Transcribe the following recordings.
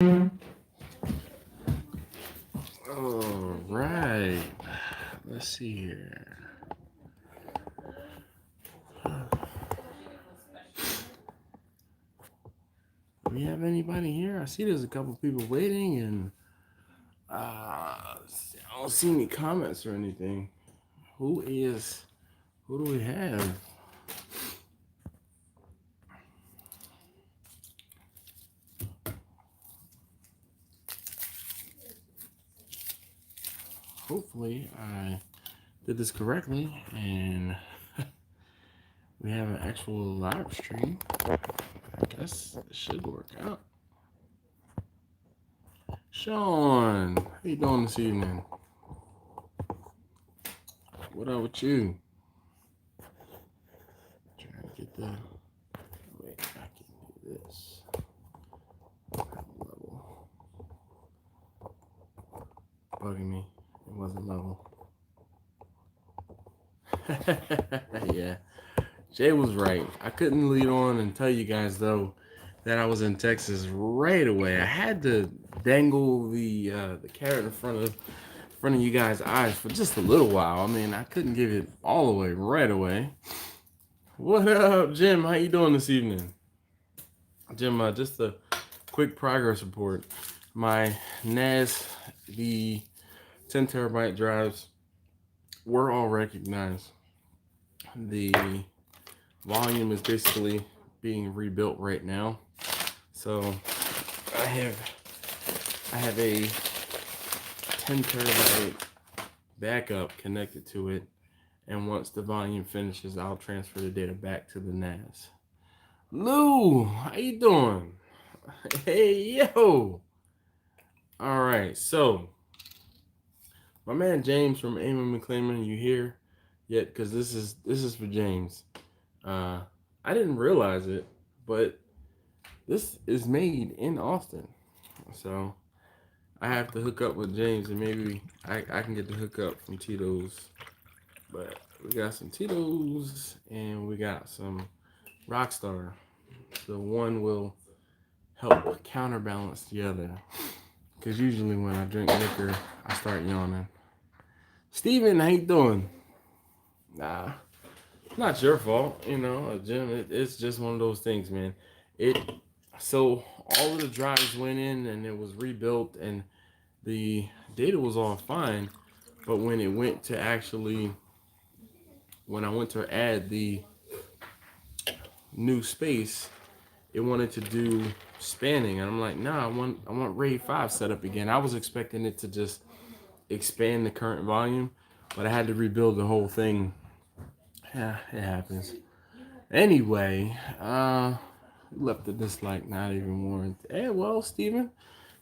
All right. Let's see here. Do we have anybody here? I see there's a couple people waiting, and I don't see any comments or anything. Who do we have? Hopefully I did this correctly and we have an actual live stream. I guess it should work out. Sean, how you doing this evening? What up with you? Trying to get the wait, I can do this. Level. Bugging me. It wasn't level. Yeah. Jay was right. I couldn't lead on and tell you guys though that I was in Texas right away. I had to dangle the carrot in front of you guys' eyes for just a little while. I mean, I couldn't give it all away right away. What up, Jim? How you doing this evening? Jim, just a quick progress report. My NAS, the 10 terabyte drives were all recognized. The volume is basically being rebuilt right now. So I have a 10 terabyte backup connected to it, and once the volume finishes, I'll transfer the data back to the NAS. Lou, how you doing? Hey, yo. All right, so my man James from Aimon McClaimon, you here yet? Because this is for James. I didn't realize it, but this is made in Austin, so I have to hook up with James, and maybe I can get the hookup from Tito's. But we got some Tito's and we got some Rockstar. So one will help counterbalance the other. Because usually when I drink liquor, I start yawning. Steven, how you doing? Nah, not your fault, Jim. It's just one of those things, man. So all of the drives went in and it was rebuilt and the data was all fine, but when it went to when I went to add the new space, it wanted to do spanning, and I'm like, nah, I want RAID 5 set up again. I was expecting it to just expand the current volume, but I had to rebuild the whole thing. Yeah, it happens. Anyway, left the dislike not even warranted. Hey, well, Steven,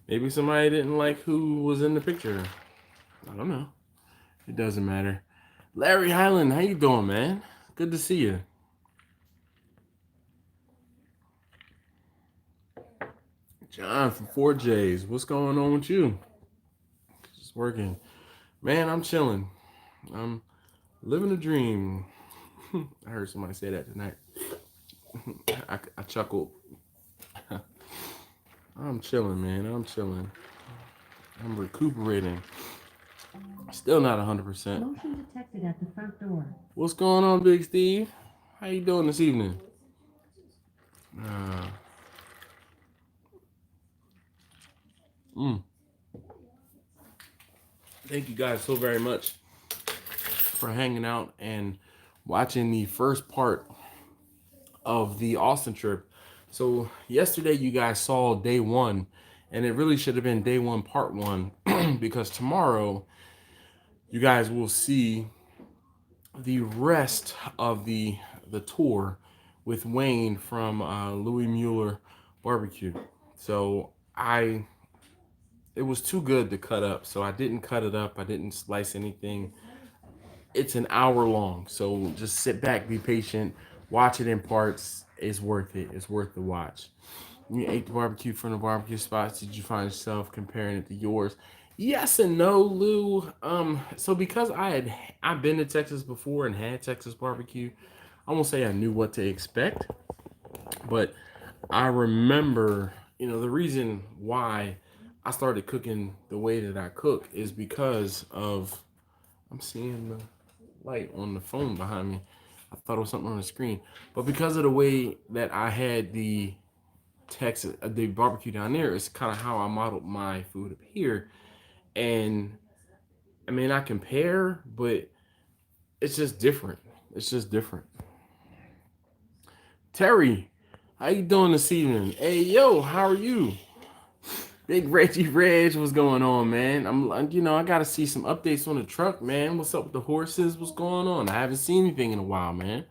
maybe somebody didn't like who was in the picture. I don't know. It doesn't matter. Larry Highland, how you doing, man? Good to see you. John from 4Js, what's going on with you? Just working. Man, I'm chilling. I'm living a dream. I heard somebody say that tonight. I chuckled. I'm chilling, man. I'm chilling. I'm recuperating. Still not 100%. Motion detected at the front door. What's going on, Big Steve? How you doing this evening? Thank you guys so very much for hanging out and watching the first part of the Austin trip. So yesterday you guys saw day one, and it really should have been day one, part one, because tomorrow you guys will see the rest of the tour with Wayne from Louis Mueller Barbecue. So it was too good to cut up, so I didn't cut it up. I didn't slice anything. It's an hour long, so just sit back, be patient, watch it in parts. It's worth it. It's worth the watch. You ate the barbecue from the barbecue spots. Did you find yourself comparing it to yours? Yes and no, Lou. So because I've been to Texas before and had Texas barbecue, I won't say I knew what to expect, but I remember, the reason why I started cooking the way that I cook is because of, I'm seeing the light on the phone behind me. I thought it was something on the screen, but because of the way that I had the Texas, the barbecue down there, is kind of how I modeled my food up here. And I mean, I compare, but it's just different. It's just different. Terry, how you doing this evening? Hey, yo, how are you? Big Reggie Reg, what's going on, man? I gotta see some updates on the truck, man. What's up with the horses? What's going on? I haven't seen anything in a while, man.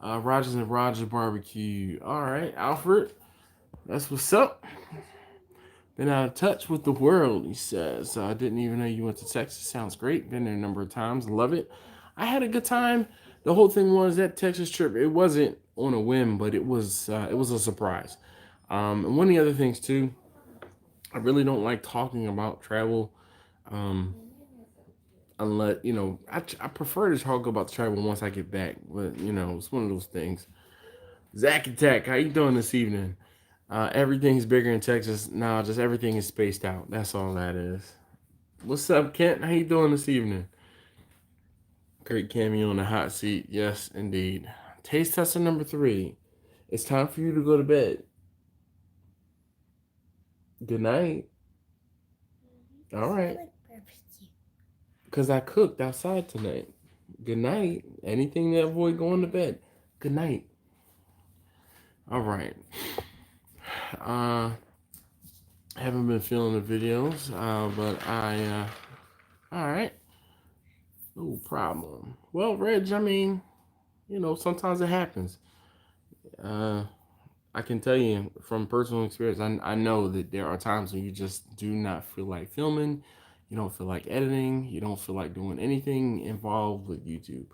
Rogers and Rogers Barbecue. All right, Alfred, that's what's up. Been out of touch with the world, he says. I didn't even know you went to Texas. Sounds great. Been there a number of times. Love it. I had a good time. The whole thing was that Texas trip. It wasn't on a whim, but it was a surprise. And one of the other things too, I really don't like talking about travel, um, unless I prefer to talk about travel once I get back. But it's one of those things. Zach Attack, how you doing this evening? Everything's bigger in Texas. No, just everything is spaced out. That's all that is. What's up, Kent? How you doing this evening? Great cameo on the hot seat. Yes, indeed. Taste tester number 3. It's time for you to go to bed. Good night. All right. Because I cooked outside tonight. Good night. Anything to avoid going to bed. Good night. All right. Haven't been feeling the videos, but all right. No problem. Well, Reg, I mean, sometimes it happens. I can tell you from personal experience, I know that there are times when you just do not feel like filming, you don't feel like editing, you don't feel like doing anything involved with YouTube.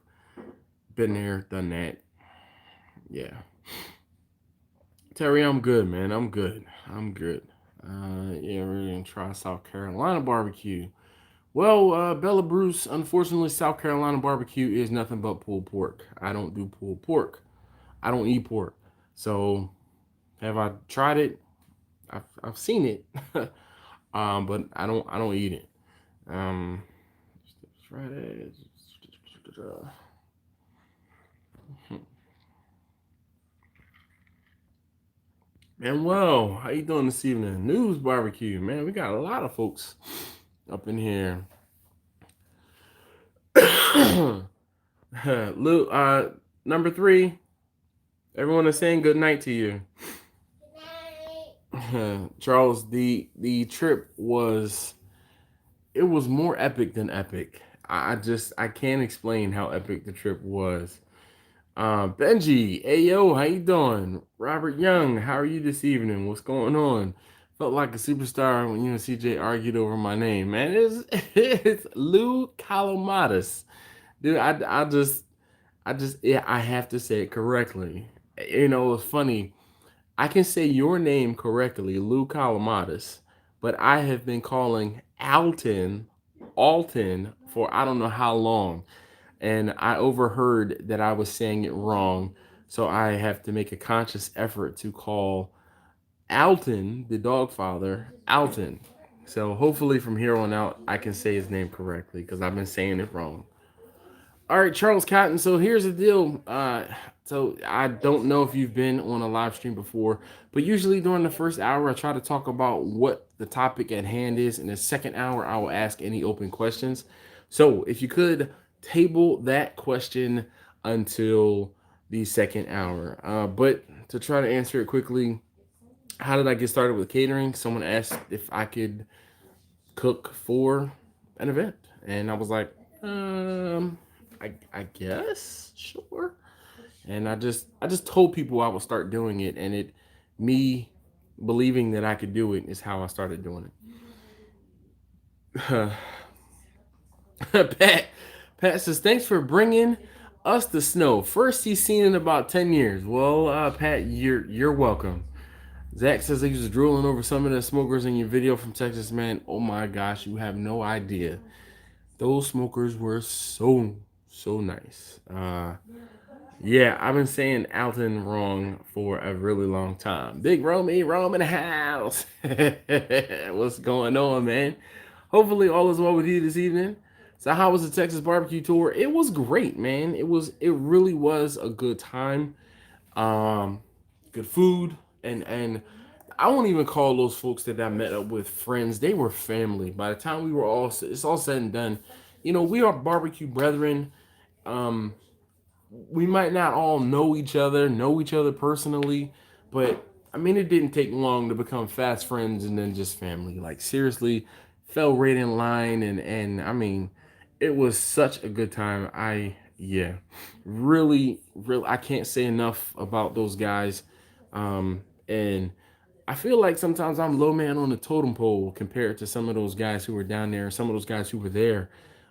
Been there, done that. Yeah. Terry, I'm good, man. I'm good. Yeah, we're gonna try South Carolina barbecue. Well, Bella Bruce, unfortunately, South Carolina barbecue is nothing but pulled pork. I don't do pulled pork. I don't eat pork. So, have I tried it? I've seen it, but I don't eat it. Um, try it. And well, how you doing this evening? News barbecue, man. We got a lot of folks up in here. Lou, number 3. Everyone is saying good night to you. Good night. Charles, the trip was more epic than epic. I can't explain how epic the trip was. Benji, hey yo, how you doing? Robert Young, how are you this evening? What's going on? Felt like a superstar when you and CJ argued over my name, man. It's Lou Calamatis. Dude, yeah, I have to say it correctly. It's funny. I can say your name correctly, Lou Calamatis, but I have been calling Alton for I don't know how long. And I overheard that I was saying it wrong. So I have to make a conscious effort to call Alton, the dog father, Alton. So hopefully from here on out, I can say his name correctly because I've been saying it wrong. All right, Charles Cotton. So here's the deal. So I don't know if you've been on a live stream before, but usually during the first hour, I try to talk about what the topic at hand is. In the second hour, I will ask any open questions. So if you could table that question until the second hour. But to try to answer it quickly, how did I get started with catering? Someone asked if I could cook for an event, and I was like, I guess sure. And I just told people I would start doing it, and me believing that I could do it is how I started doing it. Pat says thanks for bringing us the snow. First he's seen in about 10 years. Well, Pat, you're welcome. Zach says he was drooling over some of the smokers in your video from Texas, man. Oh my gosh, you have no idea. Those smokers were so nice. Yeah, I've been saying Alton wrong for a really long time. Big Romy, Rome in the house. What's going on, man? Hopefully all is well with you this evening. So how was the Texas barbecue tour? It was great, man. It really was a good time. Um Good food, and I won't even call those folks that I met up with friends. They were family. By the time we were it's all said and done, we are barbecue brethren. Um we might not all know each other personally, but I mean, it didn't take long to become fast friends and then just family. Like seriously, fell right in line, and I mean, it was such a good time. Yeah, really, I can't say enough about those guys, and I feel like sometimes I'm low man on the totem pole compared to some of those guys who were down there, some of those guys who were there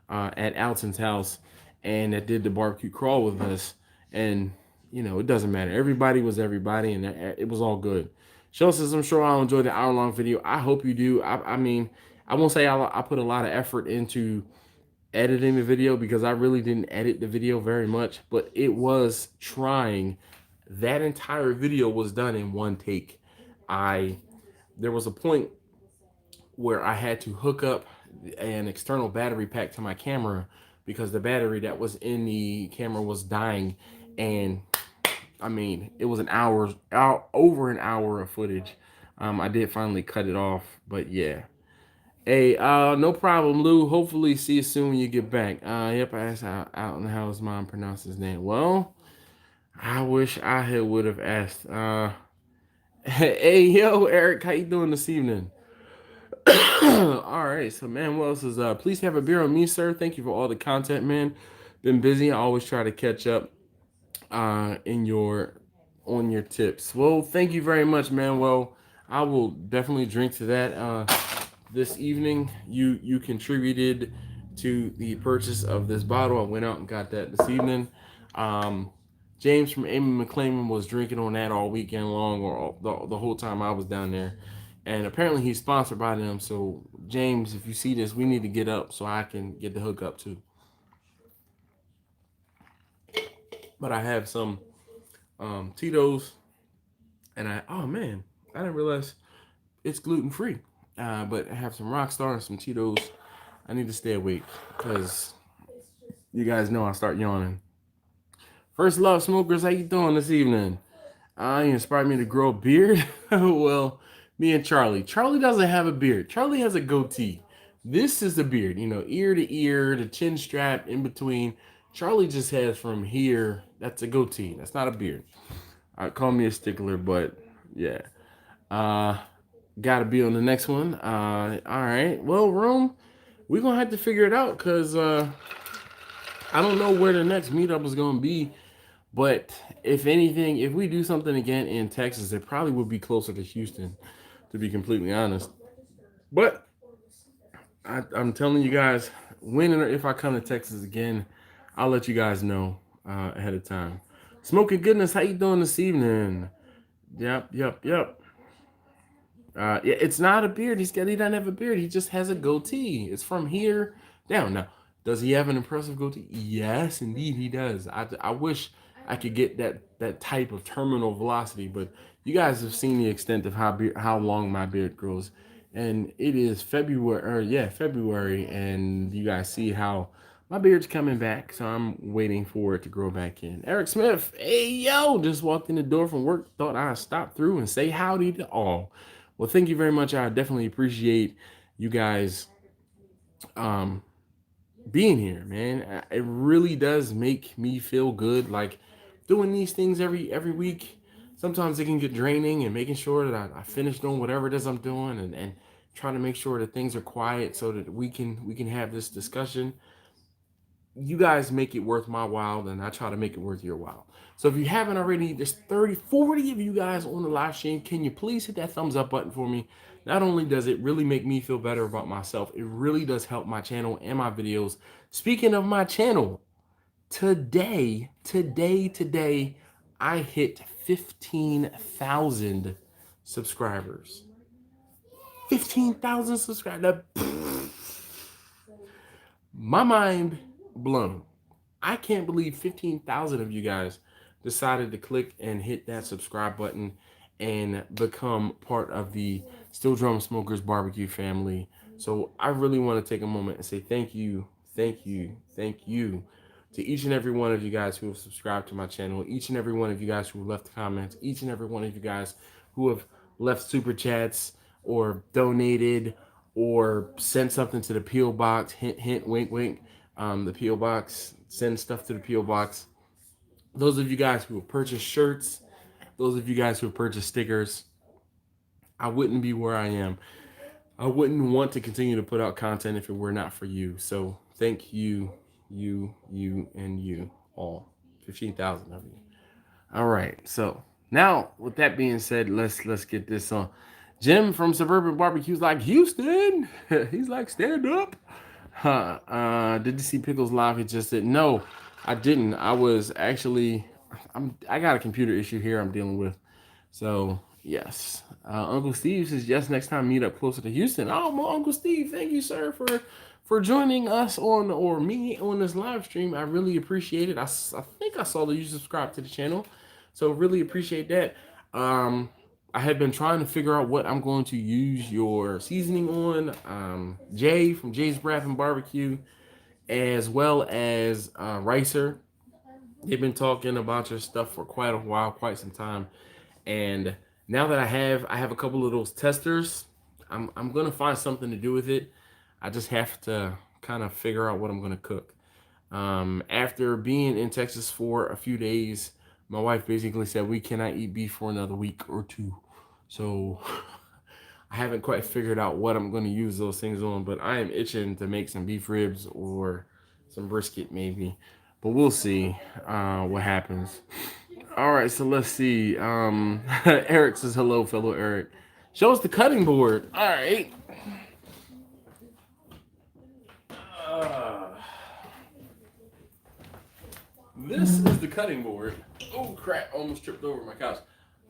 at Alton's house and that did the barbecue crawl with us. And it doesn't matter. Everybody was everybody, and it was all good. Sean says, "I'm sure I'll enjoy the hour-long video. I hope you do. I mean, I won't say I put a lot of effort into editing the video because I really didn't edit the video very much, but it was trying. That entire video was done in one take. I There was a point where I had to hook up an external battery pack to my camera because the battery that was in the camera was dying. And I mean, it was over an hour of footage. I did finally cut it off, but yeah. Hey, no problem, Lou. Hopefully see you soon when you get back. Yep, I asked out and how his mom pronounced his name. Well, I wish I would have asked. Hey, yo, Eric, how you doing this evening? All right, so man, what else is please have a beer on me, sir. Thank you for all the content, man. Been busy. I always try to catch up in your on your tips. Well, thank you very much, man. Well, I will definitely drink to that this evening. You contributed to the purchase of this bottle. I went out and got that this evening. Um James from Amy McClain was drinking on that all weekend long, or the whole time I was down there. And apparently he's sponsored by them. So James, if you see this, we need to get up so I can get the hookup too. But I have some Tito's, and oh man, I didn't realize it's gluten free. But I have some Rockstar and some Tito's. I need to stay awake because you guys know I start yawning. First Love Smokers, how you doing this evening? You inspired me to grow a beard. Well, me and Charlie. Charlie doesn't have a beard. Charlie has a goatee. This is the beard, ear to ear, the chin strap in between. Charlie just has from here. That's a goatee. That's not a beard. Call me a stickler, but yeah. Gotta be on the next one. All right. Well, Rome, we're gonna have to figure it out because I don't know where the next meetup is gonna be. But if anything, if we do something again in Texas, it probably would be closer to Houston, to be completely honest. But I'm telling you guys, when and if I come to Texas again, I'll let you guys know ahead of time. Smoking Goodness, how you doing this evening? Yep. Yeah, it's not a beard. He doesn't have a beard. He just has a goatee. It's from here down. Now, does he have an impressive goatee? Yes, indeed he does. I wish I could get that type of terminal velocity, but you guys have seen the extent of how long my beard grows, and it is February, and you guys see how my beard's coming back, so I'm waiting for it to grow back in. Eric Smith, hey yo, just walked in the door from work, thought I'd stop through and say howdy to all. Well, thank you very much. I definitely appreciate you guys being here, man. It really does make me feel good. Like doing these things every week. Sometimes it can get draining, and making sure that I finish doing whatever it is I'm doing, and trying to make sure that things are quiet so that we can have this discussion. You guys make it worth my while, and I try to make it worth your while. So if you haven't already, there's 40 of you guys on the live stream. Can you please hit that thumbs up button for me? Not only does it really make me feel better about myself, it really does help my channel and my videos. Speaking of my channel, today, I hit 15,000 subscribers. 15,000 subscribers. My mind blown. I can't believe 15,000 of you guys decided to click and hit that subscribe button and become part of the Still Drum Smokers Barbecue family. So I really want to take a moment and say thank you, thank you, thank you to each and every one of you guys who have subscribed to my channel, each and every one of you guys who left comments, each and every one of you guys who have left super chats or donated or sent something to the P.O. box. Hint, hint, wink, wink. The P.O. box. Send stuff to the P.O. box. Those of you guys who have purchased shirts, those of you guys who have purchased stickers, I wouldn't be where I am. I wouldn't want to continue to put out content if it were not for you. So thank you, and you all. 15,000 of you. All right. So now, with that being said, let's get this on. Jim from Suburban Barbecue's like, Houston. He's like, stand up. Did you see Pickles live? He just said no. I didn't. I was actually. I got a computer issue here I'm dealing with. So yes. Uncle Steve says yes. Next time, meet up closer to Houston. Oh, well, Uncle Steve, thank you, sir, for joining us on or me on this live stream. I really appreciate it. I think I saw that you subscribed to the channel, so really appreciate that. I have been trying to figure out what I'm going to use your seasoning on. Jay from Jay's Breath and Barbecue, as well as Ricer. They've been talking about your stuff for quite a while, quite some time. And now that I have a couple of those testers, I'm gonna find something to do with it. I just have to kind of figure out what I'm gonna cook. After being in Texas for a few days, my wife basically said we cannot eat beef for another week or two. So I haven't quite figured out what I'm going to use those things on, but I am itching to make some beef ribs or some brisket maybe. But we'll see what happens. All right, so let's see. Eric says hello, fellow Eric. Show us the cutting board. All right. This is the cutting board. Oh crap, almost tripped over my couch.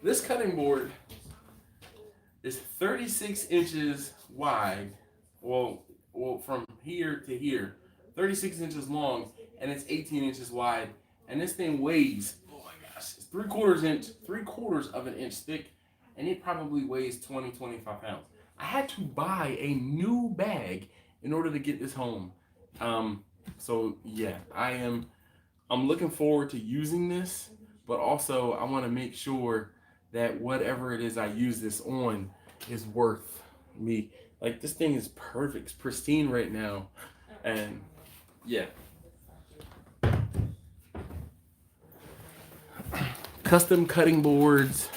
This cutting board is 36 inches wide. Well, from here to here. 36 inches long, and it's 18 inches wide. And this thing weighs, oh my gosh, it's 3/4 of an inch thick, and it probably weighs 25 pounds. I had to buy a new bag in order to get this home. So yeah, I'm looking forward to using this, but also I want to make sure that whatever it is I use this on is worth me. Like, this thing is perfect, it's pristine right now, and yeah. Custom cutting boards.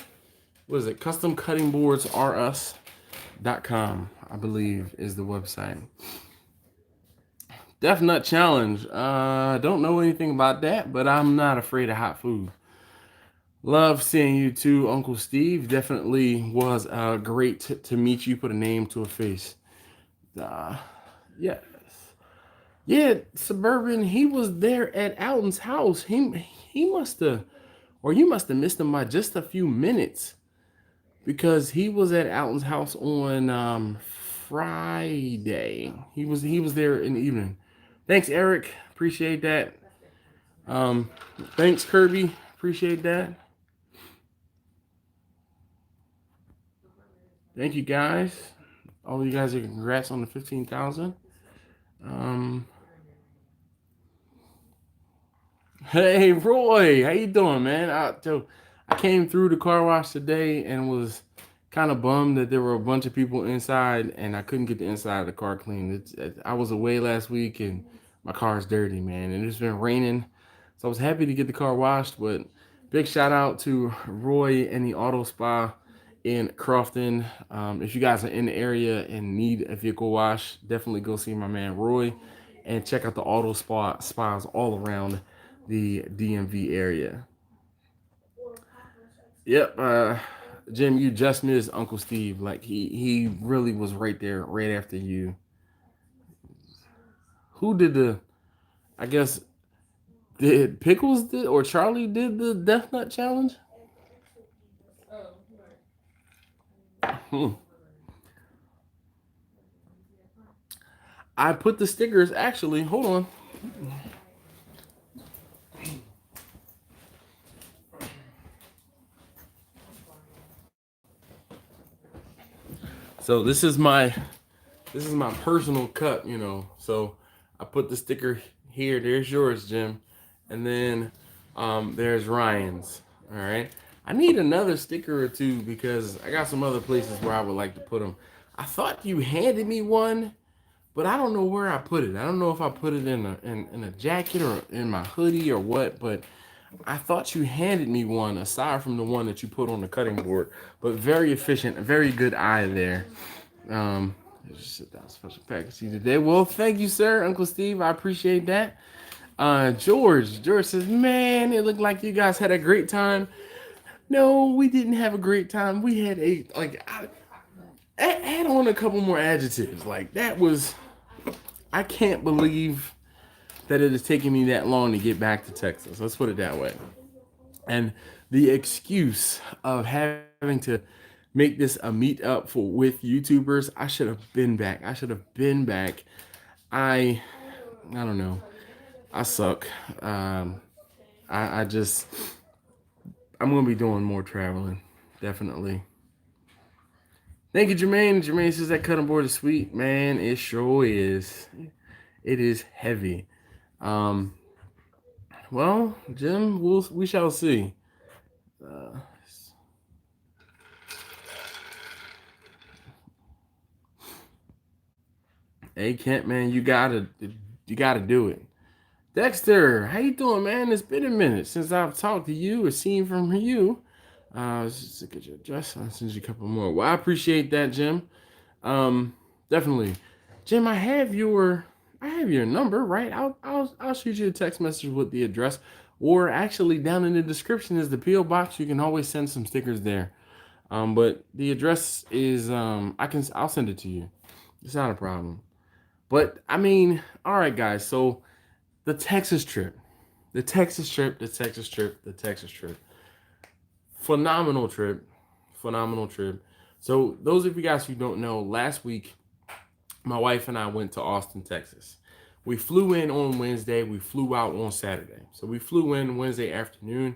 What is it? Custom cutting boards rus.com, I believe, is the website. Death Nut Challenge. Don't know anything about that, but I'm not afraid of hot food. Love seeing you too, Uncle Steve. Definitely was great to meet you. Put a name to a face. Yes. Yeah, Suburban, he was there at Alton's house. He must have, or you must have missed him by just a few minutes, because he was at Alton's house on Friday. He was there in the evening. Thanks, Eric. Appreciate that. Thanks, Kirby. Appreciate that. Thank you, guys. All of you guys are congrats on the 15,000. Hey, Roy, how you doing, man? I came through the car wash today and was kind of bummed that there were a bunch of people inside and I couldn't get the inside of the car cleaned. I was away last week and my car's dirty, man, and it's been raining. So I was happy to get the car washed, but big shout out to Roy and the Auto Spa in Crofton. If you guys are in the area and need a vehicle wash, definitely go see my man Roy and check out the Auto Spas all around the DMV area. Yep, Jim, you just missed Uncle Steve. Like, he really was right there, right after you. Who did the? I guess did Pickles did or Charlie did the Death Nut Challenge? I put the stickers. Actually, hold on. So this is my personal cup, you know. So I put the sticker here. There's yours, Jim, and then there's Ryan's. All right. I need another sticker or two because I got some other places where I would like to put them. I thought you handed me one, but I don't know where I put it. I don't know if I put it in a jacket or in my hoodie or what, but I thought you handed me one aside from the one that you put on the cutting board. But very efficient, a very good eye there. Just sit down, special package today. Well, thank you, sir, Uncle Steve. I appreciate that. George says, man, it looked like you guys had a great time. No, we didn't have a great time. We had add on a couple more adjectives. Like that was, I can't believe that it is taking me that long to get back to Texas. Let's put it that way. And the excuse of having to make this a meetup with YouTubers, I should have been back. I don't know. I suck. I just I'm gonna be doing more traveling, definitely. Thank you, Jermaine. Jermaine says that cutting board is sweet, man. It sure is. It is heavy. Well, Jim, we shall see. Hey, Kent, man, you gotta do it. Dexter, how you doing, man? It's been a minute since I've talked to you or seen from you. Just to get your address. I'll send you a couple more. Well, I appreciate that, Jim. Definitely, Jim. I have your number, right? I'll shoot you a text message with the address, or actually down in the description is the PO box. You can always send some stickers there. But the address is I'll send it to you. It's not a problem. But I mean, all right, guys. So the Texas trip. Phenomenal trip. So those of you guys who don't know, last week, my wife and I went to Austin, Texas. We flew in on Wednesday. We flew out on Saturday. So we flew in Wednesday afternoon.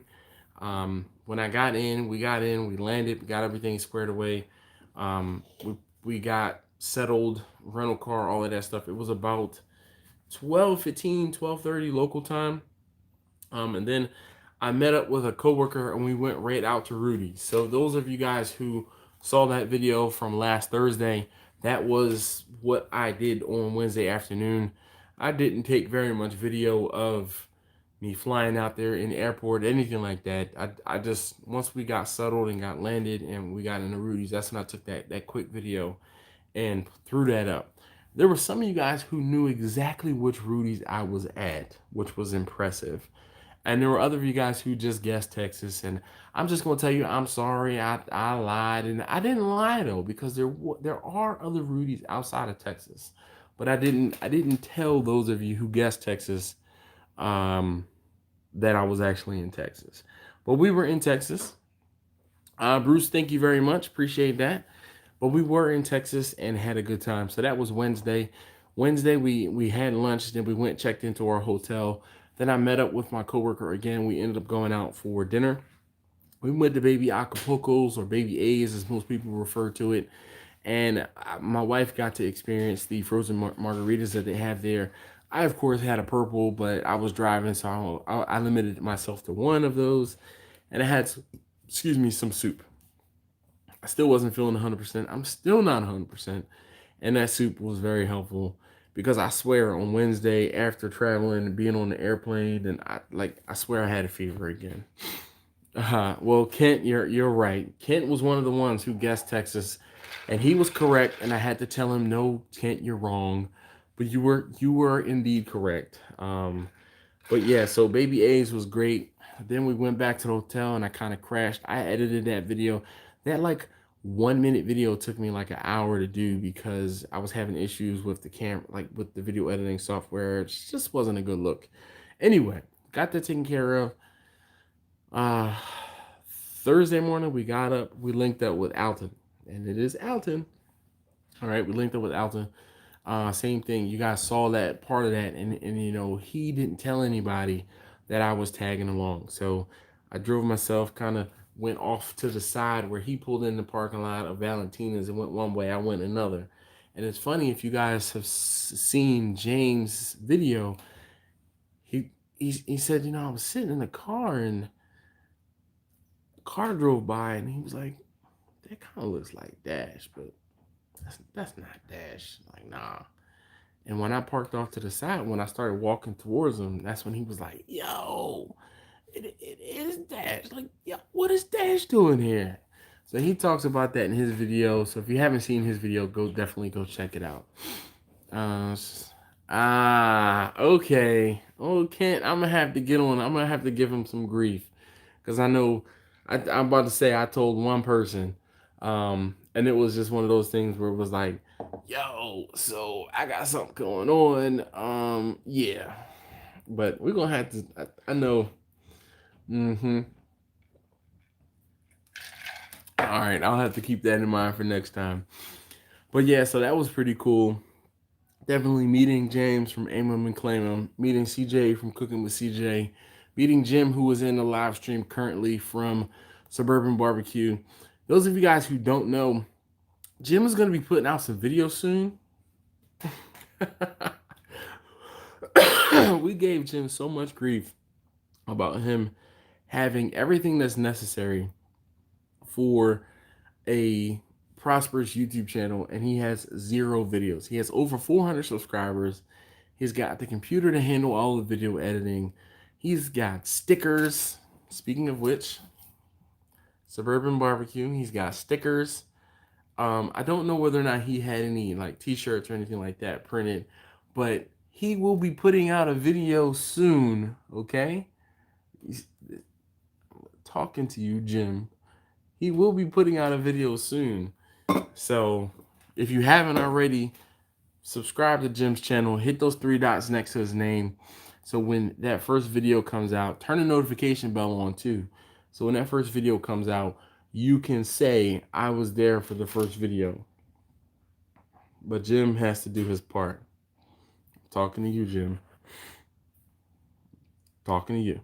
When I got in, we landed, we got everything squared away. We got settled, rental car, all of that stuff. It was about 12:30 local time. And then I met up with a coworker and we went right out to Rudy's. So those of you guys who saw that video from last Thursday, that was what I did on Wednesday afternoon. I didn't take very much video of me flying out there in the airport, anything like that. I just, once we got settled and got landed and we got into Rudy's, that's when I took that quick video and threw that up. There were some of you guys who knew exactly which Rudy's I was at, which was impressive. And there were other of you guys who just guessed Texas. And I'm just going to tell you, I'm sorry, I lied. And I didn't lie, though, because there are other Rudy's outside of Texas. But I didn't tell those of you who guessed Texas that I was actually in Texas. But we were in Texas. Bruce, thank you very much. Appreciate that. But we were in Texas and had a good time. So that was Wednesday. Wednesday, we had lunch. Then we went, checked into our hotel. Then I met up with my coworker again. We ended up going out for dinner. We went to Baby Acapulco's, or Baby A's, as most people refer to it. And my wife got to experience the frozen margaritas that they have there. I, of course, had a purple, but I was driving, so I limited myself to one of those. And I had, some soup. I still wasn't feeling 100%. I'm still not 100%. And that soup was very helpful because I swear on Wednesday after traveling and being on the airplane, and I swear I had a fever again. Well, Kent, you're right. Kent was one of the ones who guessed Texas, and he was correct. And I had to tell him, no, Kent, you're wrong, but you were indeed correct. But yeah, so Baby A's was great. Then we went back to the hotel, and I kind of crashed. I edited that video. That 1 minute video took me like an hour to do because I was having issues with the camera, with the video editing software. It just wasn't a good look. Anyway, got that taken care of. Thursday morning, we got up, we linked up with Alton, and it is Alton. All right, we linked up with Alton. Same thing. You guys saw that part of that, and he didn't tell anybody that I was tagging along. So I drove myself kind of went off to the side where he pulled in the parking lot of Valentina's and went one way, I went another. And it's funny, if you guys have seen James' video, he said, you know, I was sitting in the car and the car drove by and he was like, that kind of looks like Dash, but that's not Dash. Like, nah. And when I parked off to the side, when I started walking towards him, that's when he was like, yo, it is Dash. Like, yo, what is Dash doing here? So he talks about that in his video. So if you haven't seen his video, definitely go check it out. Okay. Oh, Kent, I'm gonna have to get on. I'm gonna have to give him some grief because I know I'm about to say I told one person, and it was just one of those things where it was like, yo, so I got something going on. Yeah, but we're gonna have to. I know. Mm-hmm. All right, I'll have to keep that in mind for next time. But yeah, so that was pretty cool. Definitely meeting James from Aim 'em and Claim 'em, meeting CJ from Cooking with CJ, meeting Jim, who was in the live stream currently from Suburban Barbecue. Those of you guys who don't know, Jim is going to be putting out some videos soon. We gave Jim so much grief about him having everything that's necessary for a prosperous YouTube channel, and he has 0 videos. He has over 400 subscribers. He's got the computer to handle all the video editing. He's got stickers. Speaking of which, Suburban Barbecue, he's got stickers. I don't know whether or not he had any like t-shirts or anything like that printed, but he will be putting out a video soon, okay? He's talking to you, Jim. He will be putting out a video soon. So if you haven't already, subscribe to Jim's channel, hit those 3 dots next to his name. So when that first video comes out, turn the notification bell on too. So when that first video comes out, you can say, I was there for the first video. But Jim has to do his part. I'm talking to you, Jim. Talking to you.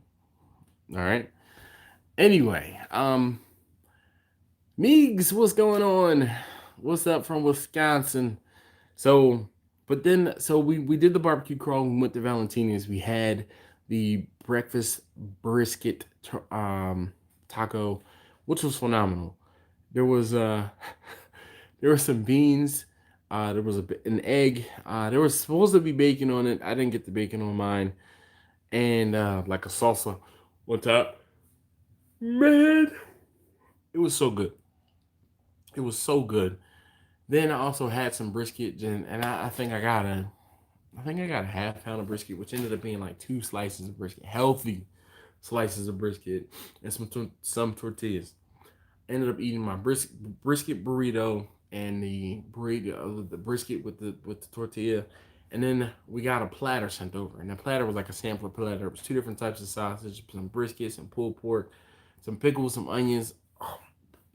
All right. Anyway, Meegs, what's going on? What's up from Wisconsin? So we did the barbecue crawl. We went to Valentina's. We had the breakfast brisket taco, which was phenomenal. There was there were some beans. There was an egg. There was supposed to be bacon on it. I didn't get the bacon on mine, and like a salsa on top. Man, it was so good. It was so good. Then I also had some brisket, and I think I got a half pound of brisket, which ended up being like 2 slices of brisket, healthy slices of brisket, and some tortillas. Ended up eating my brisket burrito and the brisket with the tortilla, and then we got a platter sent over, and the platter was like a sampler platter. It was 2 different types of sausage, some brisket, some pulled pork, some pickles, some onions. Oh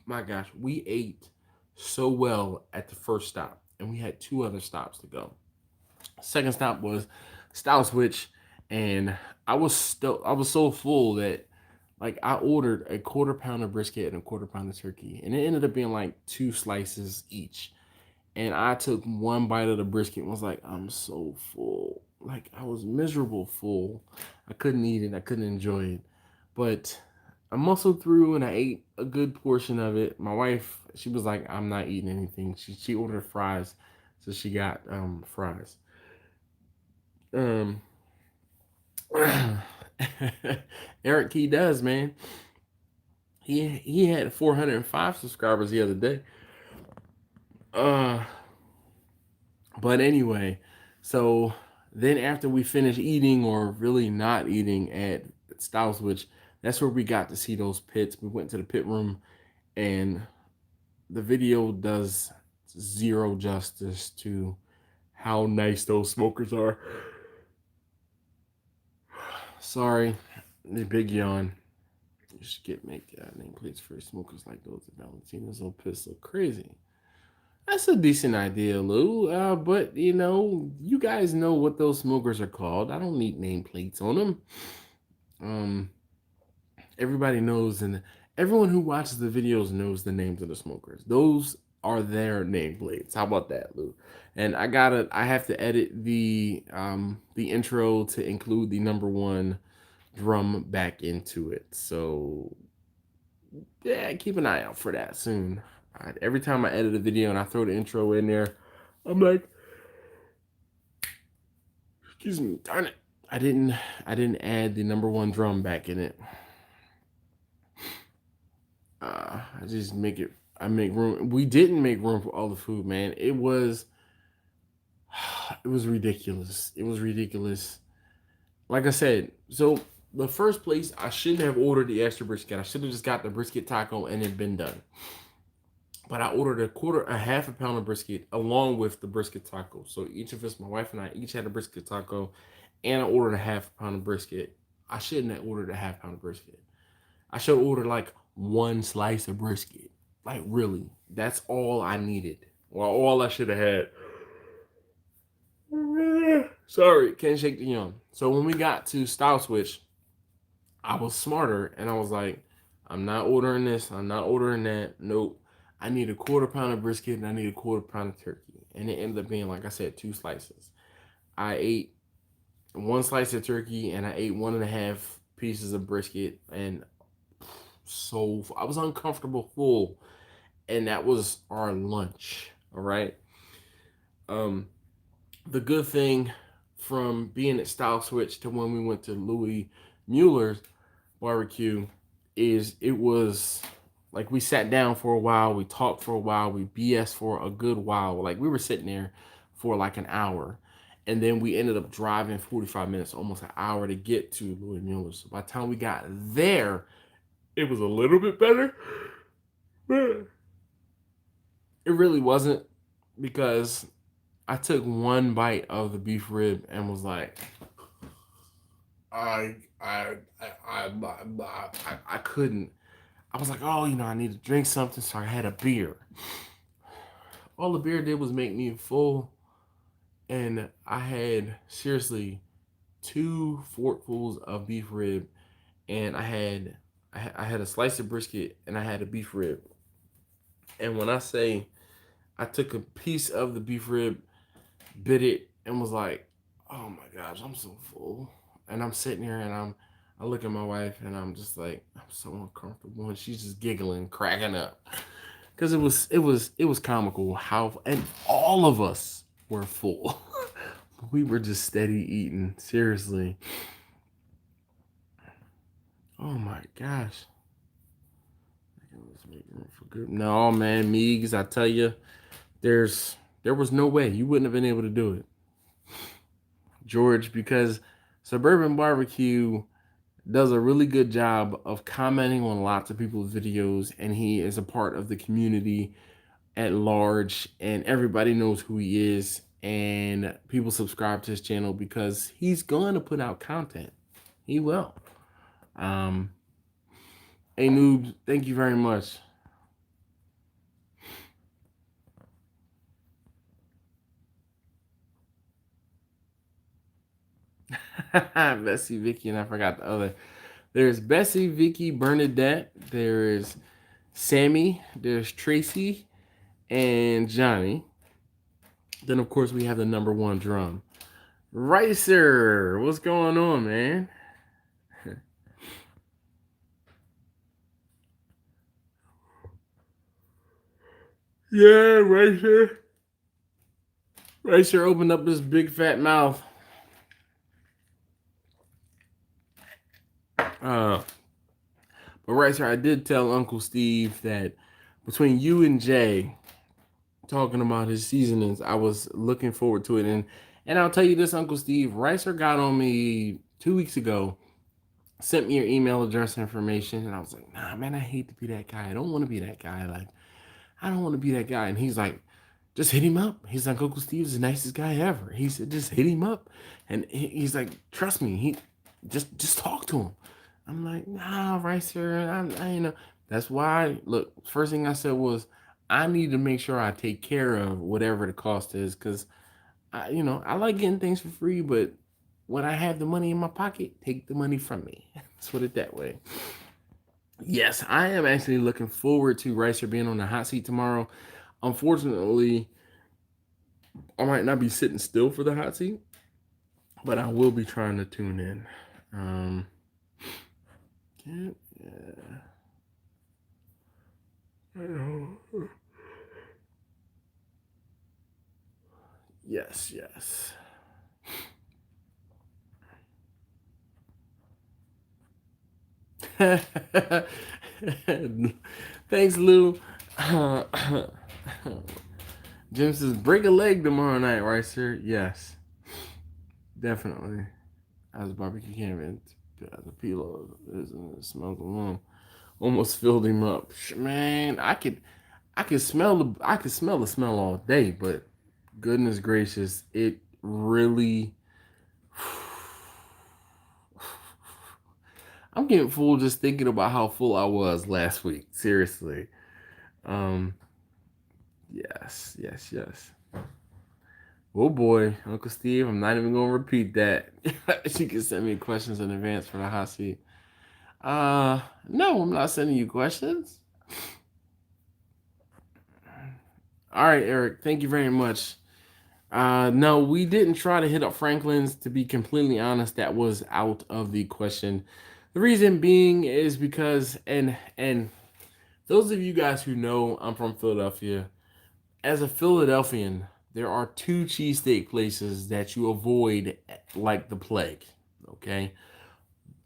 my gosh, we ate so well at the first stop, and we had 2 other stops to go. Second stop was Style Switch, and I was so full that like I ordered a 1/4 pound of brisket and a 1/4 pound of turkey, and it ended up being like 2 slices each. And I took 1 bite of the brisket and was like, I'm so full. Like I was miserable full. I couldn't eat it. I couldn't enjoy it. But I muscled through and I ate a good portion of it. My wife, she was like, I'm not eating anything. She ordered fries, so she got fries. Eric Key does, man. He had 405 subscribers the other day. But anyway, so then after we finished eating, or really not eating at Style Switch, that's where we got to see those pits. We went to the pit room, and the video does 0 justice to how nice those smokers are. Sorry, the big yawn. You should make nameplates for smokers like those at Valentina's. Those pits look crazy. That's a decent idea, Lou. But you know, you guys know what those smokers are called. I don't need nameplates on them. Everybody knows, and everyone who watches the videos knows the names of the smokers. Those are their nameplates. How about that, Lou? And I have to edit the intro to include the number one drum back into it. So yeah, keep an eye out for that soon. Every time I edit a video and I throw the intro in there, I'm like, excuse me, darn it. I didn't add the number one drum back in it. I just make it. I make room. We didn't make room for all the food, man. It was ridiculous. It was ridiculous. Like I said, so the first place I shouldn't have ordered the extra brisket. I should have just got the brisket taco and it been done. But I ordered a half a pound of brisket along with the brisket taco. So each of us, my wife and I, each had a brisket taco, and I ordered a half pound of brisket. I shouldn't have ordered a half pound of brisket. I should have ordered like one slice of brisket. Like really, that's all I needed. Well, all I should have had. Sorry, can't shake the yawn. So when we got to Style Switch, I was smarter and I was like, I'm not ordering this. I'm not ordering that. Nope. I need a quarter pound of brisket and I need a quarter pound of turkey. And it ended up being, like I said, 2 slices. I ate 1 slice of turkey and I ate 1.5 pieces of brisket. And so I was uncomfortable full. And that was our lunch. All right. The good thing from being at Style Switch to when we went to Louis Mueller's barbecue is it was like we sat down for a while, we talked for a while, we BS for a good while. Like we were sitting there for like an hour, and then we ended up driving 45 minutes, almost an hour to get to Louis Mueller's. So by the time we got there, it was a little bit better. It really wasn't, because I took one bite of the beef rib and was like, I couldn't. I was like, oh, I need to drink something, so I had a beer. All the beer did was make me full, and I had seriously 2 forkfuls of beef rib, and I had a slice of brisket, and I had a beef rib. And when I say I took a piece of the beef rib, bit it, and was like, oh my gosh, I'm so full. And I'm sitting here and I look at my wife and I'm just like, I'm so uncomfortable. And she's just giggling, cracking up. Because it was comical how, and all of us were full. We were just steady eating. Seriously. Oh my gosh. No, man, Meigs, I tell you, there was no way you wouldn't have been able to do it, George, because Suburban Barbecue does a really good job of commenting on lots of people's videos, and he is a part of the community at large, and everybody knows who he is, and people subscribe to his channel because he's going to put out content. He will. Hey, Noob, thank you very much. Bessie, Vicky, and I forgot the other. There's Bessie, Vicky, Bernadette. There is Sammy. There's Tracy and Johnny. Then, of course, we have the number one drum. Ricer, what's going on, man? Yeah, Ricer. Ricer opened up his big fat mouth. But Ricer, I did tell Uncle Steve that between you and Jay talking about his seasonings, I was looking forward to it. And I'll tell you this, Uncle Steve, Ricer got on me 2 weeks ago, sent me your email address information, and I was like, nah, man, I hate to be that guy. I don't want to be that guy. Like, I don't want to be that guy. And he's like, just hit him up. He's like, Uncle Steve's the nicest guy ever. He said, just hit him up. And he's like, trust me, he just talk to him. I'm like, nah, Ricer, I That's why, look, first thing I said was, I need to make sure I take care of whatever the cost is, because I like getting things for free, but when I have the money in my pocket, take the money from me. Let's put it that way. Yes, I am actually looking forward to Ricer being on the hot seat tomorrow. Unfortunately, I might not be sitting still for the hot seat, but I will be trying to tune in. Um, yeah. Yes, yes. Thanks, Lou. Jim says, break a leg tomorrow night, right, sir? Yes, definitely. As barbecue canvas, the pillow smells alone. Almost filled him up. Man, I could smell the smell all day, but goodness gracious, it really. I'm getting full just thinking about how full I was last week. Seriously. Um, yes, yes, yes. Oh boy, Uncle Steve, I'm not even gonna repeat that. She can send me questions in advance for the hot seat. No, I'm not sending you questions. All right, Eric, thank you very much. No, we didn't try to hit up Franklin's. To be completely honest, that was out of the question. The reason being is because, and those of you guys who know I'm from Philadelphia, as a Philadelphian, there are two cheesesteak places that you avoid like the plague. Okay,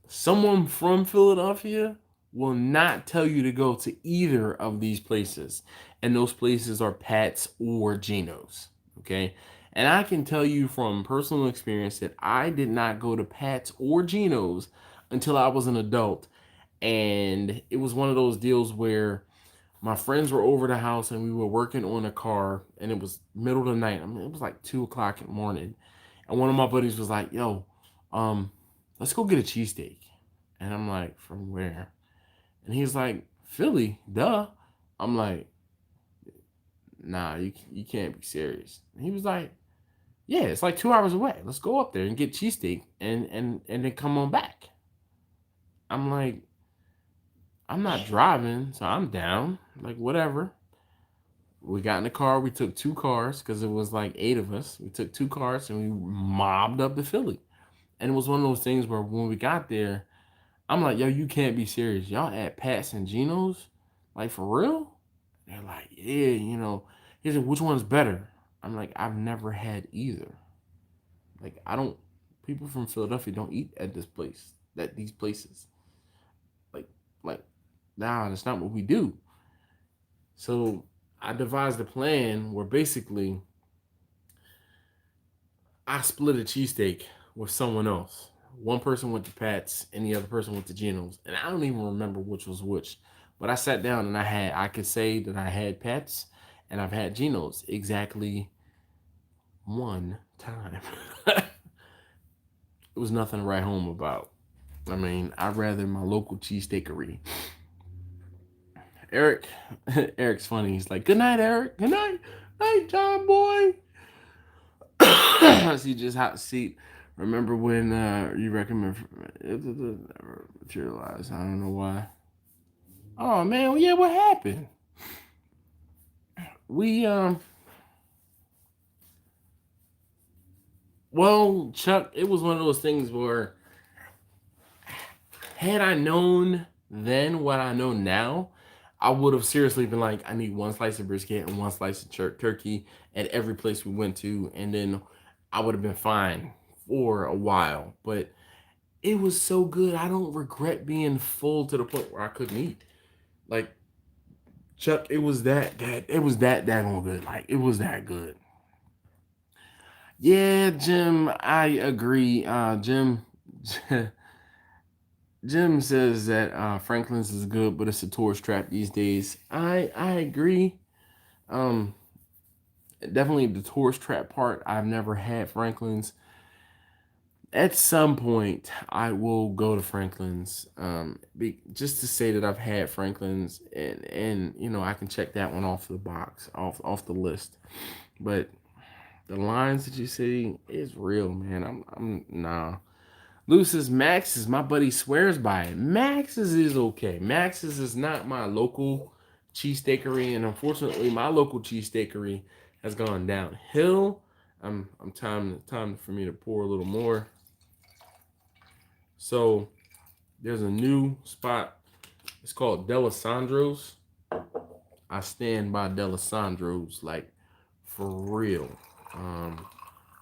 someone from Philadelphia will not tell you to go to either of these places, and those places are Pat's or Geno's. Okay, and I can tell you from personal experience that I did not go to Pat's or Geno's until I was an adult, and it was one of those deals where my friends were over the house and we were working on a car, and it was middle of the night. I mean, it was like 2 o'clock in the morning, and one of my buddies was like, "Yo, um, let's go get a cheesesteak." And I'm like, "From where?" And he's like, "Philly, duh." I'm like, "Nah, you can't be serious." And he was like, "Yeah, it's like 2 hours away. Let's go up there and get cheesesteak and then come on back." I'm like, "I'm not driving, so I'm down. Like, whatever." We got in the car. We took two cars because it was like eight of us. We took two cars and we mobbed up to Philly. And it was one of those things where when we got there, I'm like, "Yo, you can't be serious. Y'all at Pat's and Geno's? Like, for real?" They're like, "Yeah, you know." He said, "Which one's better?" I'm like, "I've never had either. Like, I don't, people from Philadelphia don't eat at this place, at these places. Like, like, nah, that's not what we do." So I devised a plan where basically I split a cheesesteak with someone else. One person went to Pat's and the other person went to Geno's. And I don't even remember which was which. But I sat down and I could say that I had Pat's and I've had Geno's exactly one time. It was nothing to write home about. I mean, I'd rather my local cheesesteakery. Eric, Eric's funny. He's like, "Good night, Eric. Good night. Night, John boy." See, just hot seat. Remember when you recommend materialize? I don't know why. Oh man, well, yeah, what happened? We well, Chuck, it was one of those things where had I known then what I know now, I would have seriously been like, I need one slice of brisket and one slice of turkey at every place we went to, and then I would have been fine for a while. But it was so good. I don't regret being full to the point where I couldn't eat. Like, Chuck, it was that daggone good. Like, it was that good. Yeah, Jim, I agree. Jim says that Franklin's is good, but it's a tourist trap these days. I agree. Um, Definitely the tourist trap part. I've never had Franklin's. At some point, I will go to Franklin's, just to say that I've had Franklin's, and you know I can check that one off the box, off the list. But the lines that you see is real, man. I'm nah. Lou says Max's, my buddy swears by it. Max's is okay. Max's is not my local cheesesteakery, and unfortunately, my local cheesesteakery has gone downhill. I'm time for me to pour a little more. So there's a new spot. It's called Delisandro's. I stand by Delisandro's, like, for real.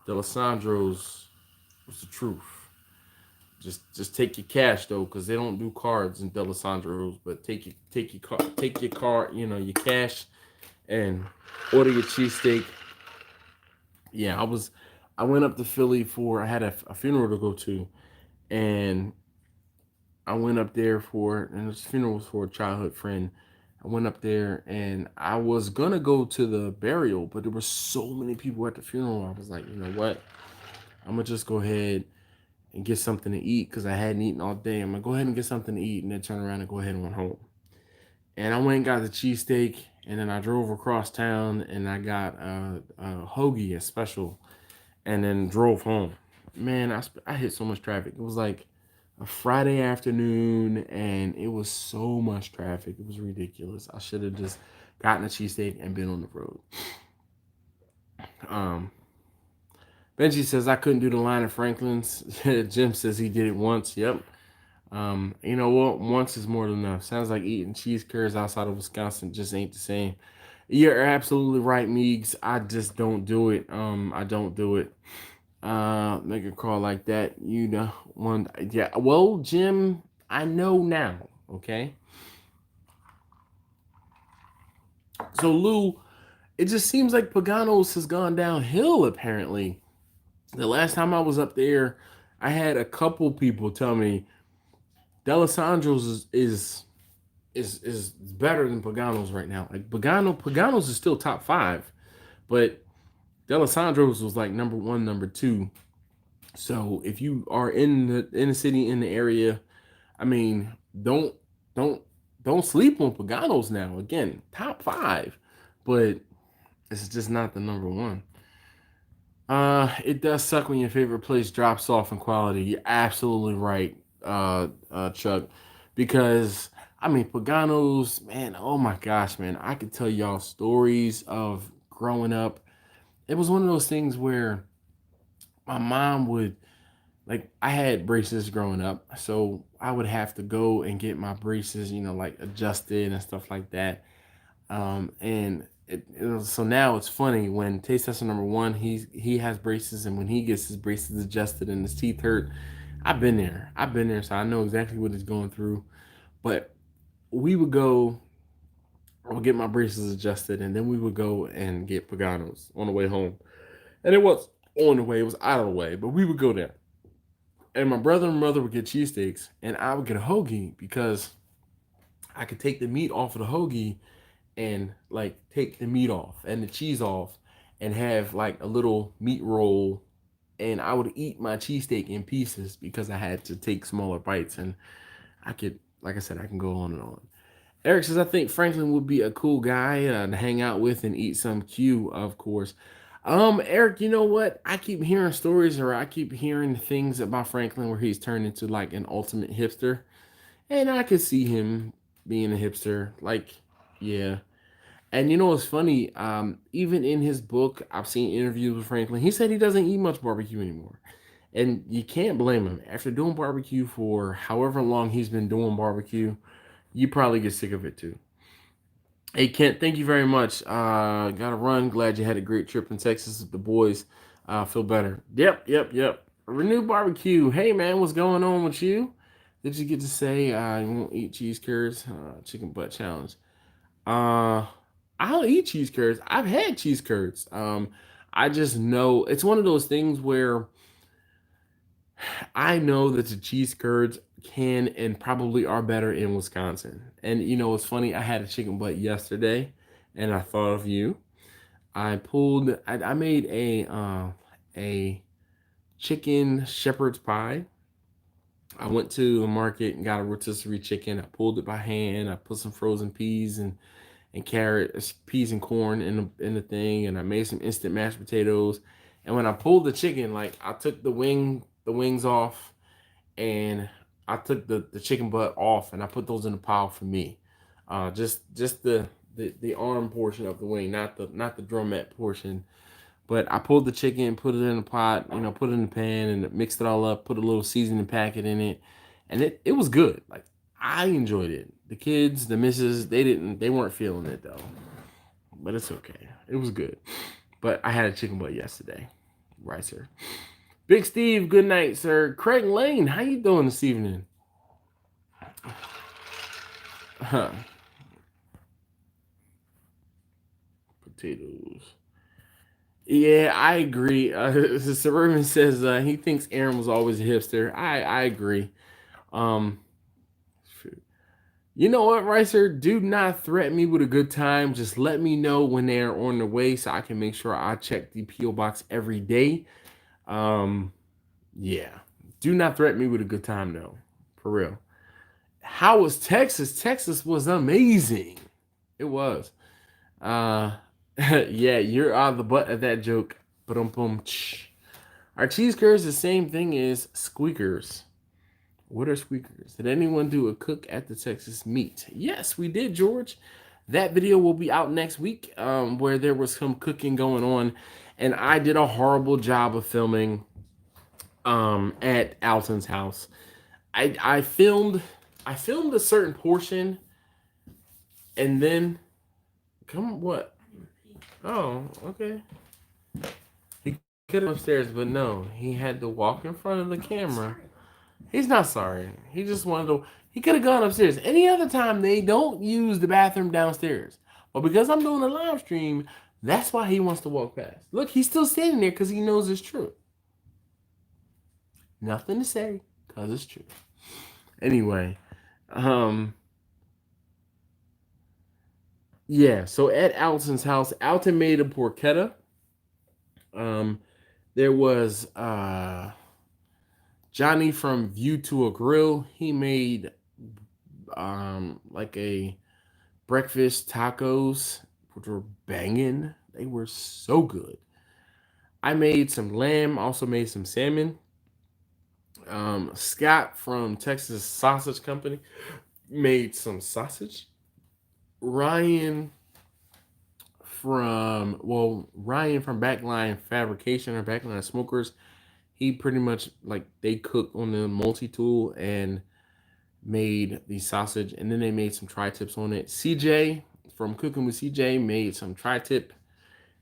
Delisandro's was the truth. Just take your cash though, because they don't do cards in Delisandro's. But take your card, your cash, and order your cheesesteak. Yeah, I went up to Philly I had a funeral to go to, and I went up there and this funeral was for a childhood friend. I went up there and I was gonna go to the burial, but there were so many people at the funeral. I was like, you know what? I'm gonna just go ahead and get something to eat because I hadn't eaten all day. I'm gonna go ahead and get something to eat and then turn around and go ahead and went home. And I went and got the cheesesteak, and then I drove across town and I got a hoagie, a special, and then drove home. Man, I hit so much traffic. It was like a Friday afternoon, and it was so much traffic. It was ridiculous. I should have just gotten a cheesesteak and been on the road. Benji says I couldn't do the line at Franklin's. Jim says he did it once. Yep. You know what? Once is more than enough. Sounds like eating cheese curds outside of Wisconsin just ain't the same. You're absolutely right, Meegs. I just don't do it. I don't do it. Make a call like that. You know, one. Yeah. Well, Jim, I know now. Okay. So Lou, it just seems like Pagano's has gone downhill. Apparently, the last time I was up there, I had a couple people tell me Delisandro's is better than Pagano's right now. Like Pagano's is still top 5, but Delisandro's was like number 1, number 2. So if you are in the city, in the area, I mean, don't don't sleep on Pagano's now. Again, top 5, but it's just not the number 1. It does suck when your favorite place drops off in quality. You're absolutely right, Chuck, because I mean Pagano's, man. Oh my gosh, man, I could tell y'all stories of growing up. It was one of those things where my mom would, like, I had braces growing up, so I would have to go and get my braces, like adjusted and stuff like that. And so now it's funny when taste tester number 1, he has braces, and when he gets his braces adjusted and his teeth hurt, I've been there, so I know exactly what he's going through. But we would go, I would get my braces adjusted, and then we would go and get Pagano's on the way home. And it was on the way, it was out of the way, but we would go there. And my brother and mother would get cheesesteaks, and I would get a hoagie because I could take the meat off of the hoagie and like take the meat off and the cheese off and have like a little meat roll, and I would eat my cheesesteak in pieces because I had to take smaller bites. And I could, like I said, I can go on and on. Eric says I think Franklin would be a cool guy to hang out with and eat some Q, of course. Eric, you know what? I keep hearing stories, or I keep hearing things about Franklin where he's turned into like an ultimate hipster. And I could see him being a hipster. Like, yeah. And you know what's funny? Even in his book, I've seen interviews with Franklin. He said he doesn't eat much barbecue anymore. And you can't blame him. After doing barbecue for however long he's been doing barbecue, you probably get sick of it too. Hey Kent, thank you very much. Gotta run. Glad you had a great trip in Texas with the boys. Feel better. Yep. Renew barbecue. Hey man, what's going on with you? Did you get to say you won't eat cheese curds? Chicken butt challenge. Uh, I'll eat cheese curds. I've had cheese curds. I just know it's one of those things where I know that the cheese curds can and probably are better in Wisconsin. And you know, it's funny. I had a chicken butt yesterday, and I thought of you. I made a chicken shepherd's pie. I went to the market and got a rotisserie chicken. I pulled it by hand. I put some frozen peas and carrots, peas and corn in the thing, and I made some instant mashed potatoes. And when I pulled the chicken, like I took the wings off, and I took the chicken butt off, and I put those in a pile for me. Just the arm portion of the wing, not the drumette portion. But I pulled the chicken, put it in a pot, put it in the pan, and mixed it all up. Put a little seasoning packet in it, and it was good. Like, I enjoyed it. The kids, the missus, they weren't feeling it though. But it's okay. It was good. But I had a chicken butt yesterday. Right, sir. Big Steve, good night, sir. Craig Lane, how you doing this evening? Huh. Potatoes. Yeah, I agree. Suburban says he thinks Aaron was always a hipster. I agree. You know what, Ricer? Do not threaten me with a good time. Just let me know when they're on the way so I can make sure I check the P.O. box every day. Yeah. Do not threaten me with a good time, though. For real. How was Texas? Texas was amazing. It was. Yeah, you're out of the butt of that joke. Ba-dum-bum. Our cheese curds the same thing as squeakers. What are squeakers? Did anyone do a cook at the Texas meet? Yes, we did, George. That video will be out next week, where there was some cooking going on, and I did a horrible job of filming at Alton's house. I filmed a certain portion, and then what? Oh, okay. He could have upstairs, but no, he had to walk in front of the camera. He's not sorry. He just wanted to. He could have gone upstairs. Any other time, they don't use the bathroom downstairs. But because I'm doing a live stream, that's why he wants to walk past. Look, he's still standing there because he knows it's true. Nothing to say because it's true. Anyway, yeah. So at Alton's house, Alton made a porchetta. There was Johnny from View to a Grill. He made like a breakfast tacos, which were banging. They were so good. I made some lamb, also made some salmon. Scott from Texas Sausage Company made some sausage. Ryan from Backline Fabrication or Backline Smokers, he pretty much, like, they cooked on the multi-tool and made the sausage, and then they made some tri-tips on it. CJ from Cooking with CJ made some tri-tip,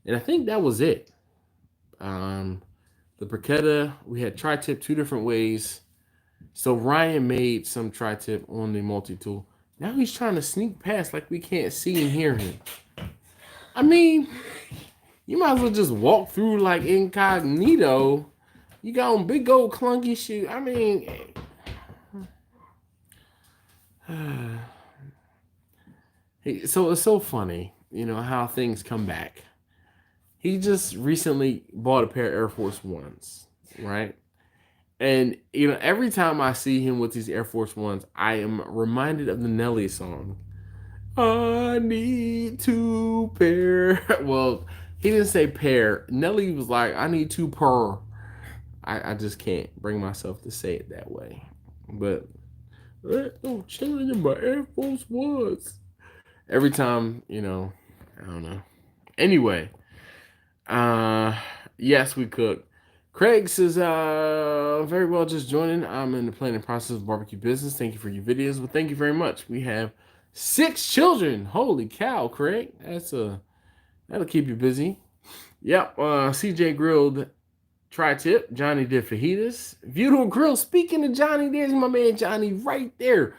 and I think that was it. The briquetta, we had tri-tip 2 different ways. So Ryan made some tri-tip on the multi-tool. Now he's trying to sneak past like we can't see and hear him. I mean, you might as well just walk through like incognito. You got on big old clunky shoe. I mean, so it's so funny, how things come back. He just recently bought a pair of Air Force Ones, right? And, every time I see him with these Air Force Ones, I am reminded of the Nelly song. I need 2 pair. Well, he didn't say pair. Nelly was like, I need 2 per. I just can't bring myself to say it that way. But, I'm chilling in my Air Force Ones. Every time, I don't know. Anyway. Yes, we cook. Craig says, very well, just joining. I'm in the planning process of barbecue business. Thank you for your videos. Well, thank you very much. We have 6 children. Holy cow, Craig. That'll keep you busy. Yep. CJ grilled tri-tip. Johnny did fajitas. Beautiful grill. Speaking of Johnny, there's my man Johnny right there.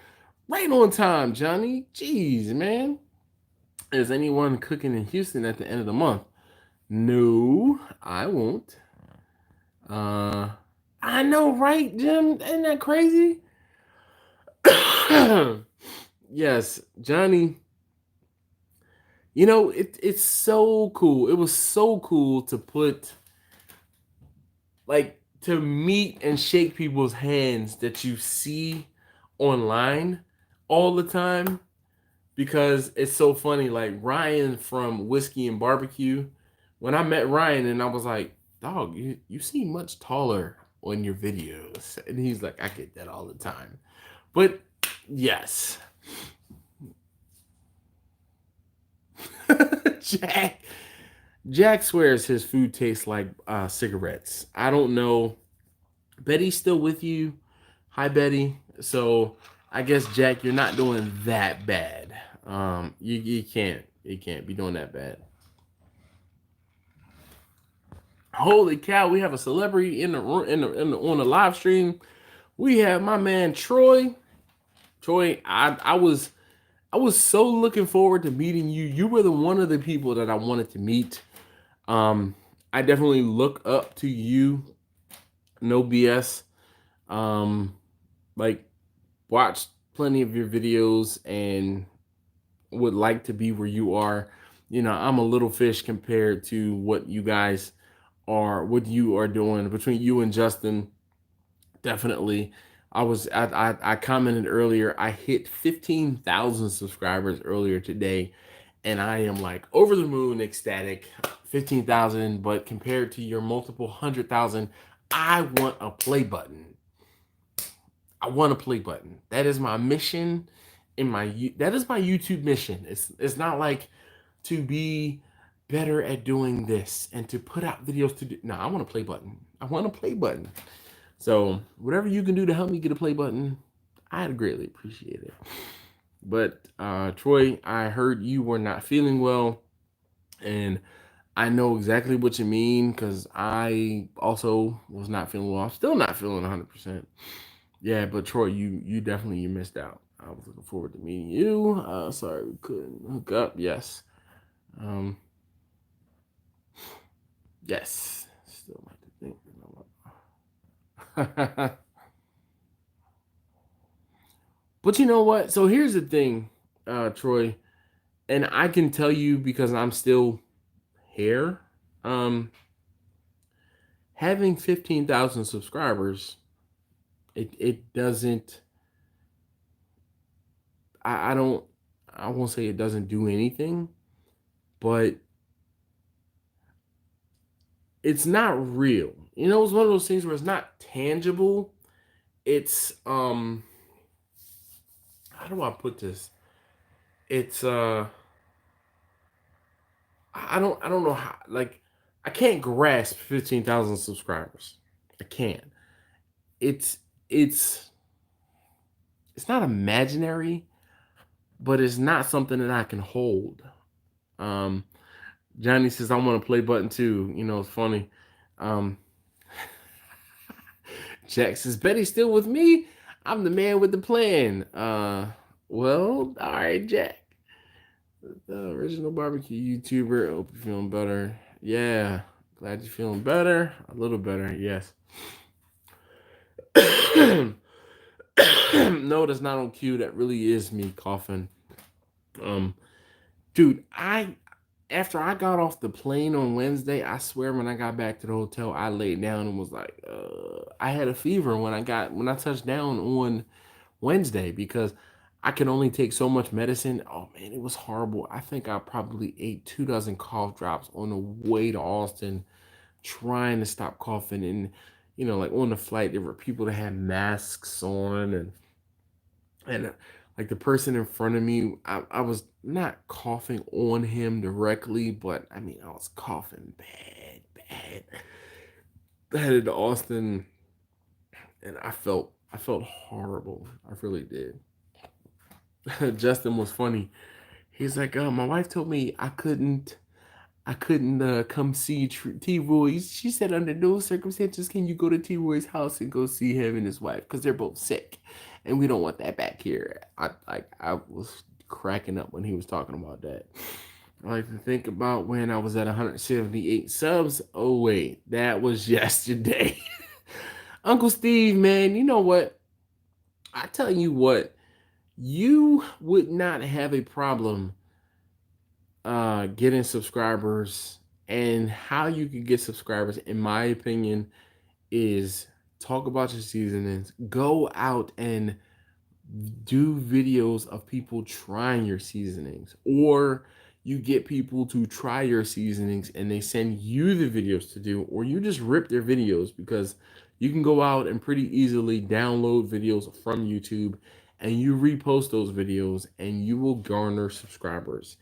Right on time, Johnny. Jeez, man. Is anyone cooking in Houston at the end of the month? No, I won't. I know, right, Jim? Isn't that crazy? Yes, Johnny. It's so cool. It was so cool to to meet and shake people's hands that you see online all the time, because it's so funny. Like Ryan from Whiskey and Barbecue. When I met Ryan and I was like, dog, you seem much taller on your videos. And he's like, I get that all the time. But yes. Jack Jack swears his food tastes like cigarettes. I don't know. Betty's still with you. Hi, Betty. So I guess Jack, you're not doing that bad. You can't be doing that bad. Holy cow, we have a celebrity in the room on the live stream. We have my man Troy. Troy, I was so looking forward to meeting you. You were the one of the people that I wanted to meet. Um, I definitely look up to you. No BS. Um, like watched plenty of your videos and would like to be where you are. You know, I'm a little fish compared to what you guys are, what you are doing. Between you and Justin, definitely. I commented earlier, I hit 15,000 subscribers earlier today, and I am like over the moon ecstatic. 15,000, but compared to your multiple 100,000, I want a play button. I want a play button. That is my mission that is my YouTube mission. It's not like to be better at doing this and to put out videos to do. No, I want a play button. I want a play button. So whatever you can do to help me get a play button, I'd greatly appreciate it. But Troy, I heard you were not feeling well, and I know exactly what you mean because I also was not feeling well. I'm still not feeling 100%. Yeah, but Troy, you definitely you missed out. I was looking forward to meeting you. Sorry we couldn't hook up. Yes. Um. Yes. Still like to think. But you know what? So here's the thing, Troy, and I can tell you because I'm still here. Um, having 15,000 subscribers, it doesn't. I don't. I won't say it doesn't do anything, but it's not real. You know, it's one of those things where it's not tangible. It's how do I put this? It's I don't know how, like, I can't grasp 15,000 subscribers. I can't. It's it's it's not imaginary, but it's not something that I can hold. Um Johnny says I want to play button too. You know, it's funny. Um Jack says, Betty's still with me. I'm the man with the plan. Well, all right, Jack. The original barbecue YouTuber. Hope you're feeling better. Yeah. Glad you're feeling better. A little better, yes. No, that's not on cue. That really is me coughing. Um, dude, I after I got off the plane on Wednesday, I swear when I got back to the hotel, I laid down and was like, I had a fever when I touched down on Wednesday because I can only take so much medicine. Oh man, it was horrible. I think I probably ate 2 dozen cough drops on the way to Austin, trying to stop coughing. And you know, like on the flight, there were people that had masks on, and like the person in front of me, I was not coughing on him directly, but I mean, I was coughing bad. I headed to Austin, and I felt horrible. I really did. Justin was funny. He's like, my wife told me I couldn't come see T. Roy. She said, under no circumstances can you go to T. Roy's house and go see him and his wife because they're both sick, and we don't want that back here. I was cracking up when he was talking about that. I like to think about when I was at 178 subs. Oh wait, that was yesterday. Uncle Steve, man, you know what? I tell you what, you would not have a problem getting subscribers. And how you can get subscribers, in my opinion, is talk about your seasonings, go out and do videos of people trying your seasonings, or you get people to try your seasonings and they send you the videos to do, or you just rip their videos, because you can go out and pretty easily download videos from YouTube and you repost those videos and you will garner subscribers.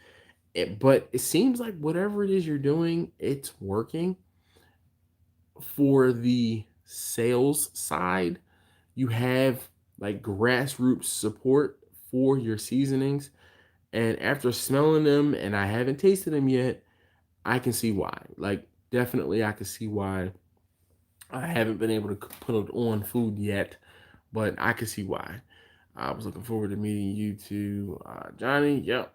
But it seems like whatever it is you're doing, it's working. For the sales side, you have like grassroots support for your seasonings. And after smelling them, and I haven't tasted them yet, I can see why. Like, definitely, I can see why. I haven't been able to put it on food yet, but I can see why. I was looking forward to meeting you too, Johnny. Yep.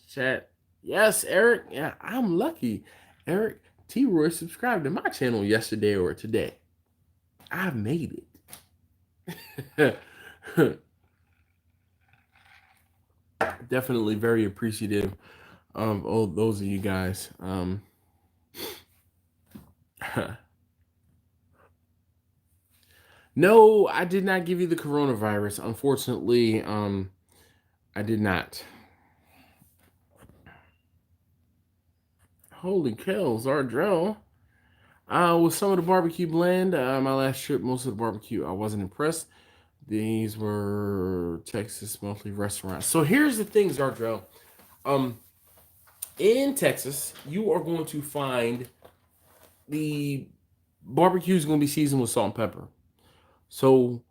Chat. Yes, Eric. Yeah, I'm lucky. Eric T. Roy subscribed to my channel yesterday or today. I've made it. Definitely very appreciative of all those of you guys. No, I did not give you the coronavirus. Unfortunately, I did not. Holy cow, Zardrell. With some of the barbecue blend, my last trip, most of the barbecue, I wasn't impressed. These were Texas monthly restaurants. So here's the thing, Zardrell. In Texas, you are going to find the barbecue is going to be seasoned with salt and pepper. So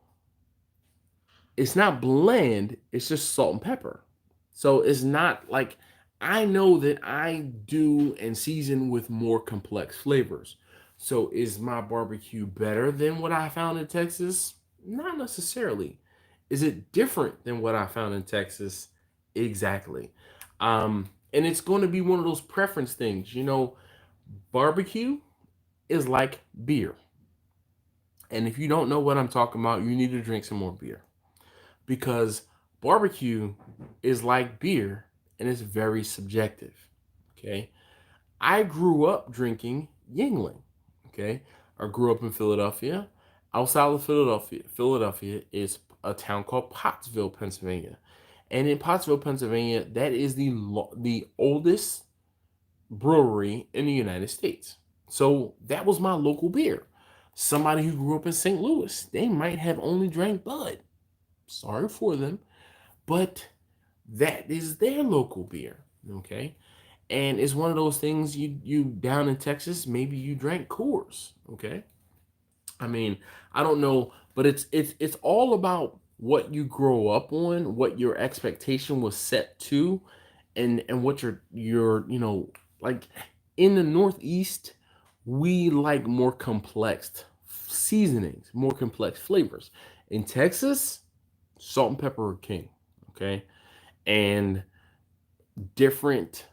it's not bland, it's just salt and pepper. So it's not like, I know that I do and season with more complex flavors. So is my barbecue better than what I found in Texas? Not necessarily. Is it different than what I found in Texas? Exactly. And it's going to be one of those preference things. You know, barbecue is like beer. And if you don't know what I'm talking about, you need to drink some more beer, because barbecue is like beer and it's very subjective. Okay. I grew up drinking Yingling. Okay. I grew up in Philadelphia. Outside of Philadelphia is a town called Pottsville, Pennsylvania. And in Pottsville, Pennsylvania, that is the oldest brewery in the United States. So that was my local beer. Somebody who grew up in St. Louis, they might have only drank Bud. Sorry for them, but that is their local beer. Okay. And it's one of those things, you down in Texas, maybe you drank Coors. Okay. I mean, I don't know, but it's all about what you grow up on, what your expectation was set to, and what your like in the Northeast, we like more complex seasonings, more complex flavors. In Texas, salt and pepper are king. Okay. And different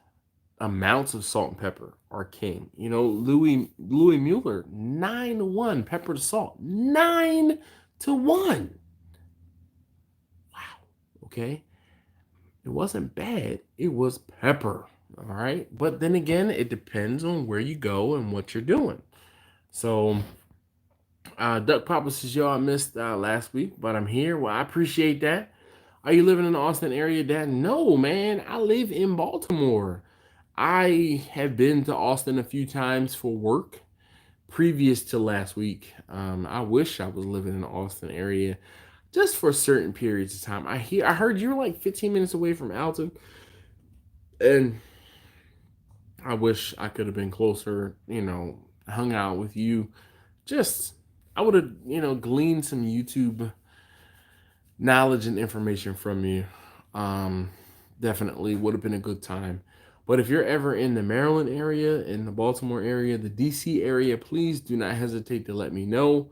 amounts of salt and pepper are king. You know, Louis Mueller, 9-1 pepper to salt. 9-1. Wow. Okay. It wasn't bad. It was pepper. All right. But then again, it depends on where you go and what you're doing. So Duck Papa says, yo, I missed last week, but I'm here. Well, I appreciate that. Are you living in the Austin area, Dad? No, man. I live in Baltimore. I have been to Austin a few times for work previous to last week. I wish I was living in the Austin area just for certain periods of time. I heard you're like 15 minutes away from Alton, and I wish I could have been closer, hung out with you. Just, I would have, gleaned some YouTube knowledge and information from you. Definitely would have been a good time. But if you're ever in the Maryland area, in the Baltimore area, the DC area, please do not hesitate to let me know,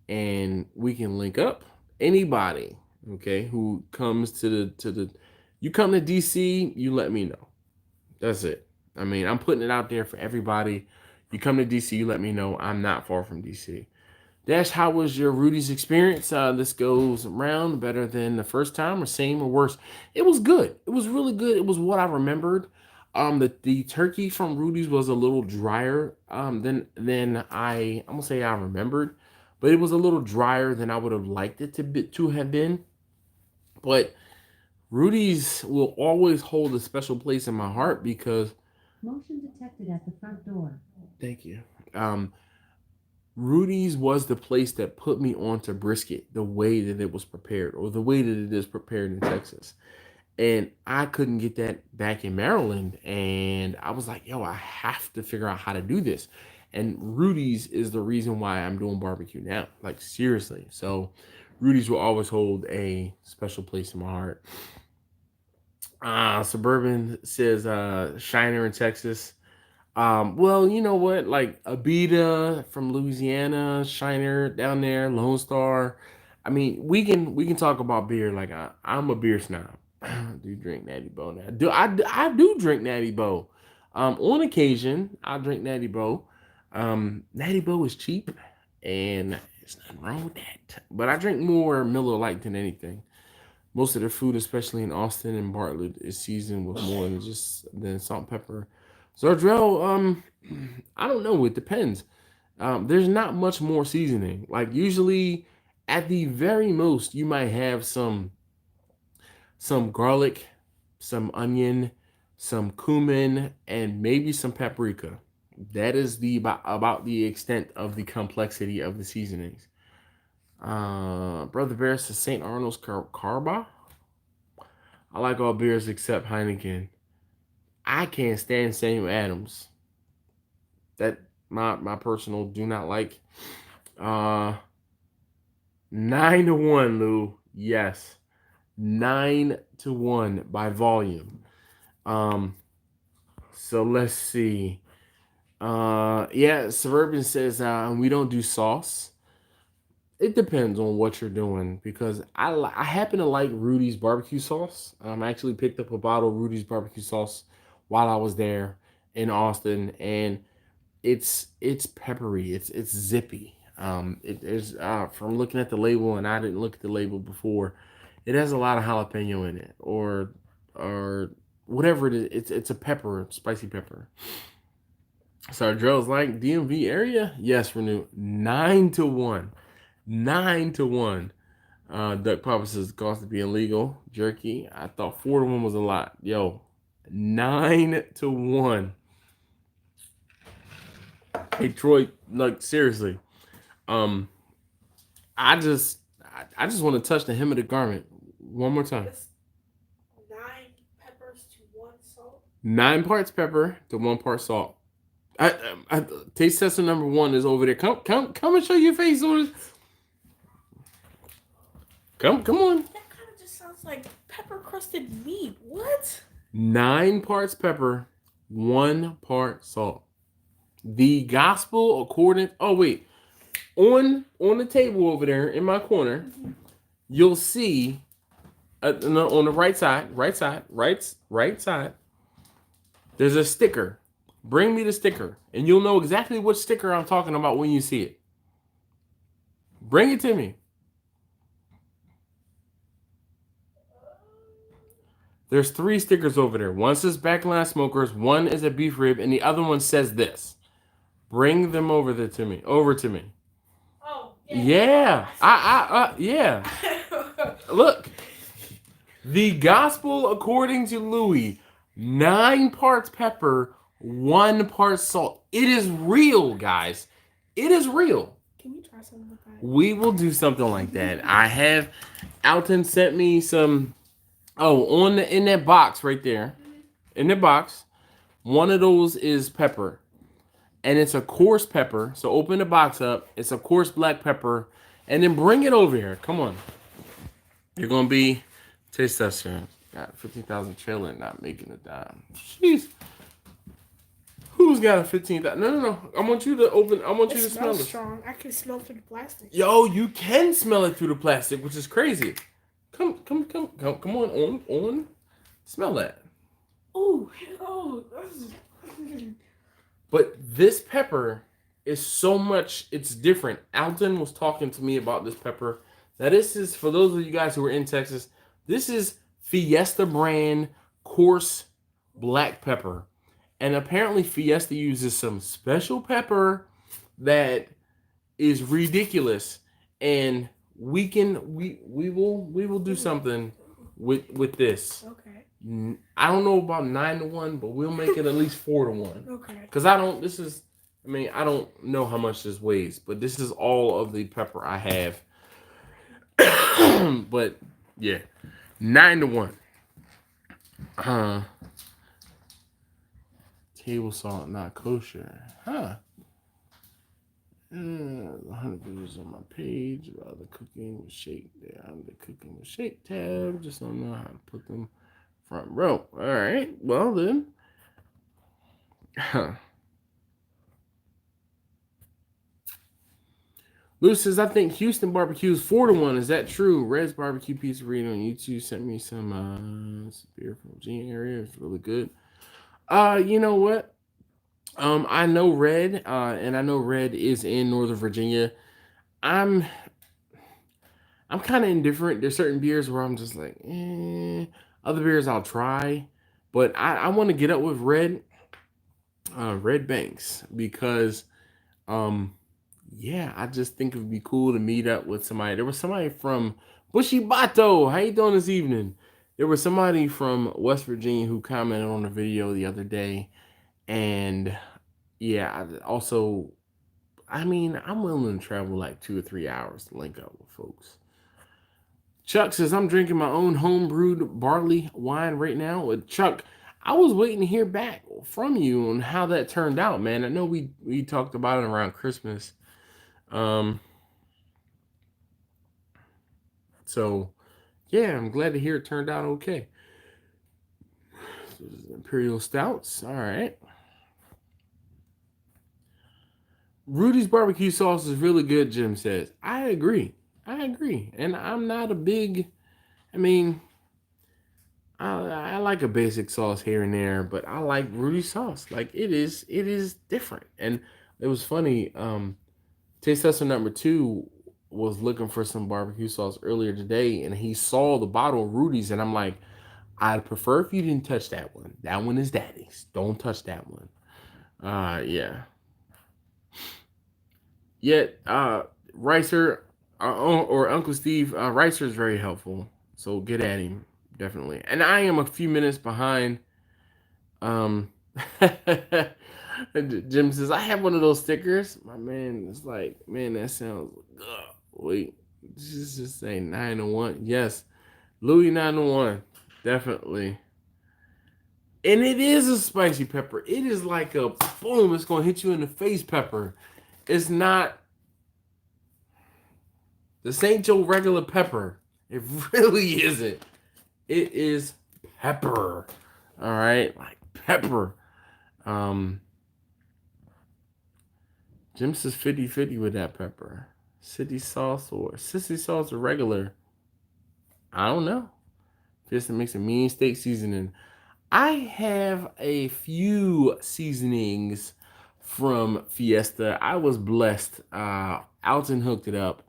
and we can link up. Anybody, okay, who comes you come to DC, you let me know. That's it. I mean, I'm putting it out there for everybody. You come to DC, you let me know. I'm not far from DC. Dash, how was your Rudy's experience? This goes around better than the first time, or same or worse? It was good. It was really good. It was what I remembered. The turkey from Rudy's was a little drier than I'm gonna say I remembered, but it was a little drier than I would have liked it to have been. But Rudy's will always hold a special place in my heart because Motion detected at the front door. thank you. Rudy's was the place that put me onto brisket the way that it was prepared, or the way that it is prepared in Texas. And I couldn't get that back in Maryland. And I was like, yo, I have to figure out how to do this. And Rudy's is the reason why I'm doing barbecue now. Like, seriously. So Rudy's will always hold a special place in my heart. Suburban says Shiner in Texas. Well, you know what? Like Abita from Louisiana, Shiner down there, Lone Star. I mean, we can talk about beer. Like I'm a beer snob. I do drink Natty Boh now. I do drink Natty Boh. On occasion, I drink Natty Boh. Natty Boh is cheap, and there's nothing wrong with that. But I drink more Miller Lite than anything. Most of their food, especially in Austin and Bartlett, is seasoned with more than salt and pepper. Zardrell, I don't know. It depends. There's not much more seasoning. Like usually, at the very most, you might have some garlic, some onion, some cumin, and maybe some paprika. That is about the extent of the complexity of the seasonings. Brother Bear says St. Arnold's Carba. I like all beers except Heineken. I can't stand Samuel Adams. That my personal do not like. 9-1, Lou. Yes. 9-1 by volume. So let's see. Yeah, Suburban says we don't do sauce. It depends on what you're doing because I happen to like Rudy's barbecue sauce. I actually picked up a bottle of Rudy's barbecue sauce while I was there in Austin, and it's peppery. It's zippy. It is from looking at the label, and I didn't look at the label before. It has a lot of jalapeno in it, or whatever it is. It's a pepper, spicy pepper. So Joe's like DMV area. Yes, Renew 9-1. 9-1. Duck Papa says cost to be illegal. Jerky. I thought 4-1 was a lot. Yo, 9-1. Hey Troy, like seriously. I just want to touch the hem of the garment one more time. It's 9 peppers to 1 salt. 9 parts pepper to 1 part salt. Taste tester number 1 is over there. Come and show your face on it. Come on. That kind of just sounds like pepper crusted meat. What? 9 parts pepper, 1 part salt. The gospel according. Oh wait, on the table over there in my corner, you'll see on the right side. There's a sticker. Bring me the sticker, and you'll know exactly what sticker I'm talking about when you see it. Bring it to me. There's 3 stickers over there. One says Backline Smokers, one is a beef rib, and the other one says this. Bring them over to me. Oh, yeah. Yeah. Look. The gospel according to Louis, 9 parts pepper, 1 part salt. It is real, guys. It is real. Can we try something with that? We will do something like that. I have Alton sent me some. Oh, in that box right there, in the box, one of those is pepper, and it's a coarse pepper. So open the box up. It's a coarse black pepper, and then bring it over here. Come on. You're gonna be taste tester. Got 15,000 trailer, not making a dime. Jeez. Who's got a 15,000? No. I want you to open. I want you to smell it. It smells strong. I can smell through the plastic. Yo, you can smell it through the plastic, which is crazy. Come on. Smell that. Oh. But this pepper is so much, it's different. Alton was talking to me about this pepper. Now this is, for those of you guys who are in Texas, this is Fiesta brand coarse black pepper. And apparently Fiesta uses some special pepper that is ridiculous. And we will do something with this. Okay. I don't know about 9-1, but we'll make it at least 4-1. Okay. Because I don't know how much this weighs, but this is all of the pepper I have. But yeah, 9-1. Table salt not kosher. 100 videos on my page about the cooking with shake. There, I'm the cooking with shake tab. Just don't know how to put them front row. All right. Well then. Lou says, I think Houston barbecue is 4-1. Is that true? Red's Barbecue Pizzeria on YouTube sent me some beer from Virginia area. It's really good. You know what? I know Red, and I know Red is in Northern Virginia. I'm kind of indifferent. There's certain beers where I'm just like, Other beers I'll try, but I want to get up with Red Banks because, yeah, I just think it would be cool to meet up with somebody. There was somebody from Bushy Bato. How you doing this evening? There was somebody from West Virginia who commented on the video the other day, and yeah, also, I'm willing to travel like 2 or 3 hours to link up with folks. Chuck says, I'm drinking my own home-brewed barley wine right now. With Chuck, I was waiting to hear back from you on how that turned out, man. I know we talked about it around Christmas. So, yeah, I'm glad to hear it turned out okay. This is Imperial Stouts. All right. Rudy's barbecue sauce is really good, Jim says. I agree. And I'm not a big, I like a basic sauce here and there, but I like Rudy's sauce. Like it is different. And it was funny. Taste Tester number 2 was looking for some barbecue sauce earlier today, and he saw the bottle of Rudy's, and I'm like, I'd prefer if you didn't touch that one. That one is daddy's. Don't touch that one. Yeah. Yet, Ricer or Uncle Steve, Ricer is very helpful. So get at him, definitely. And I am a few minutes behind. Jim says, I have one of those stickers. My man is like, man, that sounds, wait, this is just saying 9-1. Yes, Louis 9-1, definitely. And it is a spicy pepper. It is like a boom, it's going to hit you in the face pepper. It's not, this ain't your regular pepper. It really isn't. It is pepper. All right, like pepper. Jim says 50-50 with that pepper. City sauce or sissy sauce or regular. I don't know. Just to make some mean steak seasoning. I have a few seasonings from Fiesta. I was blessed. Alton hooked it up.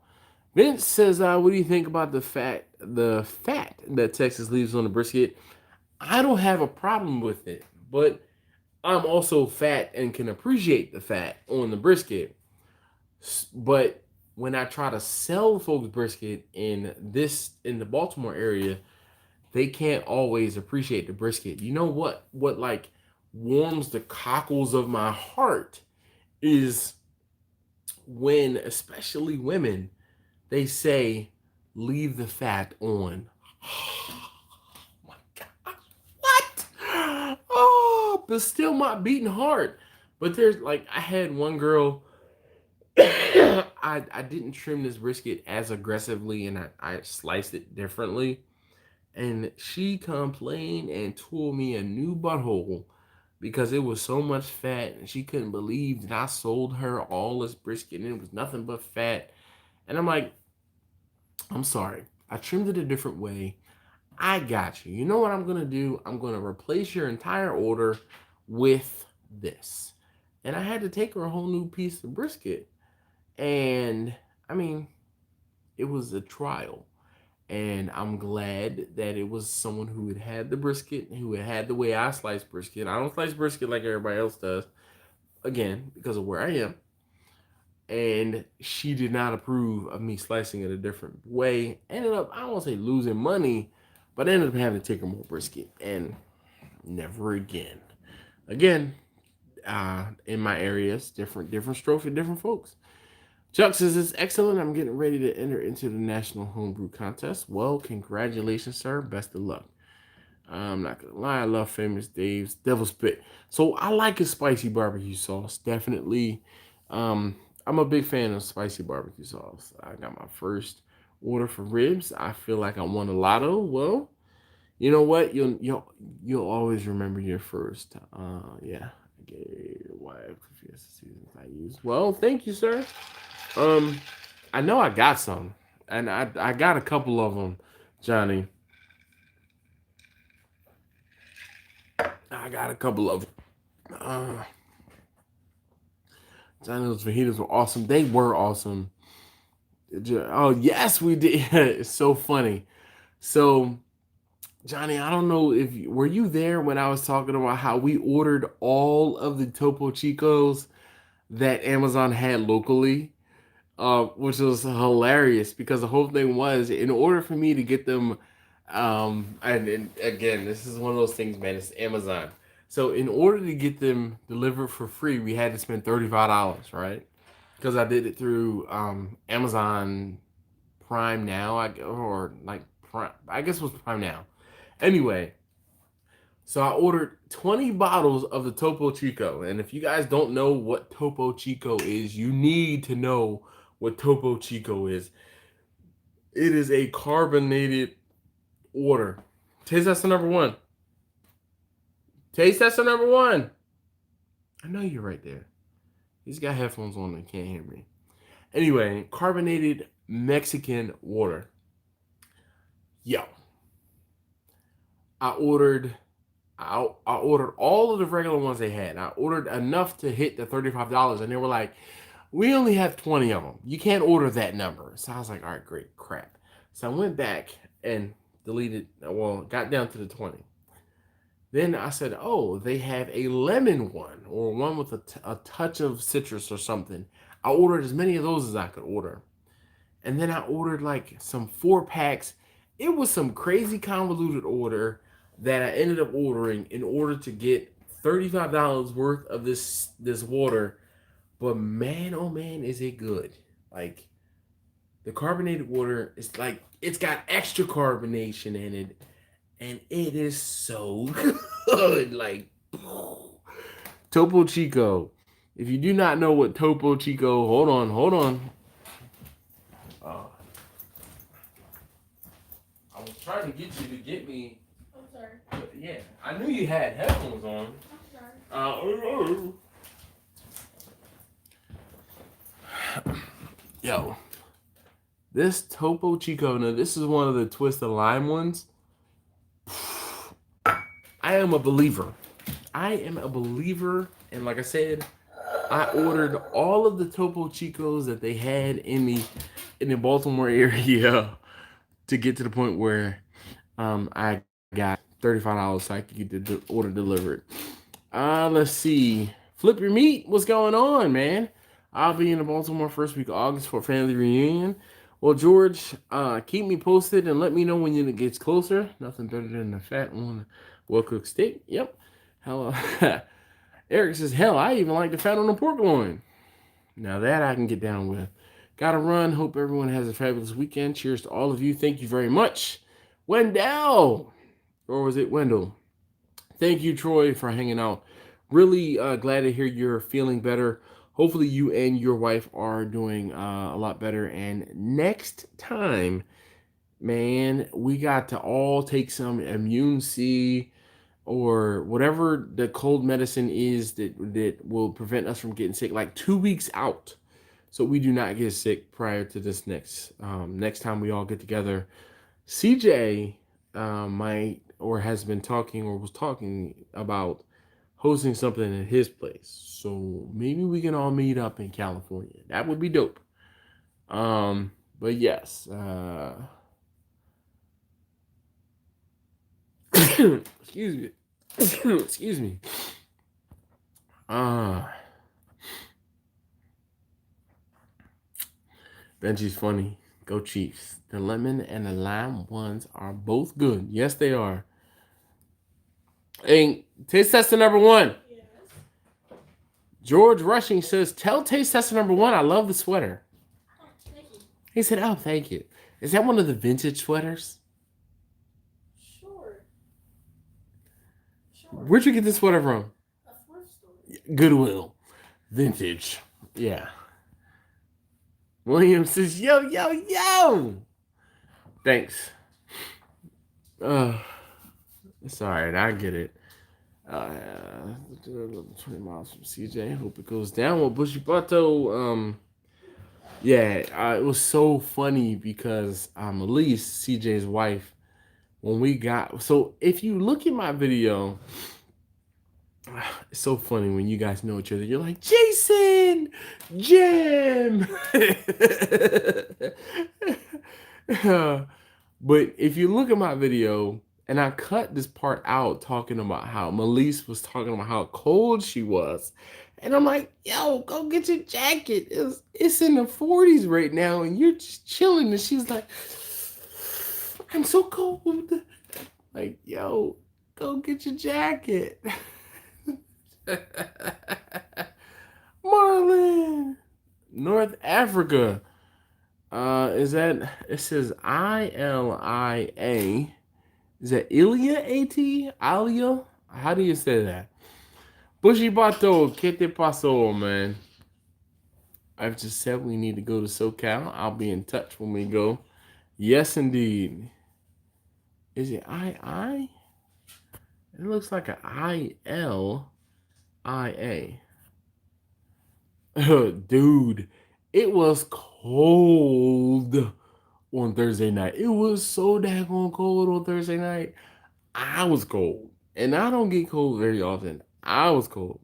Vince says, what do you think about the fat that Texas leaves on the brisket? I don't have a problem with it, but I'm also fat and can appreciate the fat on the brisket. But when I try to sell folks brisket in the Baltimore area, they can't always appreciate the brisket. You know what like warms the cockles of my heart is when, especially women, they say, leave the fat on. Oh my God. What? Oh, but still my beating heart. But there's like, I had one girl, I didn't trim this brisket as aggressively and I sliced it differently. And she complained and tore me a new butthole because it was so much fat and she couldn't believe that I sold her all this brisket and it was nothing but fat. And I'm like, I'm sorry. I trimmed it a different way. I got you. You know what I'm going to do? I'm going to replace your entire order with this. And I had to take her a whole new piece of brisket. And, it was a trial. And I'm glad that it was someone who had had the brisket, who had had the way I slice brisket. I don't slice brisket like everybody else does. Again, because of where I am. And she did not approve of me slicing it a different way. Ended up, I won't say losing money, But I ended up having to take her more brisket, and never again. Again, in my areas, different stroke for different folks. Chuck says it's excellent. I'm getting ready to enter into the National Homebrew Contest. Well, congratulations, sir. Best of luck. I'm not gonna lie, I love Famous Dave's Devil's Spit. So I like his spicy barbecue sauce, definitely. I'm a big fan of spicy barbecue sauce. I got my first order for ribs. I feel like I won a lotto. Well, you know what? You'll always remember your first. Yeah. Okay, wife seasons I use. Well, thank you, sir. Um, I know I got some, and I got a couple of them, Johnny. I got a couple of them. Johnny, those fajitas were awesome. They were awesome. Oh yes, we did. It's so funny. So Johnny, I don't know if were you there when I was talking about how we ordered all of the Topo Chicos that Amazon had locally, which was hilarious because the whole thing was in order for me to get them, and again, this is one of those things, man. It's Amazon, so in order to get them delivered for free, we had to spend $35, right? Because I did it through Amazon Prime Now, or like Prime, I guess it was Prime Now. Anyway, so I ordered 20 bottles of the Topo Chico. And if you guys don't know what Topo Chico is, you need to know what Topo Chico is. It is a carbonated water. Taste tester number one. Taste tester number one. I know you're right there. He's got headphones on and can't hear me. Anyway, carbonated Mexican water. Yo. I ordered all of the regular ones they had. I ordered enough to hit the $35, and they were like, we only have 20 of them. You can't order that number. So I was like, all right, great, crap. So I went back and got down to the 20. Then I said, oh, they have a lemon one or one with a touch of citrus or something. I ordered as many of those as I could order. And then I ordered like some 4-packs. It was some crazy convoluted order that I ended up ordering in order to get $35 worth of this water. But man, oh man, is it good. Like, the carbonated water is like, it's got extra carbonation in it. And it is so good. Like, Topo Chico. If you do not know what Topo Chico, hold on. I was trying to get you to get me. I'm sorry. Yeah, I knew you had headphones on. I'm sorry. Yo, this Topo Chico, now this is one of the Twisted Lime ones. I am a believer. And like I said, I ordered all of the Topo Chicos that they had in the Baltimore area to get to the point where I got $35 so I could get the order delivered. Let's see. Flip Your Meat, what's going on, man? I'll be in the Baltimore first week of August for family reunion. Well, George, keep me posted and let me know when it gets closer. Nothing better than the fat on well-cooked steak. Yep. Hello. Eric says, hell, I even like the fat on the pork loin. Now that I can get down with. Gotta run. Hope everyone has a fabulous weekend. Cheers to all of you. Thank you very much. Wendell. Or was it Wendell? Thank you, Troy, for hanging out. Really glad to hear you're feeling better. Hopefully you and your wife are doing a lot better. And next time, man, we got to all take some Immune C or whatever the cold medicine is that will prevent us from getting sick, like 2 weeks out, so we do not get sick prior to this next time we all get together. CJ might or has been talking or was talking about hosting something at his place, so maybe we can all meet up in California. That would be dope. But yes, excuse me. Excuse me. Benji's funny. Go Chiefs. The lemon and the lime ones are both good. Yes, they are. And taste tester number 1. Yes. George Rushing says, tell taste tester number 1 I love the sweater. Oh, thank you. He said, oh, thank you. Is that one of the vintage sweaters? Sure. Where'd you get this sweater from? A thrift store. Goodwill. Vintage. Yeah. William says, yo, yo, yo. Thanks. It's all right. I get it. 20 miles from CJ. Hope it goes down with Bushy Bato. It was so funny because Elise, CJ's wife, when we got, so if you look at my video, it's so funny when you guys know each other. You're like, Jason, Jim. But if you look at my video, and I cut this part out talking about how Melise was talking about how cold she was. And I'm like, yo, go get your jacket. It's in the 40s right now, and you're just chilling. And she's like, I'm so cold. Like, yo, go get your jacket. Marlon, North Africa. It says ILIA. Is that Ilia AT? Alia? How do you say that? Bushy Bato, ¿qué te pasó, man? I've just said we need to go to SoCal. I'll be in touch when we go. Yes, indeed. Is it II? It looks like an ILIA. Dude, it was cold on Thursday night. It was so daggone cold on Thursday night. I was cold. And I don't get cold very often. I was cold.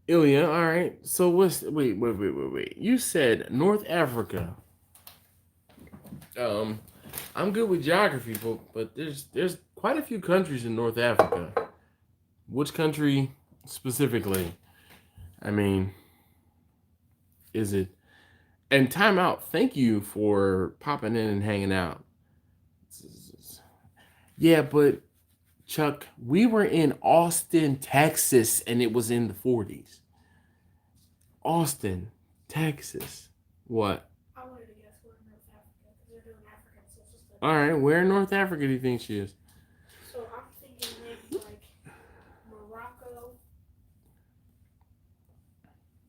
Ilya, all right. So wait. You said North Africa. I'm good with geography, but there's quite a few countries in North Africa. Which country specifically? I mean, is it? And time out. Thank you for popping in and hanging out. Yeah, but Chuck, we were in Austin, Texas, and it was in the 40s. Austin, Texas. What? I wanted to guess where in North Africa, because they're doing African social studies. All right, where in North Africa do you think she is? So I'm thinking maybe like Morocco,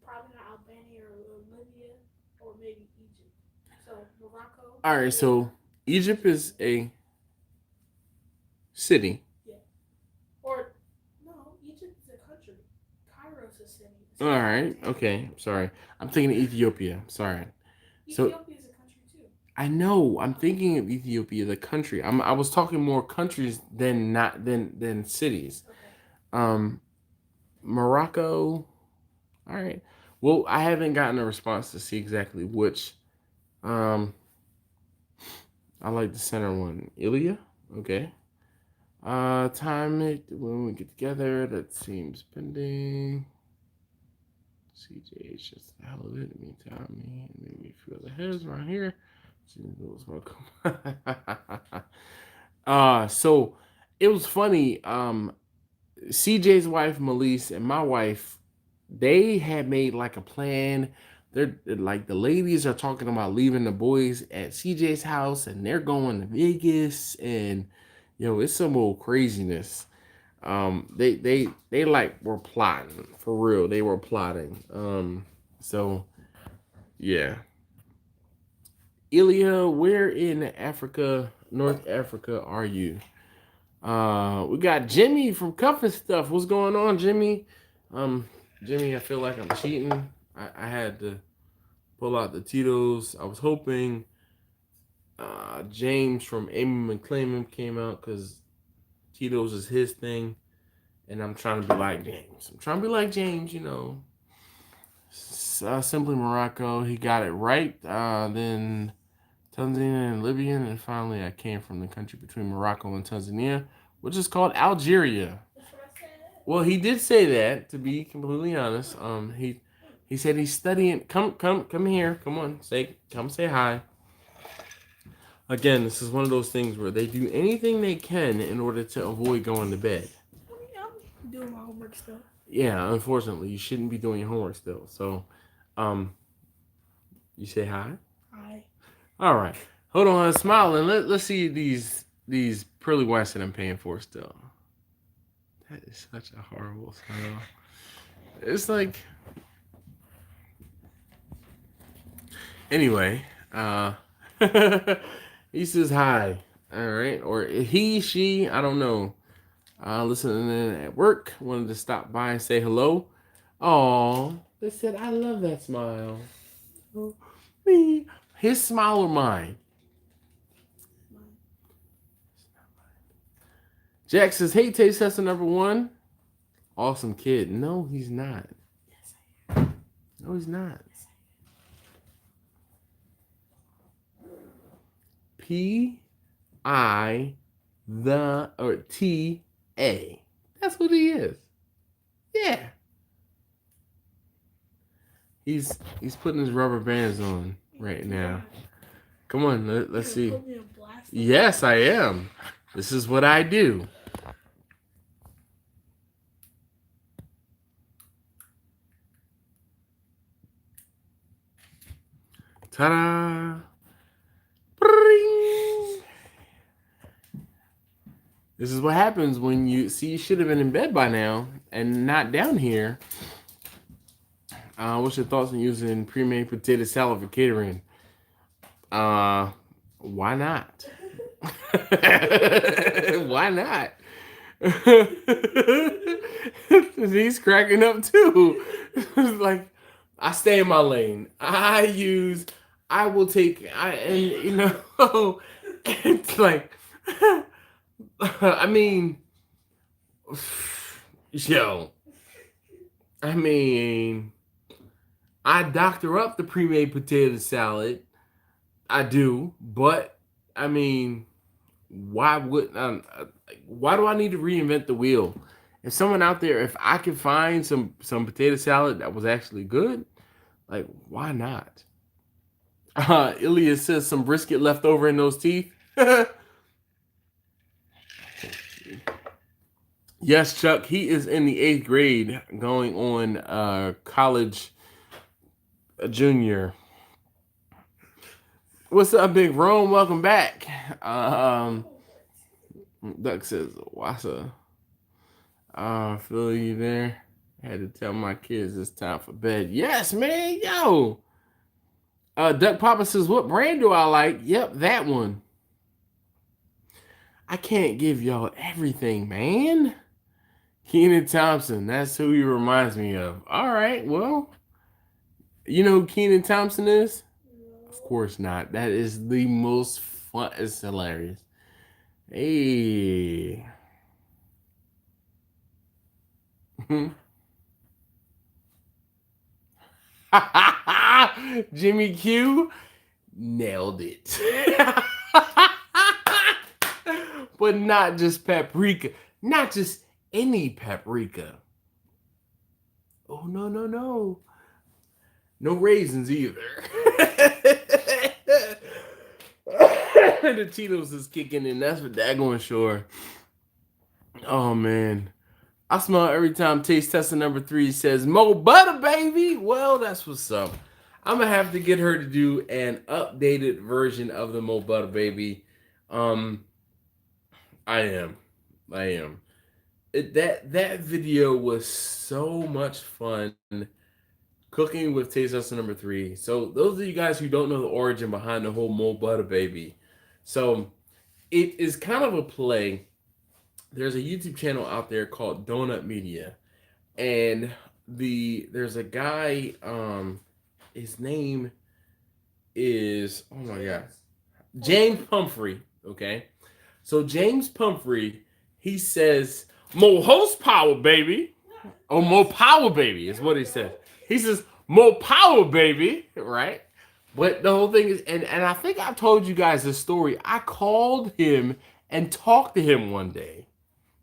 probably not Albania or Libya, or maybe Egypt. So Morocco. All right, so Egypt is a city. Yeah. Or no, Egypt is a country. Cairo's a city. All right, okay, sorry. I'm thinking of Ethiopia. Sorry. Ethiopia is a country too. I know. I'm thinking of Ethiopia, the country. I was talking more countries than cities. Okay. Morocco. All right. Well, I haven't gotten a response to see exactly which. I like the center one. Ilya. Okay. Time it when we get together. That seems pending. CJ just hell of it. Meantime, me maybe feel the heads around here. So it was funny. CJ's wife Melise and my wife, they had made like a plan. They're like the ladies are talking about leaving the boys at CJ's house, and they're going to Vegas, and it's some old craziness. They like were plotting for real. They were plotting. So yeah. Ilya, where in Africa, North Africa are you? We got Jimmy from Cuffin Stuff. What's going on, Jimmy? Jimmy, I feel like I'm cheating. I had to pull out the Tito's. I was hoping James from Amy McClaymon came out because Tito's is his thing. And I'm trying to be like James. Simply Morocco. He got it right. Then Tanzania and Libyan. And finally, I came from the country between Morocco and Tanzania, which is called Algeria. That's what I said. Well, he did say that, to be completely honest. He said he's studying. Come here. Come on, come say hi. Again, this is one of those things where they do anything they can in order to avoid going to bed. I mean, I'm doing my homework still. Yeah, unfortunately, you shouldn't be doing your homework still. So, you say hi. Hi. All right, hold on, smile and let's see these pearly whites that I'm paying for still. That is such a horrible smile. It's like, anyway, he says hi. All right, or he, she, I don't know. Listening at work, wanted to stop by and say hello. Oh, they said I love that smile. Oh, me, his smile or mine? Jack says, "Hey, taste tester number 1. Awesome kid." No, he's not. Yes, I am. No, he's not. Yes, P-I-T-A. That's what he is. Yeah. He's putting his rubber bands on right now. Come on, let's see. Put me in blast. Yes, I am. This is what I do. Ta-da! Bring. This is what happens when you see you should have been in bed by now and not down here. What's your thoughts on using pre-made potato salad for catering? Why not? Why not? He's cracking up too. Like, I stay in my lane. And it's like, I mean, yo, I doctor up the pre-made potato salad. I do, but I mean, why do I need to reinvent the wheel? If someone out there, if I could find some potato salad that was actually good, like, why not? Ilya says some brisket left over in those teeth. Yes, Chuck, he is in the 8th grade going on college junior. What's up, Big Rome? Welcome back. Duck says, Wassa. Feel you there. I had to tell my kids it's time for bed. Yes, man. Yo. Duck Papa says, what brand do I like? Yep, that one. I can't give y'all everything, man. Kenan Thompson. That's who he reminds me of. All right, well. You know who Kenan Thompson is? No. Of course not. That is the most fun. It's hilarious. Hey. Jimmy Q nailed it. But not just paprika. Not just any paprika. Oh, no, no, no. No raisins either. The Cheetos is kicking in. That's for daggone sure. Oh, man. I smell every time taste tester number 3 says, Mo butter, baby. Well, that's what's up. I'm going to have to get her to do an updated version of the Mo butter, baby. I am. That video was so much fun. Cooking with taste tester number 3. So those of you guys who don't know the origin behind the whole Mo butter, baby. So it is kind of a play. There's a YouTube channel out there called Donut Media, and there's a guy. His name is, oh my god, James Pumphrey. Okay, so James Pumphrey, he says more horsepower, baby, or more power, baby, is what he says. He says more power, baby, right? But the whole thing is, and I think I've told you guys this story. I called him and talked to him one day.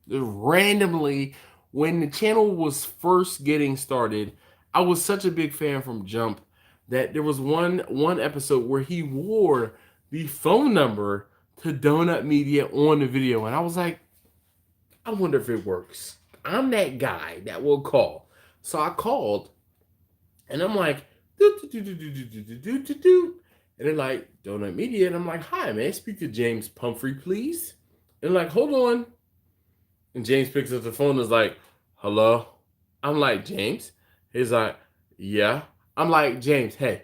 Randomly, when the channel was first getting started, I was such a big fan from Jump that there was one episode where he wore the phone number to Donut Media on the video, and I was like, I wonder if it works. I'm that guy that will call. So I called, and I'm like, do, do, do, do, do, do, do, do, do. And they're like, Donut Media. And I'm like, hi, may I speak to James Pumphrey, please? And they're like, hold on. And James picks up the phone and is like, hello? I'm like, James? He's like, yeah. I'm like, James, hey,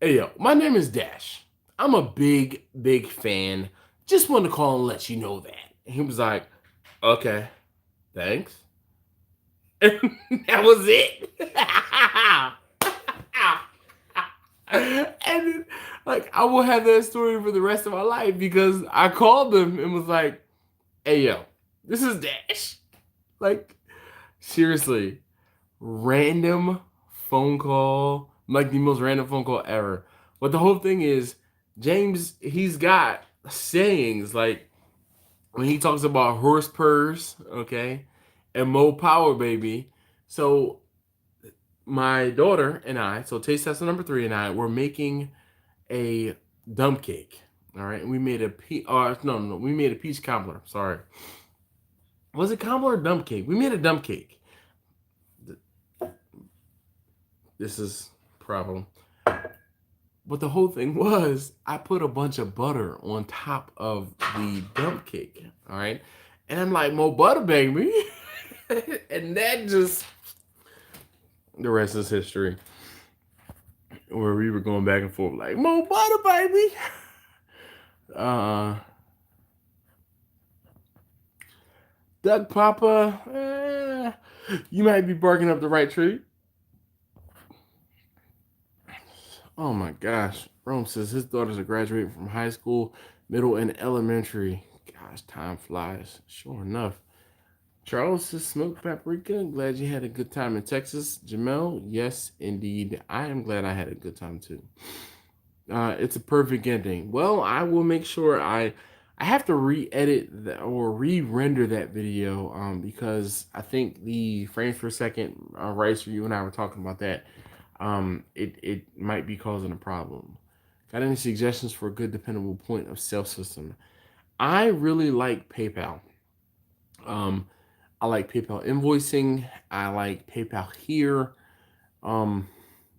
yo, my name is Dash. I'm a big, big fan. Just wanted to call and let you know that. And he was like, okay, thanks. And that was it. And like, I will have that story for the rest of my life because I called them and was like, hey, yo, this is Dash. Like, seriously, random phone call, like the most random phone call ever. But the whole thing is, James, he's got sayings like when he talks about horse purrs, okay, and Mo Power Baby. So my daughter and I, so taste tester number 3 and I, were making a dump cake. All right, and we made a we made a peach cobbler. Sorry, was it cobbler or dump cake? We made a dump cake. This is a problem. But the whole thing was, I put a bunch of butter on top of the dump cake. All right, and I'm like, more butter, baby, and that just, the rest is history. Where we were going back and forth like, more butter, baby. Doug Papa, you might be barking up the right tree. Oh my gosh. Rome says his daughters are graduating from high school, middle, and elementary. Gosh, time flies. Sure enough. Charles says smoked paprika. Glad you had a good time in Texas. Jamel, yes, indeed. I am glad I had a good time too. It's a perfect ending. Well, I will make sure I have to re-edit or re-render that video because I think the frames per second rights for you and I were talking about that. It might be causing a problem. Got any suggestions for a good dependable point of sale system? I really like PayPal. I like PayPal invoicing. I like PayPal here.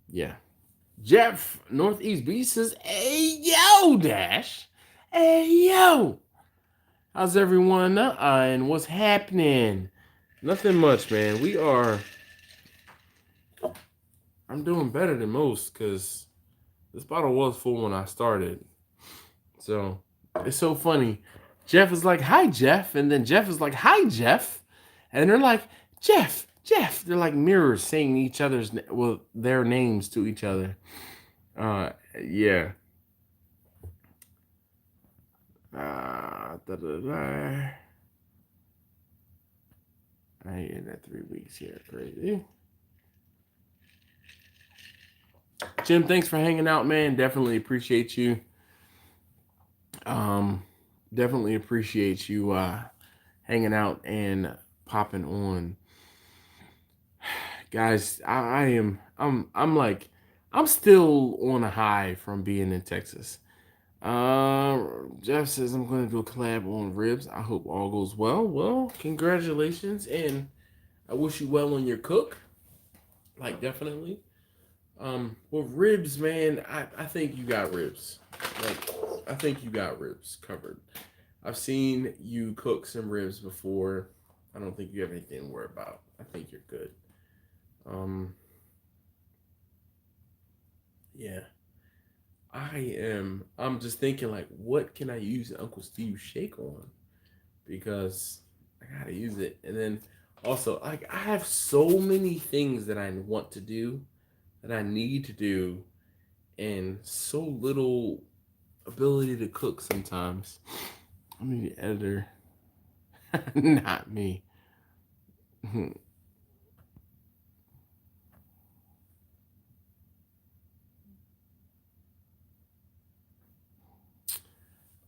Yeah. Jeff Northeast B says, hey, yo, Dash. Hey, yo. How's everyone? And what's happening? Nothing much, man. I'm doing better than most because this bottle was full when I started. So, it's so funny. Jeff is like, hi, Jeff. And then Jeff is like, hi, Jeff. And they're like, Jeff. They're like mirrors saying their names to each other. Yeah. I ain't at 3 weeks here. Crazy. Jim, thanks for hanging out, man. Definitely appreciate you. Definitely appreciate you hanging out and popping on. Guys, I'm still on a high from being in Texas. Jeff says I'm going to do a collab on ribs. I hope all goes well. Well, congratulations, and I wish you well on your cook. Like, definitely. Well, ribs, man, I think you got ribs. Like, I think you got ribs covered. I've seen you cook some ribs before. I don't think you have anything to worry about. I think you're good. Yeah. I'm just thinking, like, what can I use Uncle Steve's shake on? Because I gotta use it. And then also, like, I have so many things that I want to do, that I need to do, and so little ability to cook sometimes. I'm the editor. Not me.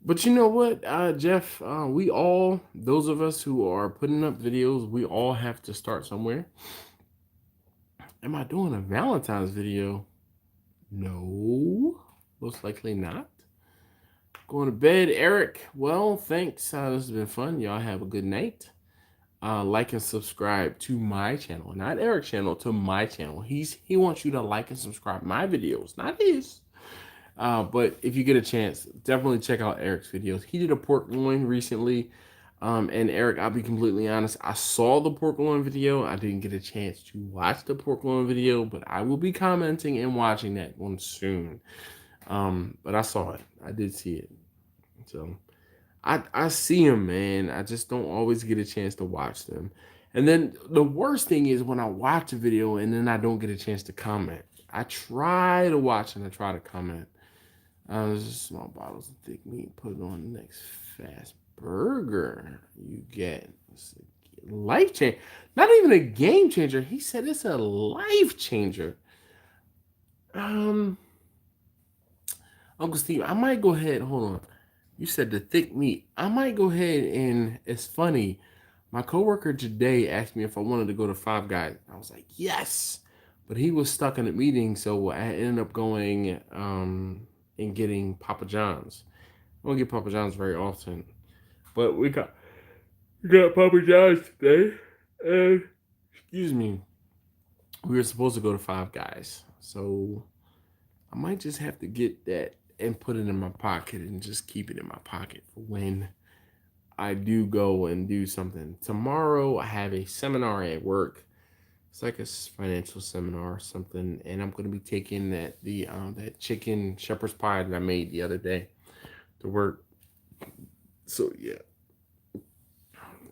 But you know what, Jeff, those of us who are putting up videos, we all have to start somewhere. Am I doing a Valentine's video? No, most likely not. Going to bed, Eric. Well, thanks. This has been fun. Y'all have a good night. Like and subscribe to my channel, not Eric's channel, to my channel. He wants you to like and subscribe my videos, not his. But if you get a chance, definitely check out Eric's videos. He did a pork loin recently. And Eric, I'll be completely honest, I saw the pork loin video. I didn't get a chance to watch the pork loin video, but I will be commenting and watching that one soon. But I saw it. I did see it. So I see them, man. I just don't always get a chance to watch them. And then the worst thing is when I watch a video and then I don't get a chance to comment. I try to watch and I try to comment. There's just small bottles of thick meat. Put it on the next fast burger you get. It's a life changer. Not even a game changer. He said it's a life changer. Uncle Steve, I might go ahead. Hold on. You said the thick meat. I might go ahead and it's funny. My coworker today asked me if I wanted to go to Five Guys. I was like, yes. But he was stuck in a meeting, so I ended up going and getting Papa John's. I don't get Papa John's very often. But we got Papa John's today. And excuse me. We were supposed to go to Five Guys. So I might just have to get that and put it in my pocket and just keep it in my pocket for when I do go and do something. Tomorrow I have a seminar at work. It's like a financial seminar or something, and I'm going to be taking that chicken shepherd's pie that I made the other day to work. So yeah,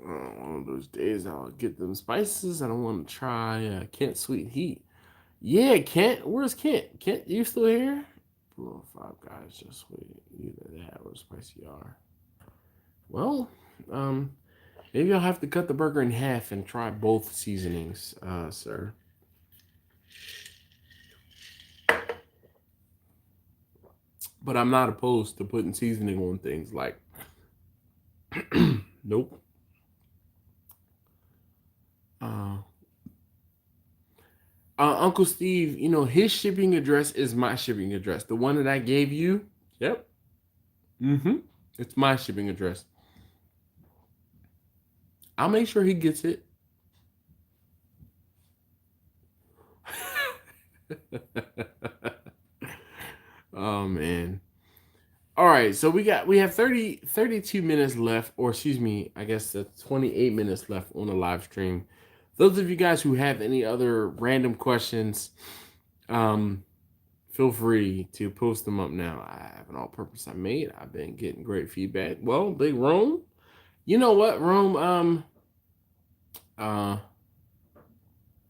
one of those days I'll get them spices. I don't want to try Kent Sweet Heat. Yeah, Kent. Where's Kent? Kent, you still here? Oh, Five Guys, just wait. Either that or spicy R. Well, maybe I'll have to cut the burger in half and try both seasonings, sir. But I'm not opposed to putting seasoning on things like, nope. Uncle Steve, you know, his shipping address is my shipping address. The one that I gave you, yep. It's my shipping address. I'll make sure he gets it. Oh man. All right, so we have 32 minutes left, or excuse me, I guess that's 28 minutes left on the live stream. Those of you guys who have any other random questions, feel free to post them up now. I have an all-purpose I made. I've been getting great feedback. Well, Big Rome, you know what, Rome?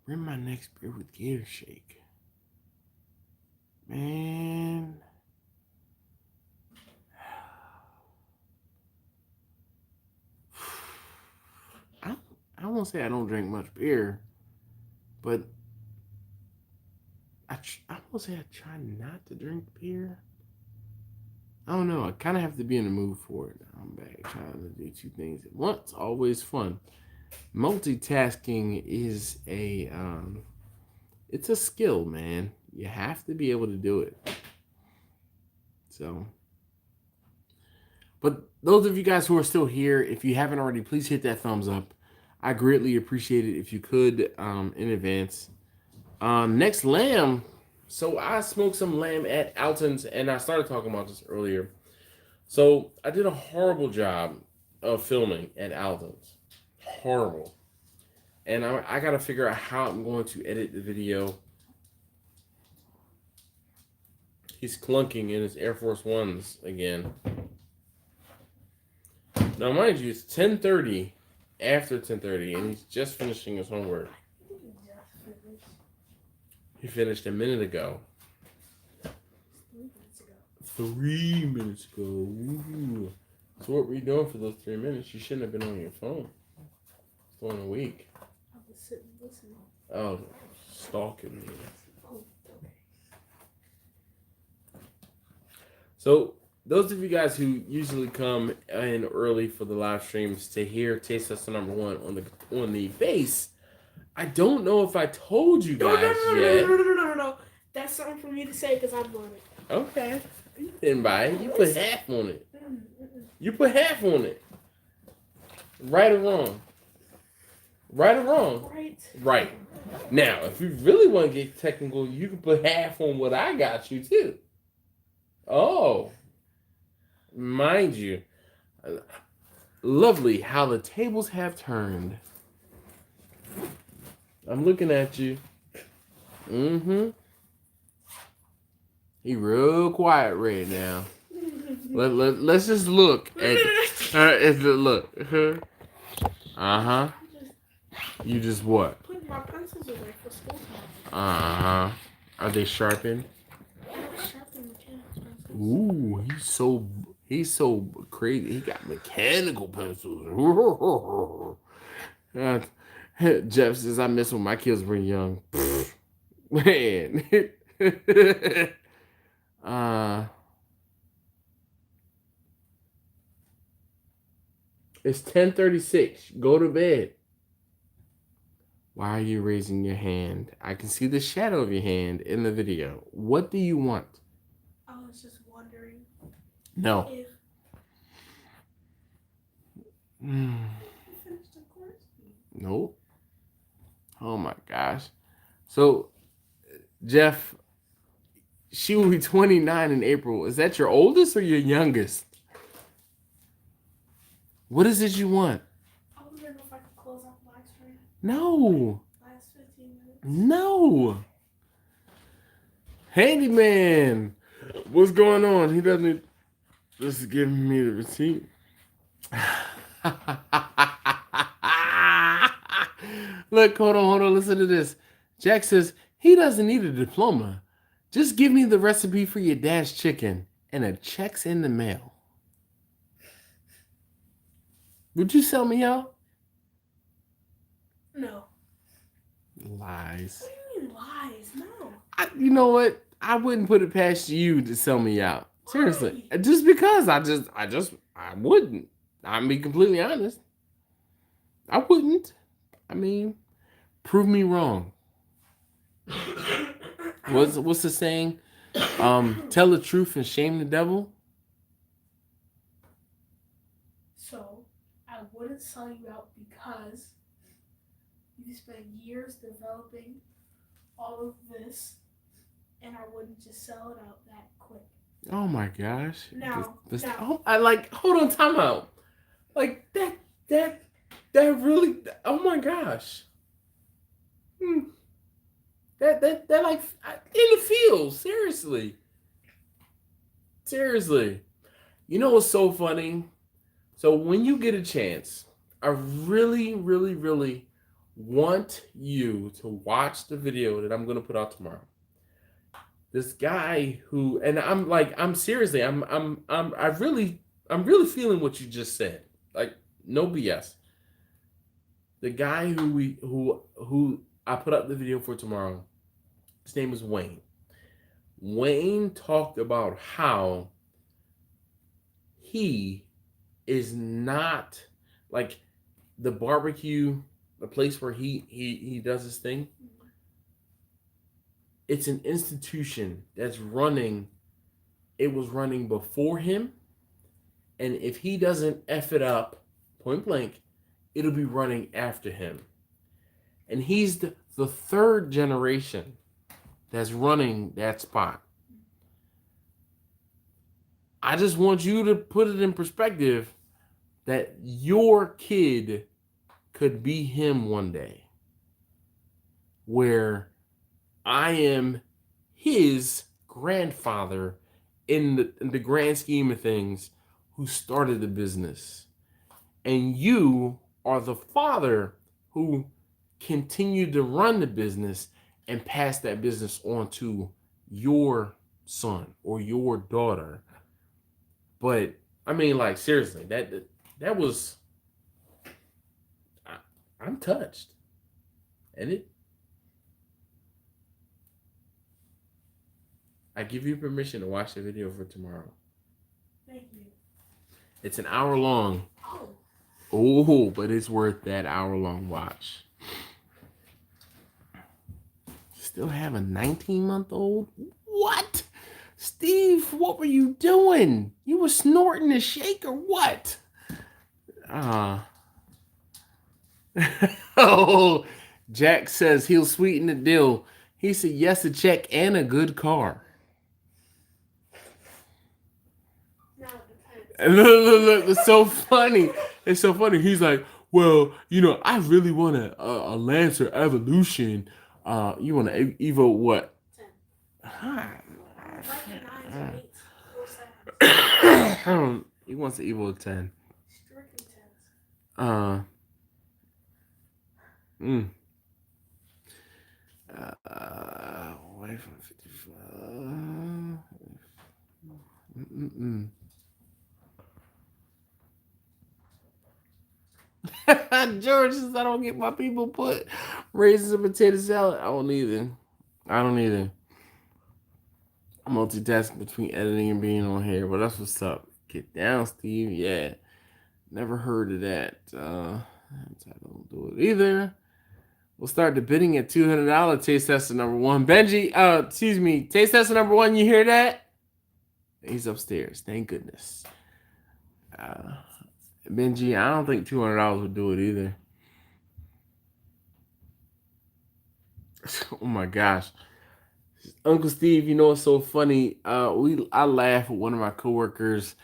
Bring my next beer with Gator Shake. Man. I won't say I don't drink much beer, but I won't say I try not to drink beer. I don't know. I kind of have to be in the mood for it. I'm back trying to do two things at once. Always fun. Multitasking is it's a skill, man. You have to be able to do it. So, but those of you guys who are still here, if you haven't already, please hit that thumbs up. I greatly appreciate it if you could in advance. Next, lamb. So I smoked some lamb at Alton's, and I started talking about this earlier. So I did a horrible job of filming at Alton's. Horrible. And I got to figure out how I'm going to edit the video. He's clunking in his Air Force Ones again. Now, mind you, it's 10:30. After 10:30, and he's just finishing his homework. He finished a minute ago. 3 minutes ago. Ooh. So what were you doing for those 3 minutes? You shouldn't have been on your phone. It's only a week. I was sitting listening. Oh, stalking me. Oh, okay. So those of you guys who usually come in early for the live streams to hear Taste Tester number 1 on the base, I don't know if I told you No, guys no, no, no, yet. no, no, no, no, no. That's something for me to say because I'm learning. Okay. You didn't buy it. You put half on it. You put half on it. Right or wrong? Right or wrong? Right. Right. Now, if you really want to get technical, you can put half on what I got you too. Oh. Mind you. Lovely how the tables have turned. I'm looking at you. Mm-hmm. He real quiet right now. Let's just look at look. Uh-huh. You just what? Putting my pencils away for school time. Uh-huh. Are they sharpened? Sharpen mechanics pencils. Ooh, he's so crazy. He got mechanical pencils. Jeff says I miss when my kids were young. Man. It's 10:36. Go to bed. Why are you raising your hand? I can see the shadow of your hand in the video. What do you want? I was just wondering No. if Mm. you finished the course. Nope. Oh my gosh. So, Jeff, she will be 29 in April. Is that your oldest or your youngest? What is it you want? I was wondering if I could close out the live stream. No. Last 15 minutes. No. Handyman. What's going on? He doesn't just give me the receipt. Look, hold on. Listen to this. Jack says he doesn't need a diploma. Just give me the recipe for your dad's chicken and a check's in the mail. Would you sell me out? No. Lies. What do you mean lies? No. You know what? I wouldn't put it past you to sell me out. Seriously. Why? Just because I wouldn't. I'm be completely honest. I wouldn't. I mean, prove me wrong. What's the saying? Tell the truth and shame the devil. So, I wouldn't sell you out because you spent years developing all of this, and I wouldn't just sell it out that quick. Oh my gosh. Now, I like, hold on, time out. Like that really, oh my gosh. That like in the field, seriously. You know what's so funny? So when you get a chance, I really, really, really want you to watch the video that I'm gonna put out tomorrow. This guy who, and I'm really feeling what you just said. Like, no BS. The guy who I put up the video for tomorrow, his name is Wayne. Wayne talked about how he is not like the barbecue, the place where he does his thing. It's an institution that's running. It was running before him. And if he doesn't F it up, point blank, it'll be running after him. And he's the third generation that's running that spot. I just want you to put it in perspective that your kid could be him one day. Where I am his grandfather in the grand scheme of things who started the business. And you are the father who continued to run the business and pass that business on to your son or your daughter. But I mean, like, seriously, that was, I'm touched. And I give you permission to watch the video for tomorrow. Thank you. It's an hour long. Oh. Oh, but it's worth that hour long watch. still have a 19-month-old? What? Steve, what were you doing? You were snorting a shake or what? Oh, Jack says he'll sweeten the deal. He said yes, a check and a good car. Now it depends. And look, it's so funny. It's so funny. He's like, well, I really want a Lancer Evolution. You want to Evo what? 10. Like the 9s or 8s or 7s. He wants the Evo 10. Strictly 10s. Away from 55. George says I don't get my people put raisins and potato salad. I don't either. I'm multitasking between editing and being on here, but that's what's up. Get down, Steve. Yeah. Never heard of that. I don't do it either. We'll start the bidding at $200. Taste tester number 1. Benji, excuse me. Taste tester number 1, you hear that? He's upstairs. Thank goodness. Benji, I don't think $200 would do it either. Oh my gosh. Uncle Steve, it's so funny. I laugh with one of my coworkers,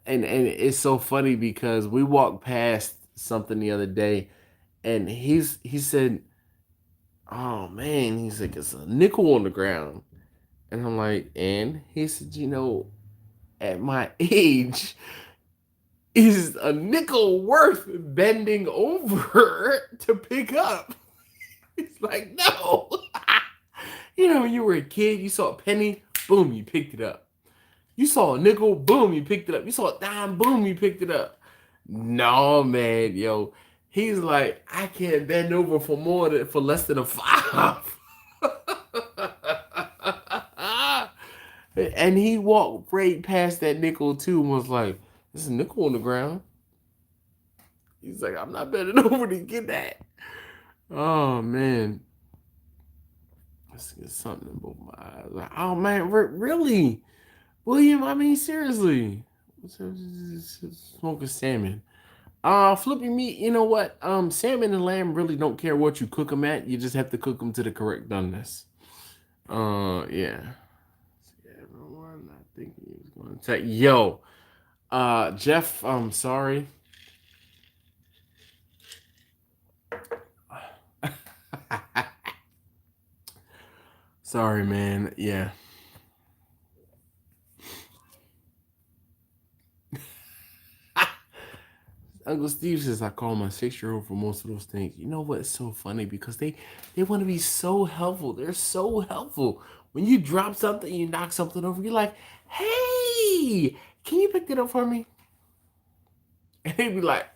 and it's so funny because we walked past something the other day, and he said, "Oh man," he's like, "it's a nickel on the ground," and I'm like, and he said, at my age, is a nickel worth bending over to pick up? He's like, no. When you were a kid, you saw a penny, boom, you picked it up. You saw a nickel, boom, you picked it up. You saw a dime, boom, you picked it up. No, man, yo. He's like, I can't bend over for less than a 5. And he walked right past that nickel too and was like, there's a nickel on the ground. He's like, I'm not bending over to get that. Oh, man. Let's get something in both my eyes. Like, oh, man, really? William, I mean, seriously. Smoking salmon. Flipping meat, you know what? Salmon and lamb really don't care what you cook them at. You just have to cook them to the correct doneness. Yeah. Everyone, I think he was going to take. Yo, Jeff, I'm sorry. Sorry, man. Yeah. Uncle Steve says I call my 6-year-old for most of those things. You know what's so funny? Because they want to be so helpful. They're so helpful. When you drop something, you knock something over, you're like, hey, can you pick that up for me? And they'd be like,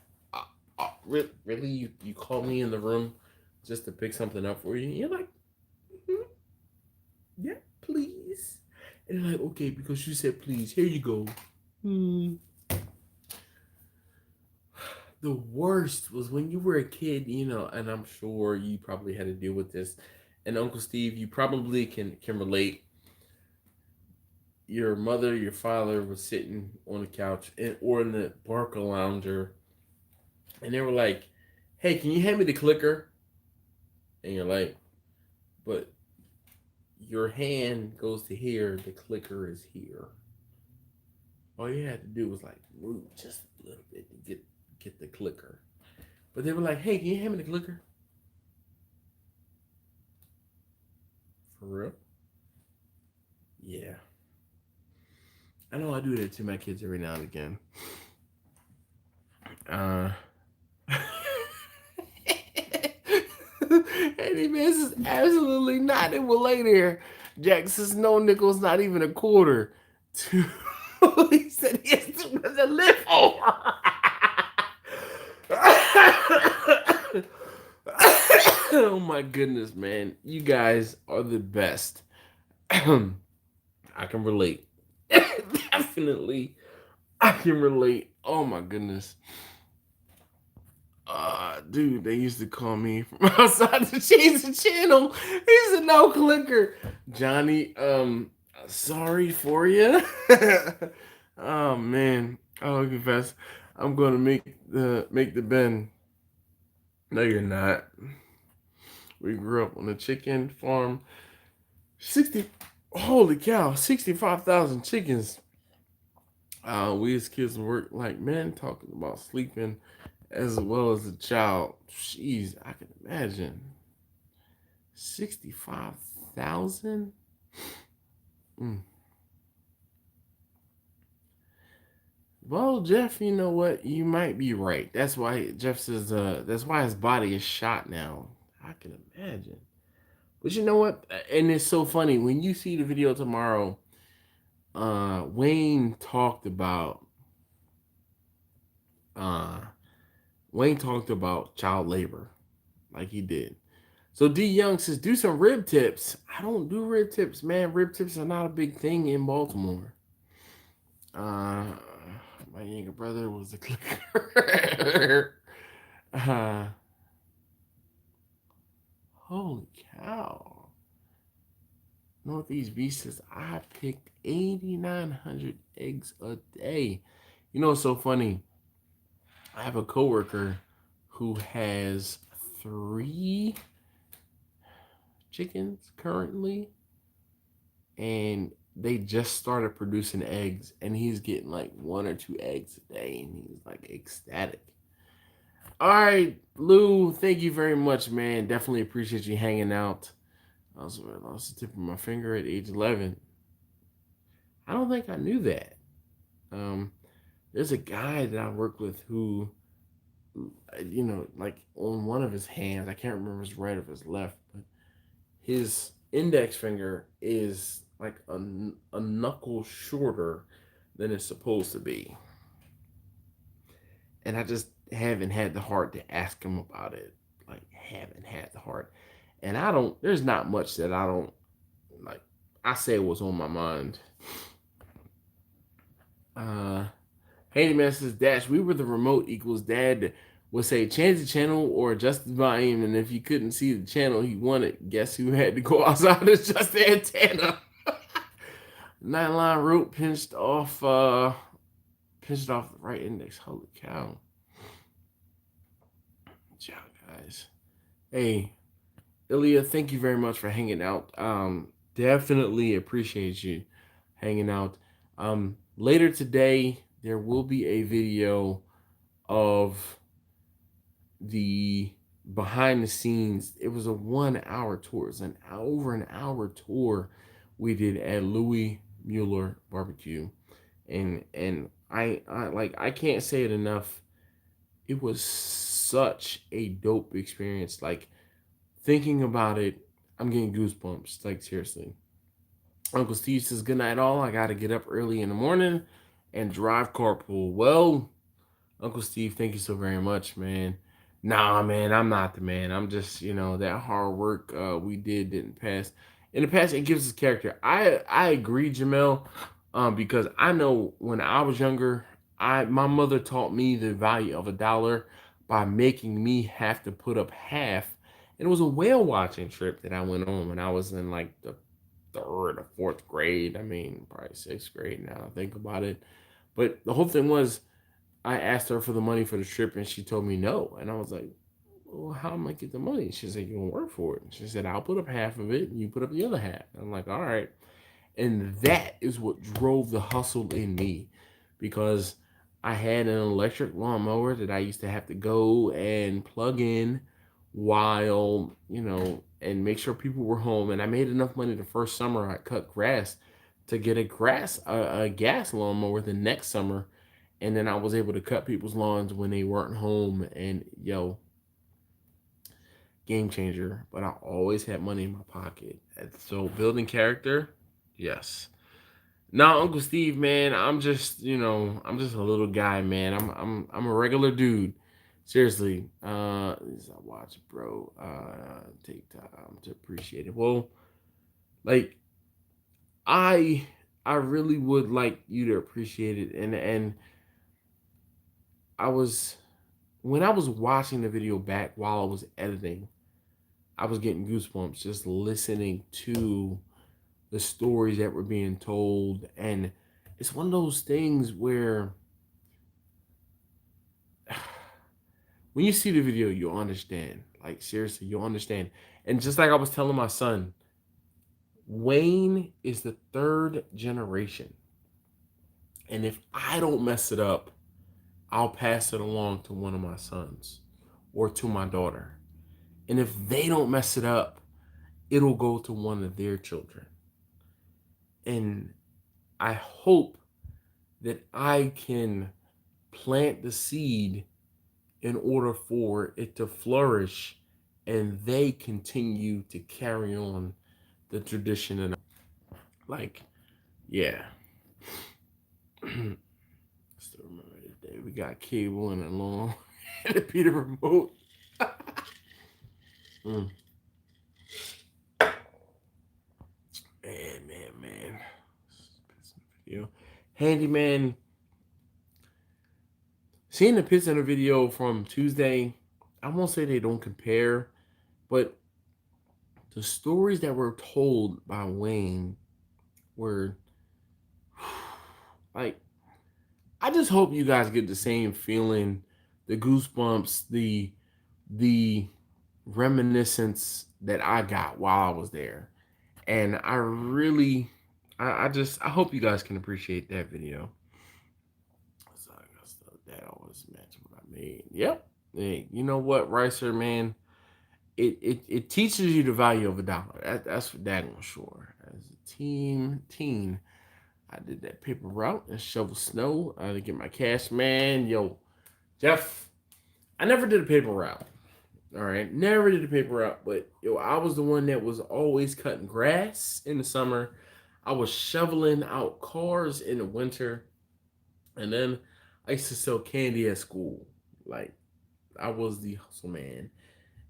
really? You call me in the room just to pick something up for you? And you're like, yeah, please. And they're like, okay, because you said please. Here you go. The worst was when you were a kid, and I'm sure you probably had to deal with this. And Uncle Steve, you probably can relate. Your mother, your father was sitting on the couch or in the Barca lounger, and they were like, hey, can you hand me the clicker? And you're like, but your hand goes to here, the clicker is here. All you had to do was like move just a little bit to get the clicker. But they were like, hey, can you hand me the clicker? For real? Yeah. I know I do that to my kids every now and again. Eddie man says absolutely not. It will lay there. Jack says no, nickel's not even a quarter. He said he has too much to live over. Oh my goodness, man. You guys are the best. I can relate. Definitely. I can relate. Oh my goodness. Dude, they used to call me from outside to change the channel. He's a no clicker. Johnny, sorry for you. Oh man. I'll confess. I'm gonna make the bend. No, you're not. We grew up on a chicken farm. 60 holy cow, 65,000 chickens. We as kids work like men, talking about sleeping as well as a child. Jeez, I can imagine. 65,000? Mm. Well, Jeff, you know what? You might be right. That's why Jeff says that's why his body is shot now. I can imagine. But you know what? And it's so funny when you see the video tomorrow, Wayne talked about uh Wayne talked about child labor like he did. So D Young says, do some rib tips. I don't do rib tips, man. Rib tips are not a big thing in Baltimore. My younger brother was a clicker. Holy cow. Northeast B says, I picked 8,900 eggs a day. You know, it's so funny. I have a coworker who has 3 chickens currently, and they just started producing eggs, and he's getting like 1 or 2 eggs a day, and he's like ecstatic. All right, Lou, thank you very much, man. Definitely appreciate you hanging out. I lost the tip of my finger at age 11. I don't think I knew that. There's a guy that I work with who, you know, like on one of his hands, I can't remember his right or his left, but his index finger is like a knuckle shorter than it's supposed to be. And I just haven't had the heart to ask him about it. Like, haven't had the heart. And there's not much that I don't, like, I say what's on my mind. Handyman says, Dash, we were the remote equals dad would say, change the channel or adjust the volume. And if you couldn't see the channel he wanted, guess who had to go outside and adjust the antenna? Nylon rope pinched off the right index. Holy cow. Ciao, guys. Hey, Ilya, thank you very much for hanging out. Definitely appreciate you hanging out. Later today, there will be a video of the behind the scenes. It was a 1-hour tour. It's over an hour tour we did at Louis Mueller Barbecue, and I can't say it enough. It was such a dope experience. Like, thinking about it, I'm getting goosebumps. Like, seriously. Uncle Steve says, good night all. I got to get up early in the morning and drive carpool. Well, Uncle Steve, thank you so very much, man. Nah, man, I'm not the man. I'm just, that hard work we didn't pass. In the past, it gives us character. I agree, Jamel, because I know when I was younger, my mother taught me the value of $1 by making me have to put up half. And it was a whale watching trip that I went on when I was in like the 3rd or 4th grade. I mean, probably 6th grade now I think about it. But the whole thing was, I asked her for the money for the trip, and she told me no. And I was like, well, how am I get the money? She said, you're going to work for it. And she said, I'll put up half of it, and you put up the other half. And I'm like, all right. And that is what drove the hustle in me, because I had an electric lawnmower that I used to have to go and plug in while, and make sure people were home. And I made enough money the first summer I cut grass to get a gas lawnmower the next summer. And then I was able to cut people's lawns when they weren't home. And game changer. But I always had money in my pocket. So building character, yes. Now, Uncle Steve, man, I'm just a little guy, man. I'm a regular dude. Seriously. I watch, bro. Take time to appreciate it. Well, like, I really would like you to appreciate it. And I was when I was watching the video back while I was editing, I was getting goosebumps just listening to the stories that were being told. And it's one of those things where when you see the video, you'll understand. Like, seriously, you'll understand. And just like I was telling my son, Wayne is the third generation. And if I don't mess it up, I'll pass it along to one of my sons or to my daughter. And if they don't mess it up, it'll go to one of their children. And I hope that I can plant the seed in order for it to flourish and they continue to carry on the tradition. And like, yeah. Still remember the day we got cable and a long and a Peter remote. Man. Video. Handyman. Seeing the pits in the video from Tuesday, I won't say they don't compare, but the stories that were told by Wayne were like, I just hope you guys get the same feeling, the goosebumps, the reminiscence that I got while I was there. And I really, I hope you guys can appreciate that video. That always matches what I made. Yep. Hey, you know what, Ricer, man? It teaches you the value of a dollar. That's for daggone sure. As a teen, I did that paper route and shovel snow to get my cash, man. Yo, Jeff, I never did a paper route. All right, never did a paper route, but yo, I was the one that was always cutting grass in the summer. I was shoveling out cars in the winter, and then I used to sell candy at school. Like, I was the hustle man.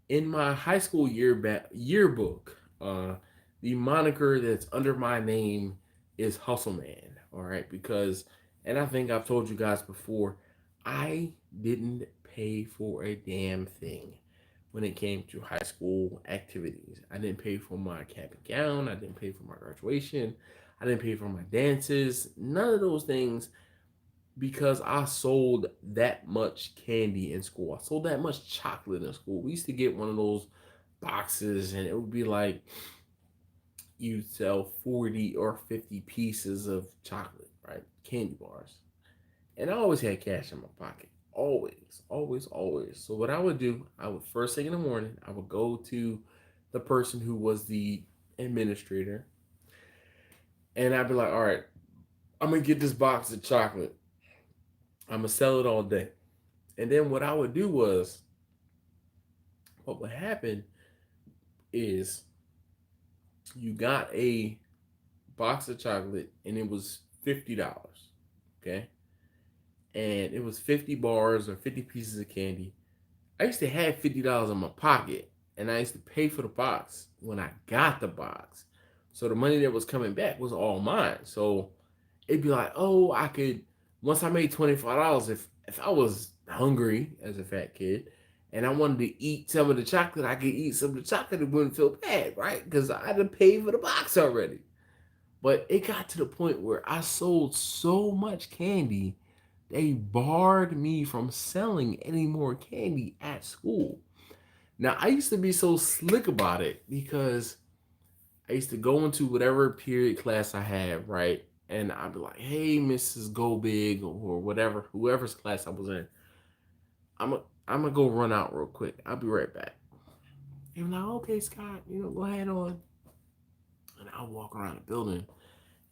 In my high school yearbook, the moniker that's under my name is Hustle Man. All right, because, and I think I've told you guys before, I didn't pay for a damn thing when it came to high school activities. I didn't pay for my cap and gown. I didn't pay for my graduation. I didn't pay for my dances. None of those things, because I sold that much candy in school. I sold that much chocolate in school. We used to get one of those boxes and it would be like you sell 40 or 50 pieces of chocolate, right? Candy bars. And I always had cash in my pocket. Always, always, always. So what I would do, I would first thing in the morning, I would go to the person who was the administrator. And I'd be like, all right, I'm going to get this box of chocolate. I'm going to sell it all day. And then what I would do was, what would happen is you got a box of chocolate and it was $50. Okay. And it was 50 bars or 50 pieces of candy. I used to have $50 in my pocket and I used to pay for the box when I got the box. So the money that was coming back was all mine. So it'd be like, oh, I could, once I made $25, if I was hungry as a fat kid and I wanted to eat some of the chocolate, I could eat some of the chocolate and wouldn't feel bad, right? Because I had to pay for the box already. But it got to the point where I sold so much candy, they barred me from selling any more candy at school. Now, I used to be so slick about it because I used to go into whatever period class I had, right? And I'd be like, hey, Mrs. Go Big or whatever, whoever's class I was in, I'm gonna go run out real quick. I'll be right back. And I'm like, okay, Scott, go ahead on. And I'll walk around the building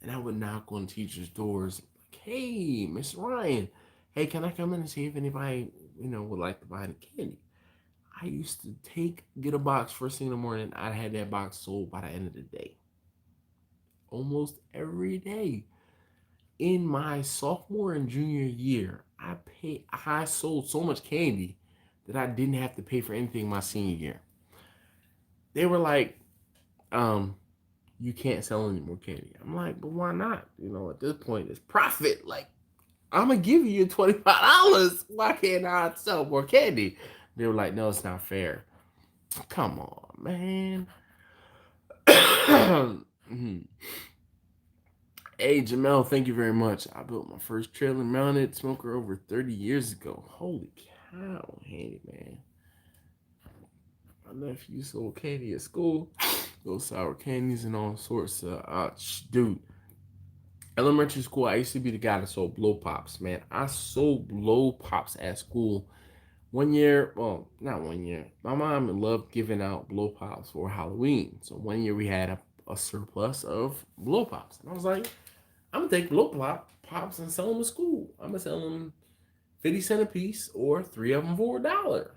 and I would knock on teachers' doors like, hey, Miss Ryan, hey, can I come in and see if anybody, would like to buy the candy? I used to get a box first thing in the morning. I had that box sold by the end of the day. Almost every day. In my sophomore and junior year, I sold so much candy that I didn't have to pay for anything my senior year. They were like, you can't sell any more candy. I'm like, but why not? At this point, it's profit. Like, I'm gonna give you $25. Why can't I sell more candy? They were like, no, it's not fair. Come on, man. Hey, Jamel, thank you very much. I built my first trailer mounted smoker over 30 years ago. Holy cow, handy man. My nephew sold candy at school. Those sour candies and all sorts of, dude. Elementary school, I used to be the guy that sold blow pops, man. I sold blow pops at school. One year, well, not 1 year. My mom loved giving out blow pops for Halloween. So one year we had a surplus of blow pops. And I was like, I'm gonna take blow pops and sell them to school. I'm gonna sell them 50 cents a piece or 3 of them for $1.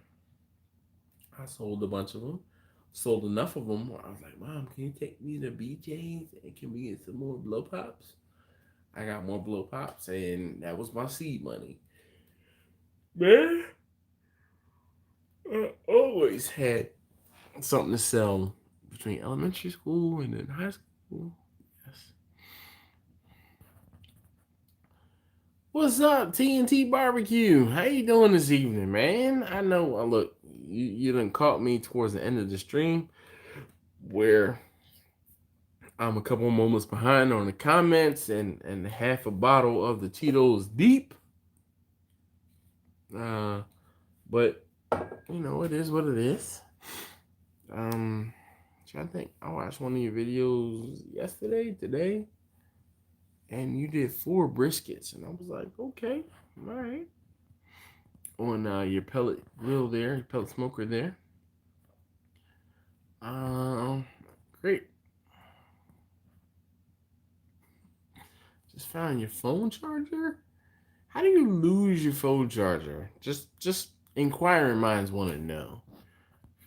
I sold a bunch of them. Sold enough of them where I was like, Mom, can you take me to BJ's and can we get some more blow pops? I got more blow pops and that was my seed money. Man, I always had something to sell between elementary school and then high school. Yes. What's up, TNT Barbecue? How you doing this evening, man? I know, look, you done caught me towards the end of the stream where I'm a couple moments behind on the comments and half a bottle of the Tito's deep. But you know, it is what it is. Trying to think. I watched one of your videos today, and you did 4 briskets, and I was like, okay, all right. On your pellet grill there, your pellet smoker there. Great. Just found your phone charger. How do you lose your phone charger? Just inquiring minds want to know.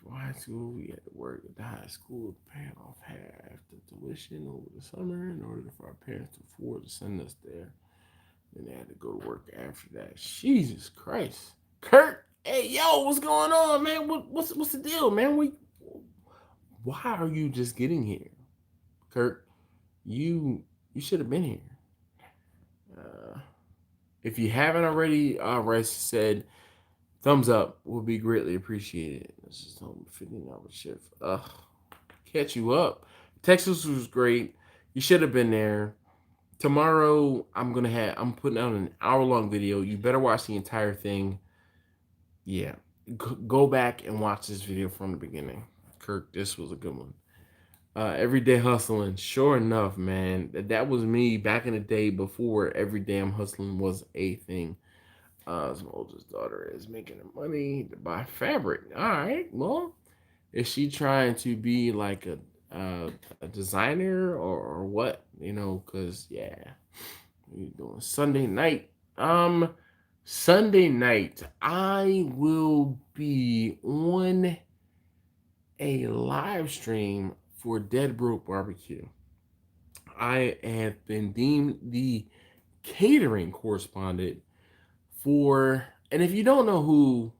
For high school, we had to work at the high school to pay off half the tuition over the summer in order for our parents to afford to send us there. Then they had to go to work after that. Jesus Christ. Kurt, hey, yo, what's going on, man? What's the deal, man? Why are you just getting here? Kurt, you should have been here. If you haven't already, Rice said, thumbs up will be greatly appreciated. This is home 15-hour shift. Catch you up. Texas was great. You should have been there. Tomorrow I'm putting out an hour-long video. You better watch the entire thing. Yeah. Go back and watch this video from the beginning. Kirk, this was a good one. Everyday hustling. Sure enough, man. That was me back in the day before every damn hustling was a thing. My oldest daughter is making the money to buy fabric. All right, well, is she trying to be like a designer or what? You know, cause yeah, we're doing Sunday night. Sunday night I will be on a live stream for Dead Broke Barbecue. I have been deemed the catering correspondent for, and if you don't know who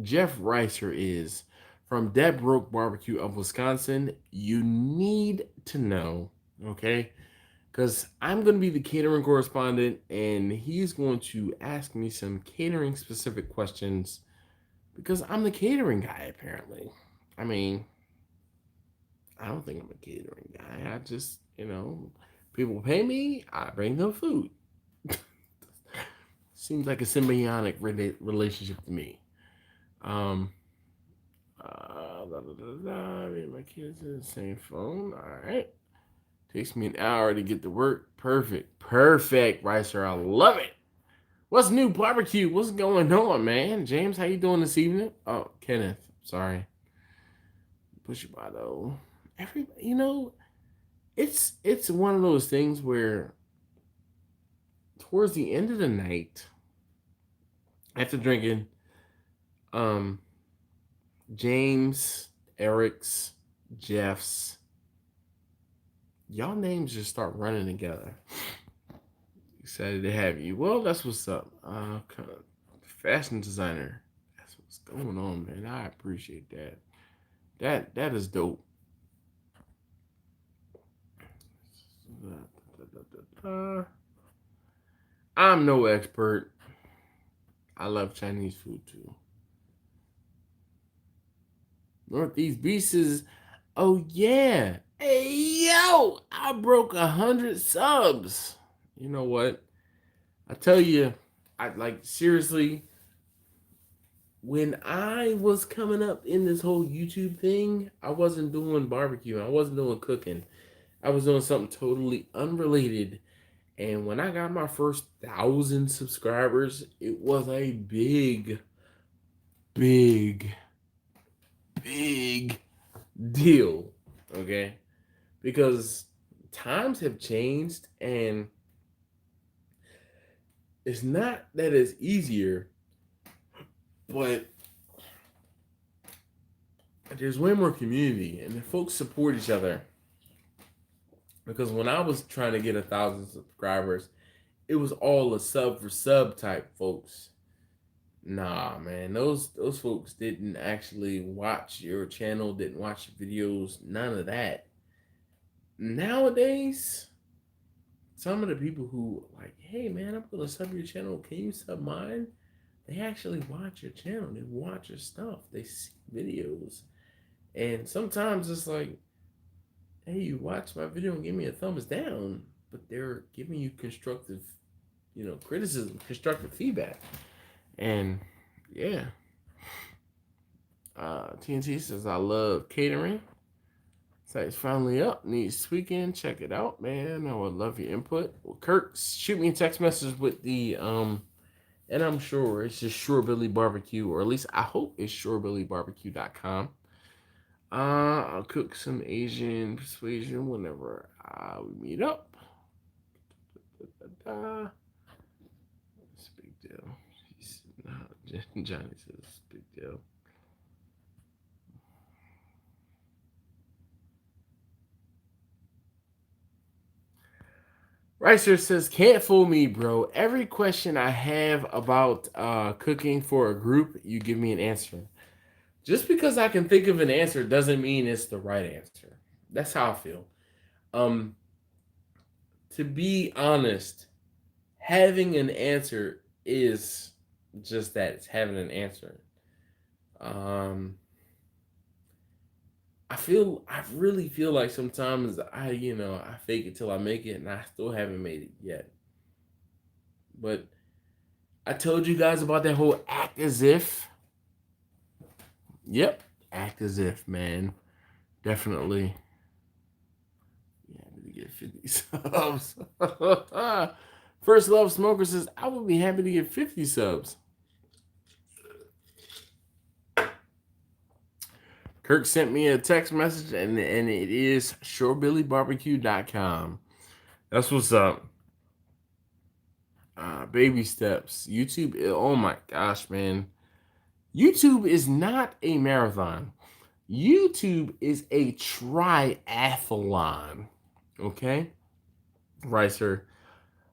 Jeff Reiser is from Dead Broke Barbecue of Wisconsin, you need to know, okay? Because I'm going to be the catering correspondent, and he's going to ask me some catering specific questions because I'm the catering guy, apparently. I mean, I don't think I'm a catering guy. I just, people pay me, I bring them food. Seems like a symbiotic relationship to me. My kids in the same phone. All right. Takes me an hour to get to work. Perfect, Ricer. I love it. What's new, barbecue? What's going on, man? James, how you doing this evening? Oh, Kenneth. Sorry. Push your by though. It's one of those things where towards the end of the night, after drinking, James, Eric's, Jeff's, y'all names just start running together. Excited to have you. Well, that's what's up. Fashion designer. That's what's going on, man. I appreciate that. That is dope. I'm no expert. I love Chinese food too. Northeast Beasts. Oh yeah. Hey yo, I broke 100 subs. You know what? I tell you, I like seriously. When I was coming up in this whole YouTube thing, I wasn't doing barbecue. I wasn't doing cooking. I was doing something totally unrelated. And when I got my first 1,000 subscribers, it was a big, big, big deal. Okay? Because times have changed, and it's not that it's easier, but there's way more community and the folks support each other. Because when I was trying to get 1,000 subscribers, it was all a sub for sub type folks. Nah, man, those folks didn't actually watch your channel, didn't watch your videos, none of that. Nowadays, some of the people who like, hey man, I'm gonna sub your channel, can you sub mine? They actually watch your channel, they watch your stuff, they see videos. And sometimes it's like, hey, you watch my video and give me a thumbs down, but they're giving you constructive, criticism, constructive feedback. And yeah. TNT says, I love catering. Site's finally up. Needs tweaking. Check it out, man. I would love your input. Well, Kirk, shoot me a text message with the and I'm sure it's just Sure Billy Barbecue, or at least I hope it's surebillybarbecue.com. I'll cook some Asian persuasion whenever we meet up. It's a big deal. Johnny says it's a big deal. Ricer says, can't fool me, bro. Every question I have about cooking for a group, you give me an answer. Just because I can think of an answer doesn't mean it's the right answer. That's how I feel. To be honest, having an answer is just that. It's having an answer. I really feel like sometimes I fake it till I make it, and I still haven't made it yet. But I told you guys about that whole act as if. Yep, act as if, man. Definitely. Yeah, I'm gonna get 50 subs. First Love Smoker says, I would be happy to get 50 subs. Kirk sent me a text message, and it is surebillybarbecue.com. That's what's up. Baby steps. YouTube, oh my gosh, man. YouTube is not a marathon. YouTube is a triathlon. Okay? Right, sir.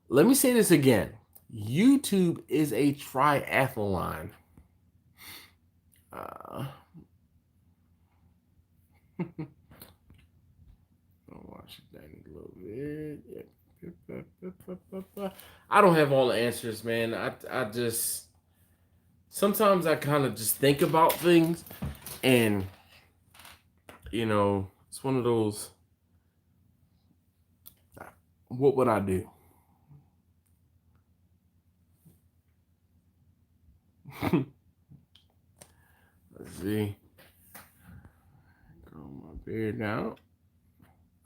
Let me say this again. YouTube is a triathlon. I'll watch it down a little bit. Yeah. I don't have all the answers, man. I just sometimes I kind of just think about things, and it's one of those. What would I do? Let's see. Grow my beard now.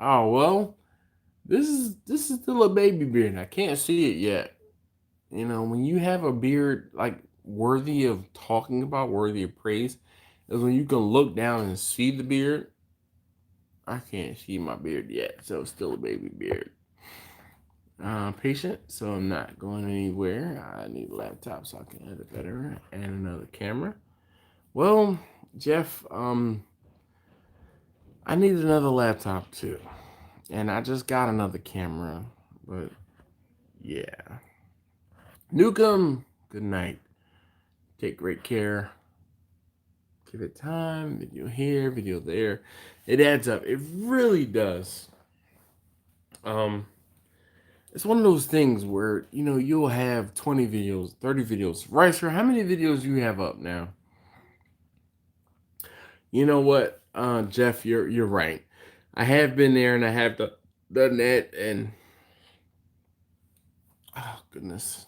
Oh well, this is still a baby beard. I can't see it yet. When you have a beard like worthy of talking about, worthy of praise, is when you can look down and see the beard. I can't see my beard yet, so it's still a baby beard. Patient, so I'm not going anywhere. I need a laptop so I can edit better, and another camera. Well, Jeff, I need another laptop too, and I just got another camera, but yeah. Newcomb, good night. Take great care. Give it time. Video here, video there. It adds up. It really does. it's one of those things where, you know, you'll have 20 videos, 30 videos. Right, sir? How many videos do you have up now? You know what, Jeff, you're right. I have been there and I have done that, and oh goodness.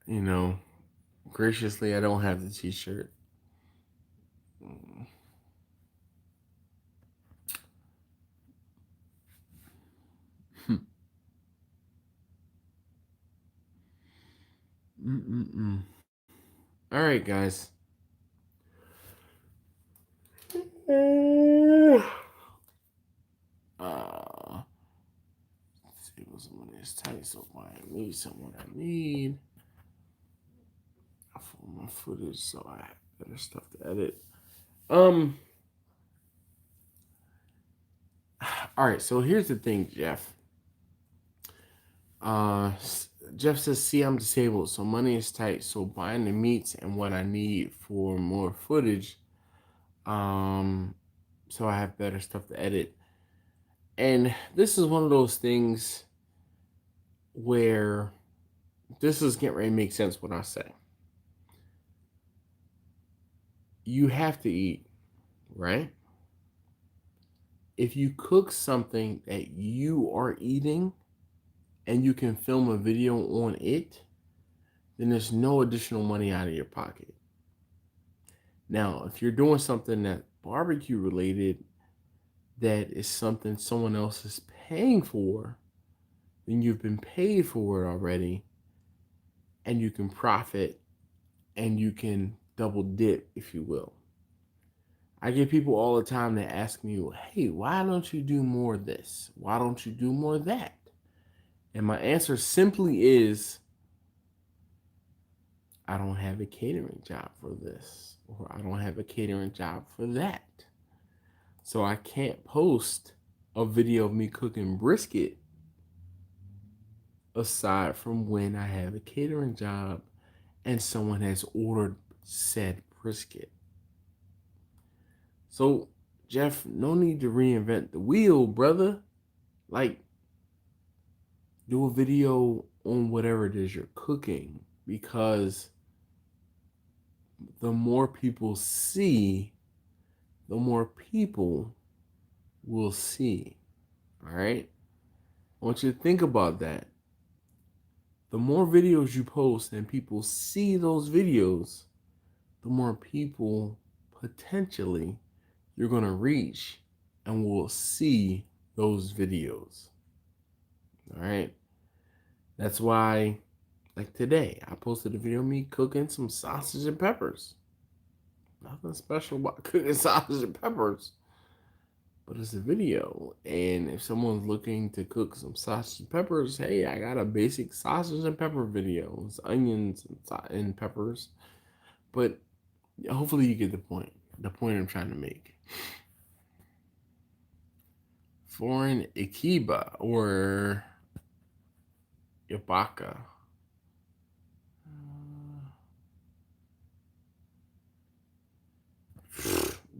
You know, graciously, I don't have the t-shirt. All right, guys. Let's see what someone is tight. So I need someone. I need. I pull my footage, so I have better stuff to edit. All right. So here's the thing, Jeff. Jeff says, "See, I'm disabled, so money is tight. So buying the meats and what I need for more footage. So I have better stuff to edit." And this is one of those things where this is getting ready to make sense when I say you have to eat, right? If you cook something that you are eating and you can film a video on it, then there's no additional money out of your pocket. Now, if you're doing something that barbecue related, that is something someone else is paying for, then you've been paid for it already, and you can profit and you can double dip, if you will. I get people all the time that ask me, "Hey, why don't you do more of this? Why don't you do more of that?" And my answer simply is, I don't have a catering job for this, or I don't have a catering job for that. So I can't post a video of me cooking brisket aside from when I have a catering job and someone has ordered said brisket. So, Jeff, no need to reinvent the wheel, brother. Like, do a video on whatever it is you're cooking, because the more people see, the more people will see. All right? I want you to think about that. The more videos you post and people see those videos, the more people potentially you're going to reach and will see those videos. All right? That's why, like today, I posted a video of me cooking some sausage and peppers. Nothing special about cooking sausage and peppers, but it's a video. And if someone's looking to cook some sausage and peppers, hey, I got a basic sausage and pepper video. It's onions and peppers. But hopefully you get the point I'm trying to make. Foreign Ikea or Ibaka.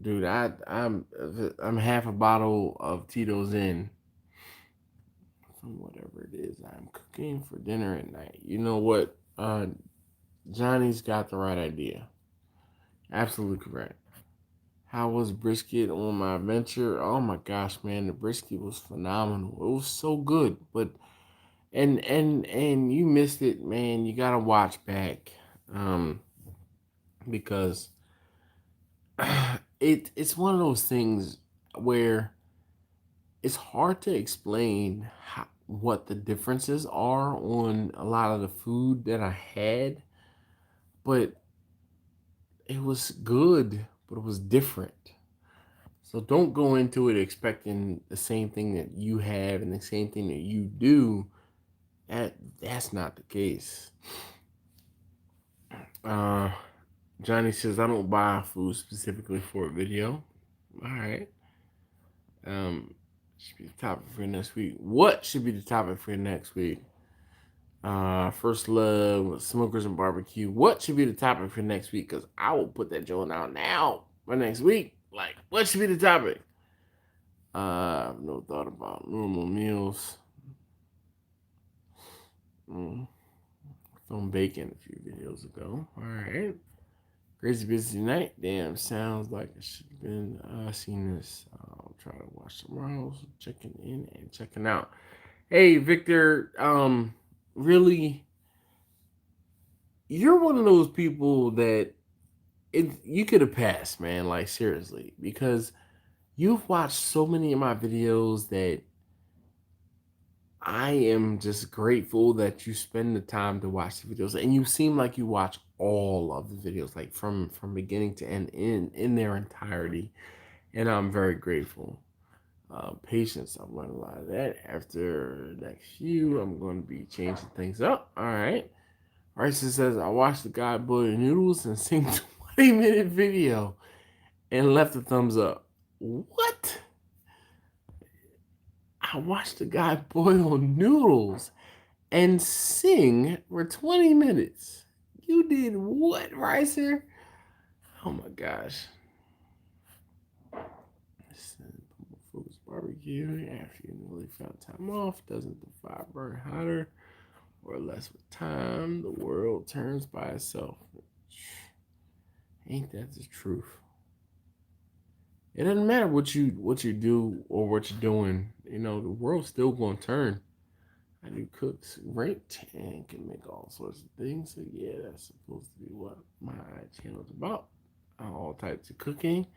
Dude, I'm half a bottle of Tito's in from whatever it is I'm cooking for dinner at night. You know what? Johnny's got the right idea. Absolutely correct. How was brisket on my venture? Oh my gosh, man, the brisket was phenomenal. It was so good, but and you missed it, man. You gotta watch back, because it's one of those things where it's hard to explain what the differences are on a lot of the food that I had, but it was good, but it was different. So don't go into it expecting the same thing that you have and the same thing that you do. That's not the case. Johnny says, I don't buy food specifically for a video. All right. Should be the topic for next week. What should be the topic for next week? First love, smokers and barbecue. What should be the topic for next week? Because I will put that joint out now for next week. Like, what should be the topic? No thought about normal meals. Film bacon a few videos ago. All right. Crazy busy night. Damn, sounds like I should have been seen this. I'll try to watch tomorrow. So checking in and checking out. Hey, Victor. Really, you're one of those people that you could have passed, man. Like seriously, because you've watched so many of my videos that I am just grateful that you spend the time to watch the videos, and you seem like you watch all of the videos, like from beginning to end in their entirety, and I'm very grateful. Patience, I've learned a lot of that. After next few, I'm going to be changing things up. All right. Bryson says I watched the guy boil noodles and sing 20-minute video and left a thumbs up. What? I watched the guy boil noodles and sing for 20 minutes. You did what, Ricer? Oh my gosh. Focus barbecue after you nearly found time off. Doesn't the fire burn hotter or less with time? The world turns by itself. Ain't that the truth? It doesn't matter what you do or what you're doing. You know, the world's still gonna turn. I do cooks great and can make all sorts of things. So yeah, that's supposed to be what my channel's about. All types of cooking.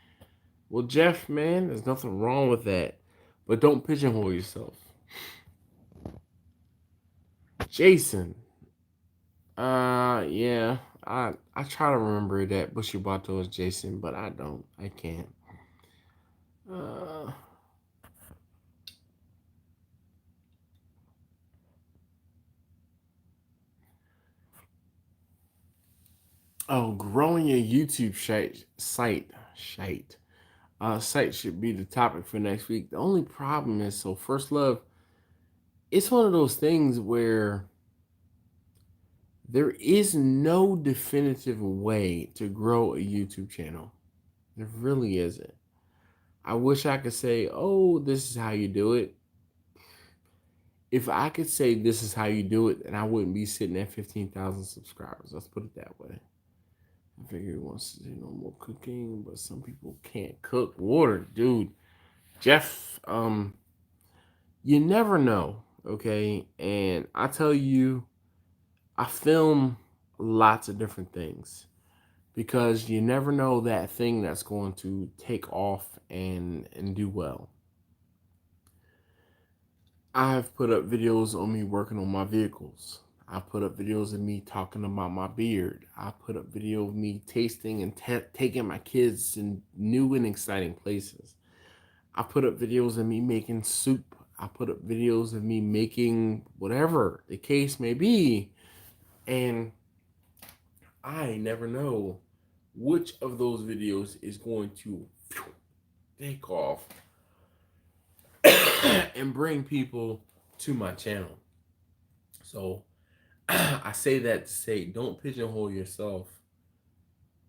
Well, Jeff, man, there's nothing wrong with that. But don't pigeonhole yourself. Jason. Yeah. I try to remember that Bushibato is Jason, but I don't. I can't. Uh Oh, growing your YouTube site should be the topic for next week. The only problem is, so First Love, it's one of those things where there is no definitive way to grow a YouTube channel. There really isn't. I wish I could say, oh, this is how you do it. If I could say this is how you do it, then I wouldn't be sitting at 15,000 subscribers. Let's put it that way. I figure he wants to do no more cooking, but some people can't cook water, dude. Jeff, you never know, okay? And I tell you, I film lots of different things because you never know that thing that's going to take off and do well. I've put up videos on me working on my vehicles. I put up videos of me talking about my beard. I put up video of me tasting and taking my kids in new and exciting places. I put up videos of me making soup. I put up videos of me making whatever the case may be. And I never know which of those videos is going to take off and bring people to my channel. So I say that to say, don't pigeonhole yourself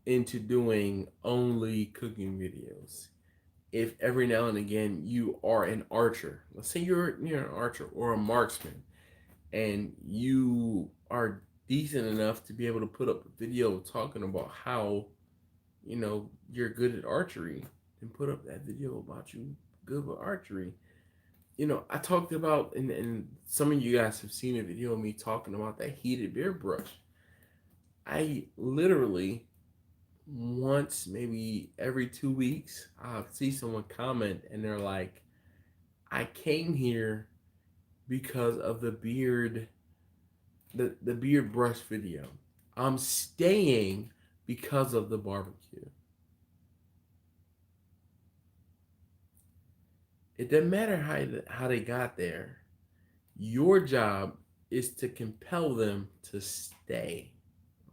into doing only cooking videos. If every now and again you are an archer, let's say you're an archer or a marksman, and you are decent enough to be able to put up a video talking about how you're good at archery, and put up that video about you good with archery. I talked about, and some of you guys have seen a video of me talking about that heated beer brush. I literally, once, maybe every 2 weeks, I'll see someone comment and they're like, I came here because of the beard, the beard brush video. I'm staying because of the barbecue. It doesn't matter how they got there. Your job is to compel them to stay.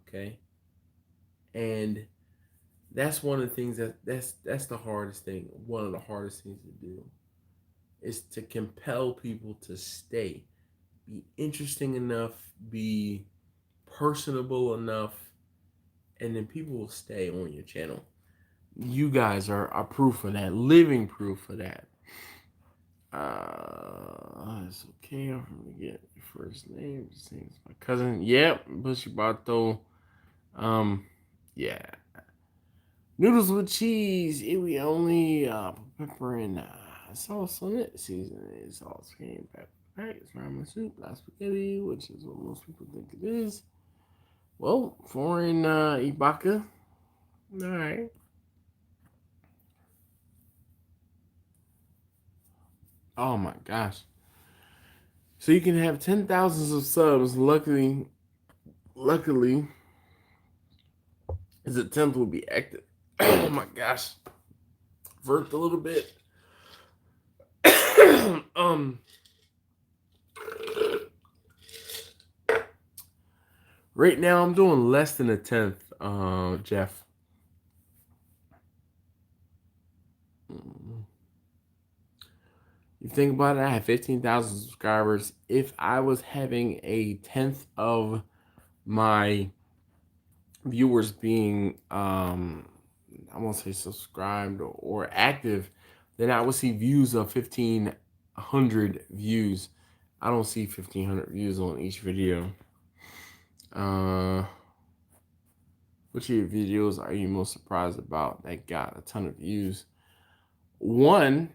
Okay? And that's one of the things that's the hardest thing. One of the hardest things to do is to compel people to stay. Be interesting enough, be personable enough, and then people will stay on your channel. You guys are proof of that, living proof of that. It's okay. I'm gonna get your first name. Same as my cousin. Yep, Bushy Bato. Yeah. Noodles with cheese. It we only pepper and sauce on it. Seasoning sauce, cream, pepper, packets, ramen soup, not spaghetti, which is what most people think it is. Well, foreign Ibaka. All right. Oh my gosh. So you can have 10,000s of subs. Luckily, his attempt will be active. Oh my gosh. Vert a little bit. um right now I'm doing less than a tenth, Jeff. You think about it, I have 15,000 subscribers. If I was having a tenth of my viewers being I won't say subscribed or active, then I would see views of 1,500 views. I don't see 1,500 views on each video. Which of your videos are you most surprised about that got a ton of views? One,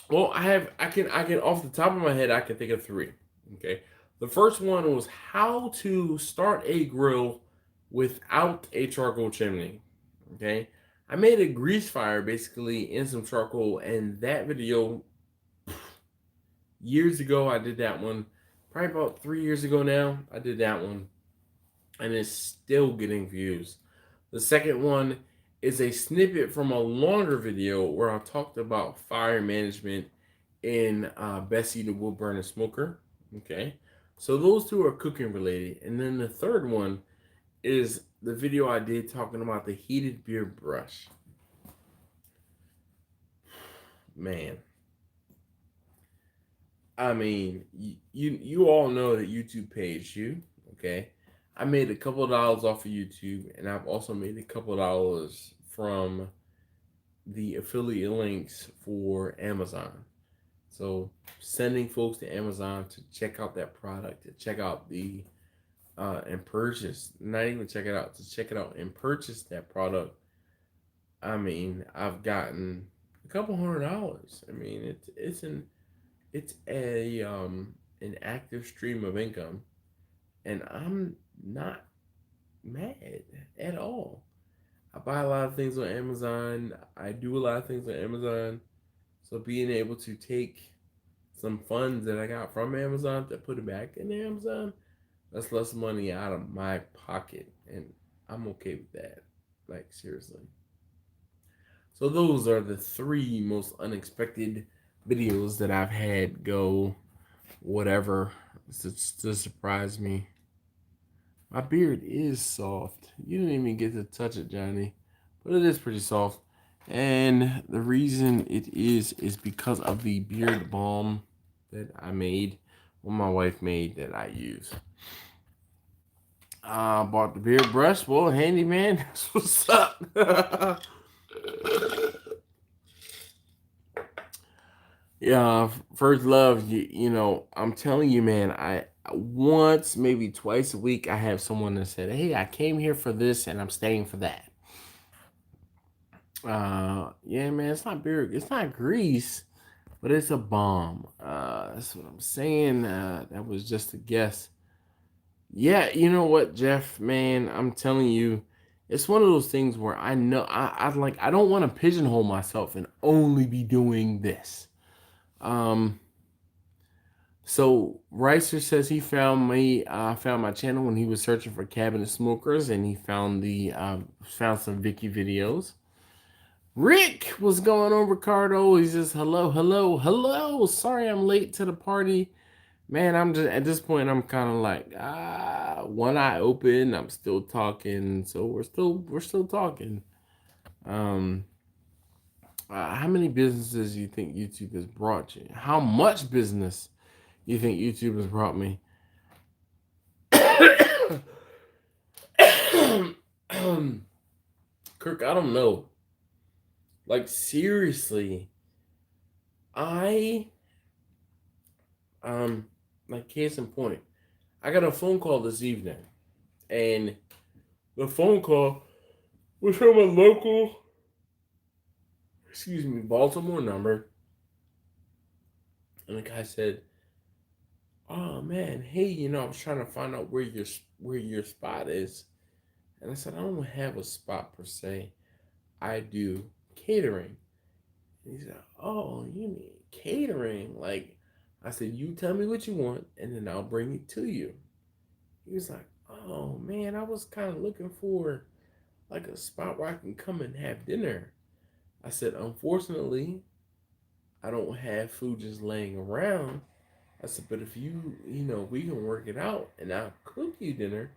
well, I can off the top of my head, I can think of three. Okay. The first one was how to start a grill without a charcoal chimney. Okay. I made a grease fire basically in some charcoal, and that video years ago I did that one. Probably about 3 years ago now, I did that one. And it's still getting views. The second one is a snippet from a longer video where I talked about fire management in Bessie the wood burner smoker. Okay, so those two are cooking related, and then the third one is the video I did talking about the heated beer brush. Man, I mean, you all know that YouTube pays you. Okay, I made a couple of dollars off of YouTube, and I've also made a couple of dollars from the affiliate links for Amazon. So sending folks to Amazon to check out that product, to check out the and purchase, not even check it out, to check it out and purchase that product. I mean, I've gotten a couple $100. I mean, it's an active stream of income, and I'm not mad at all. I buy a lot of things on Amazon. I do a lot of things on Amazon. So being able to take some funds that I got from Amazon to put it back in Amazon, that's less money out of my pocket. And I'm okay with that. Like, seriously. So those are the three most unexpected videos that I've had go whatever to surprise me. My beard is soft. You didn't even get to touch it, Johnny. But it is pretty soft. And the reason it is because of the beard balm that I made, or my wife made, that I use. I bought the beard brush. Well, handyman, that's what's up. Yeah, first love, you know, I'm telling you, man, I once, maybe twice a week, I have someone that said, hey, I came here for this and I'm staying for that. Yeah, man, it's not beer, it's not grease, but it's a bomb. That's what I'm saying. That was just a guess. Yeah, you know what, Jeff, man, I'm telling you, it's one of those things where I know I don't want to pigeonhole myself and only be doing this. So Ricer says he found me, found my channel when he was searching for cabinet smokers, and he found found some Vicky videos. Rick, what's going on, Ricardo? He says hello. Sorry I'm late to the party, man. I'm just at this point. I'm kind of like one eye open. I'm still talking, so we're still talking. How many businesses do you think YouTube has brought you? How much business you think YouTube has brought me? Kirk, I don't know. Like, seriously, I Like case in point, I got a phone call this evening, and the phone call was from a local, Baltimore number, and the guy said, "Oh man, hey, I was trying to find out where your spot is," and I said, "I don't have a spot per se. I do catering." And he said, "Oh, you mean catering? Like," I said, "You tell me what you want, and then I'll bring it to you." He was like, "Oh man, I was kind of looking for like a spot where I can come and have dinner." I said, "Unfortunately, I don't have food just laying around." I said, "But if we can work it out and I'll cook you dinner,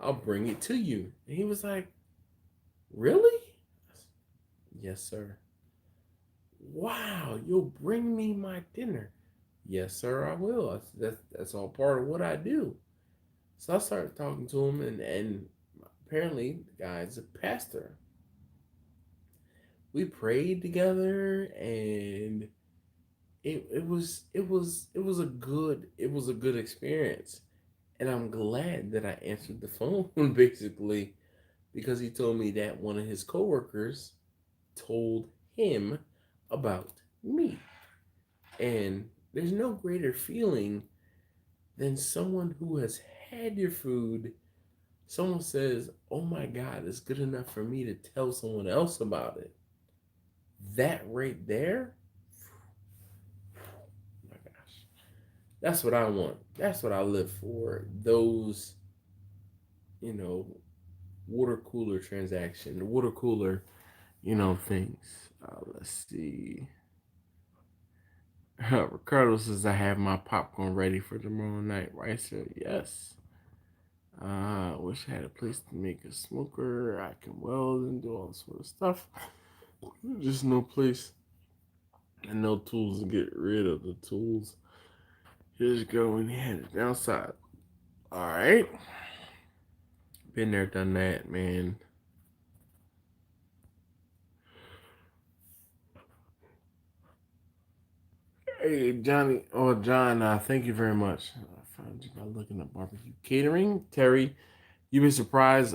I'll bring it to you." And he was like, "Really?" I said, "Yes, sir." "Wow, you'll bring me my dinner?" "Yes, sir, I will." I said, that's all part of what I do. So I started talking to him, and apparently the guy's a pastor. We prayed together, and it was a good experience, and I'm glad that I answered the phone basically because he told me that one of his coworkers told him about me, and there's no greater feeling than someone who has had your food. Someone says, "Oh my God, it's good enough for me to tell someone else about it." That right there, oh my gosh, that's what I want. That's what I live for. Those, you know, water cooler transaction, water cooler, things. Let's see. Ricardo says I have my popcorn ready for tomorrow night. Right, sir? Yes. Wish I had a place to make a smoker. I can weld and do all this sort of stuff. Just no place and no tools to get rid of the tools. Just go and hand it outside. All right. Been there, done that, man. Hey, Johnny, or John, thank you very much. I found you by looking at barbecue catering. Terry, you'd be surprised.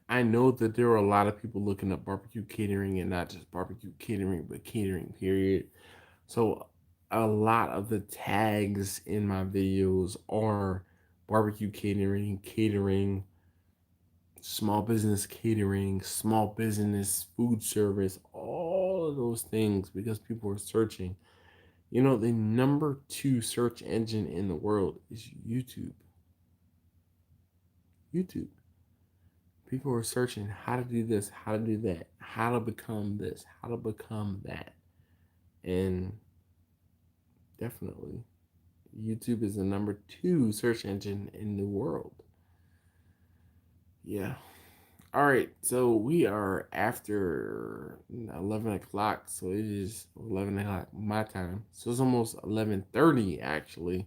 I know that there are a lot of people looking up barbecue catering and not just barbecue catering, but catering, period. So a lot of the tags in my videos are barbecue catering, small business food service, all of those things because people are searching. The number two search engine in the world is YouTube. YouTube. People are searching how to do this, how to do that, how to become this, how to become that. And definitely, YouTube is the number two search engine in the world. Yeah. All right. So we are after 11 o'clock. So it is 11 o'clock my time. So it's almost 11:30 actually.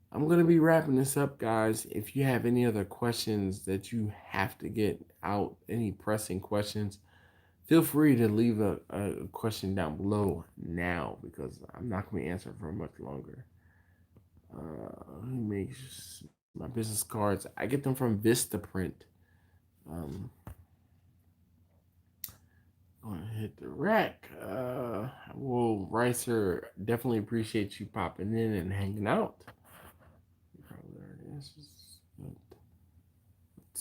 I'm going to be wrapping this up, guys. If you have any other questions that you have to get out, any pressing questions, feel free to leave a question down below now because I'm not going to answer for much longer. Who makes my business cards? I get them from Vistaprint. Um, Gonna hit the rack. Well, Ricer, definitely appreciate you popping in and hanging out.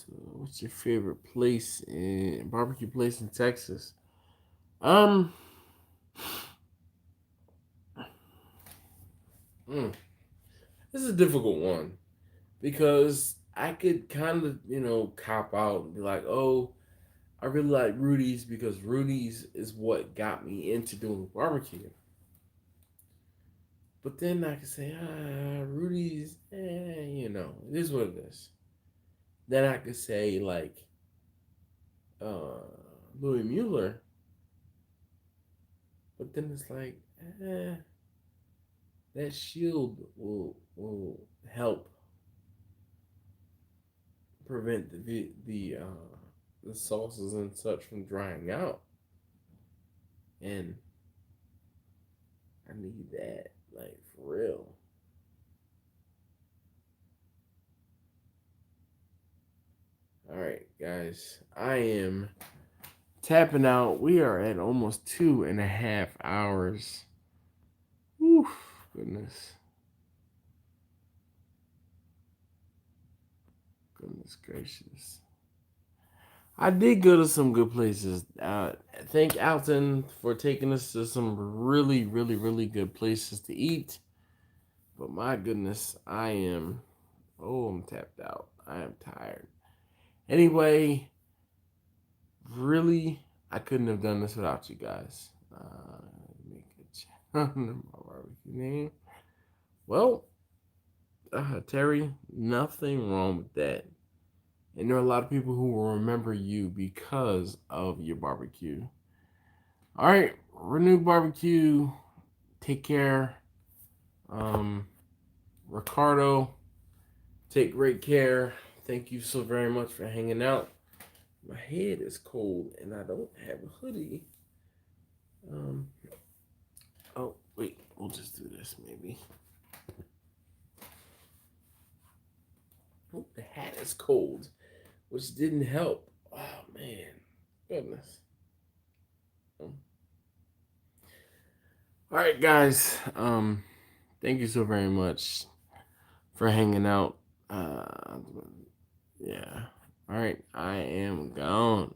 What's your favorite place in barbecue place in Texas? Um, mm, this is a difficult one because I could kind of cop out and be like, oh, I really like Rudy's because Rudy's is what got me into doing barbecue. But then I could say, Rudy's, it is what it is. Then I could say like uh, Louis Mueller, but then it's like, that shield will help prevent the sauces and such from drying out, and I need that like For real. All right, guys. I am tapping out. We are at almost 2.5 hours. Whew, goodness. Goodness gracious. I did go to some good places. Thank Alton for taking us to some really, really, really good places to eat. But my goodness, I'm tapped out. I am tired. Anyway, really, I couldn't have done this without you guys. Make a check on my barbecue name. Well, Terry, nothing wrong with that. And there are a lot of people who will remember you because of your barbecue. All right, Renewed Barbecue. Take care. Ricardo, take great care. Thank you so very much for hanging out. My head is cold and I don't have a hoodie. Oh, wait, we'll just do this maybe. Oh, the hat is cold, which didn't help. Oh, man. Goodness. All right, guys. Thank you so very much for hanging out. Yeah. All right, I am gone.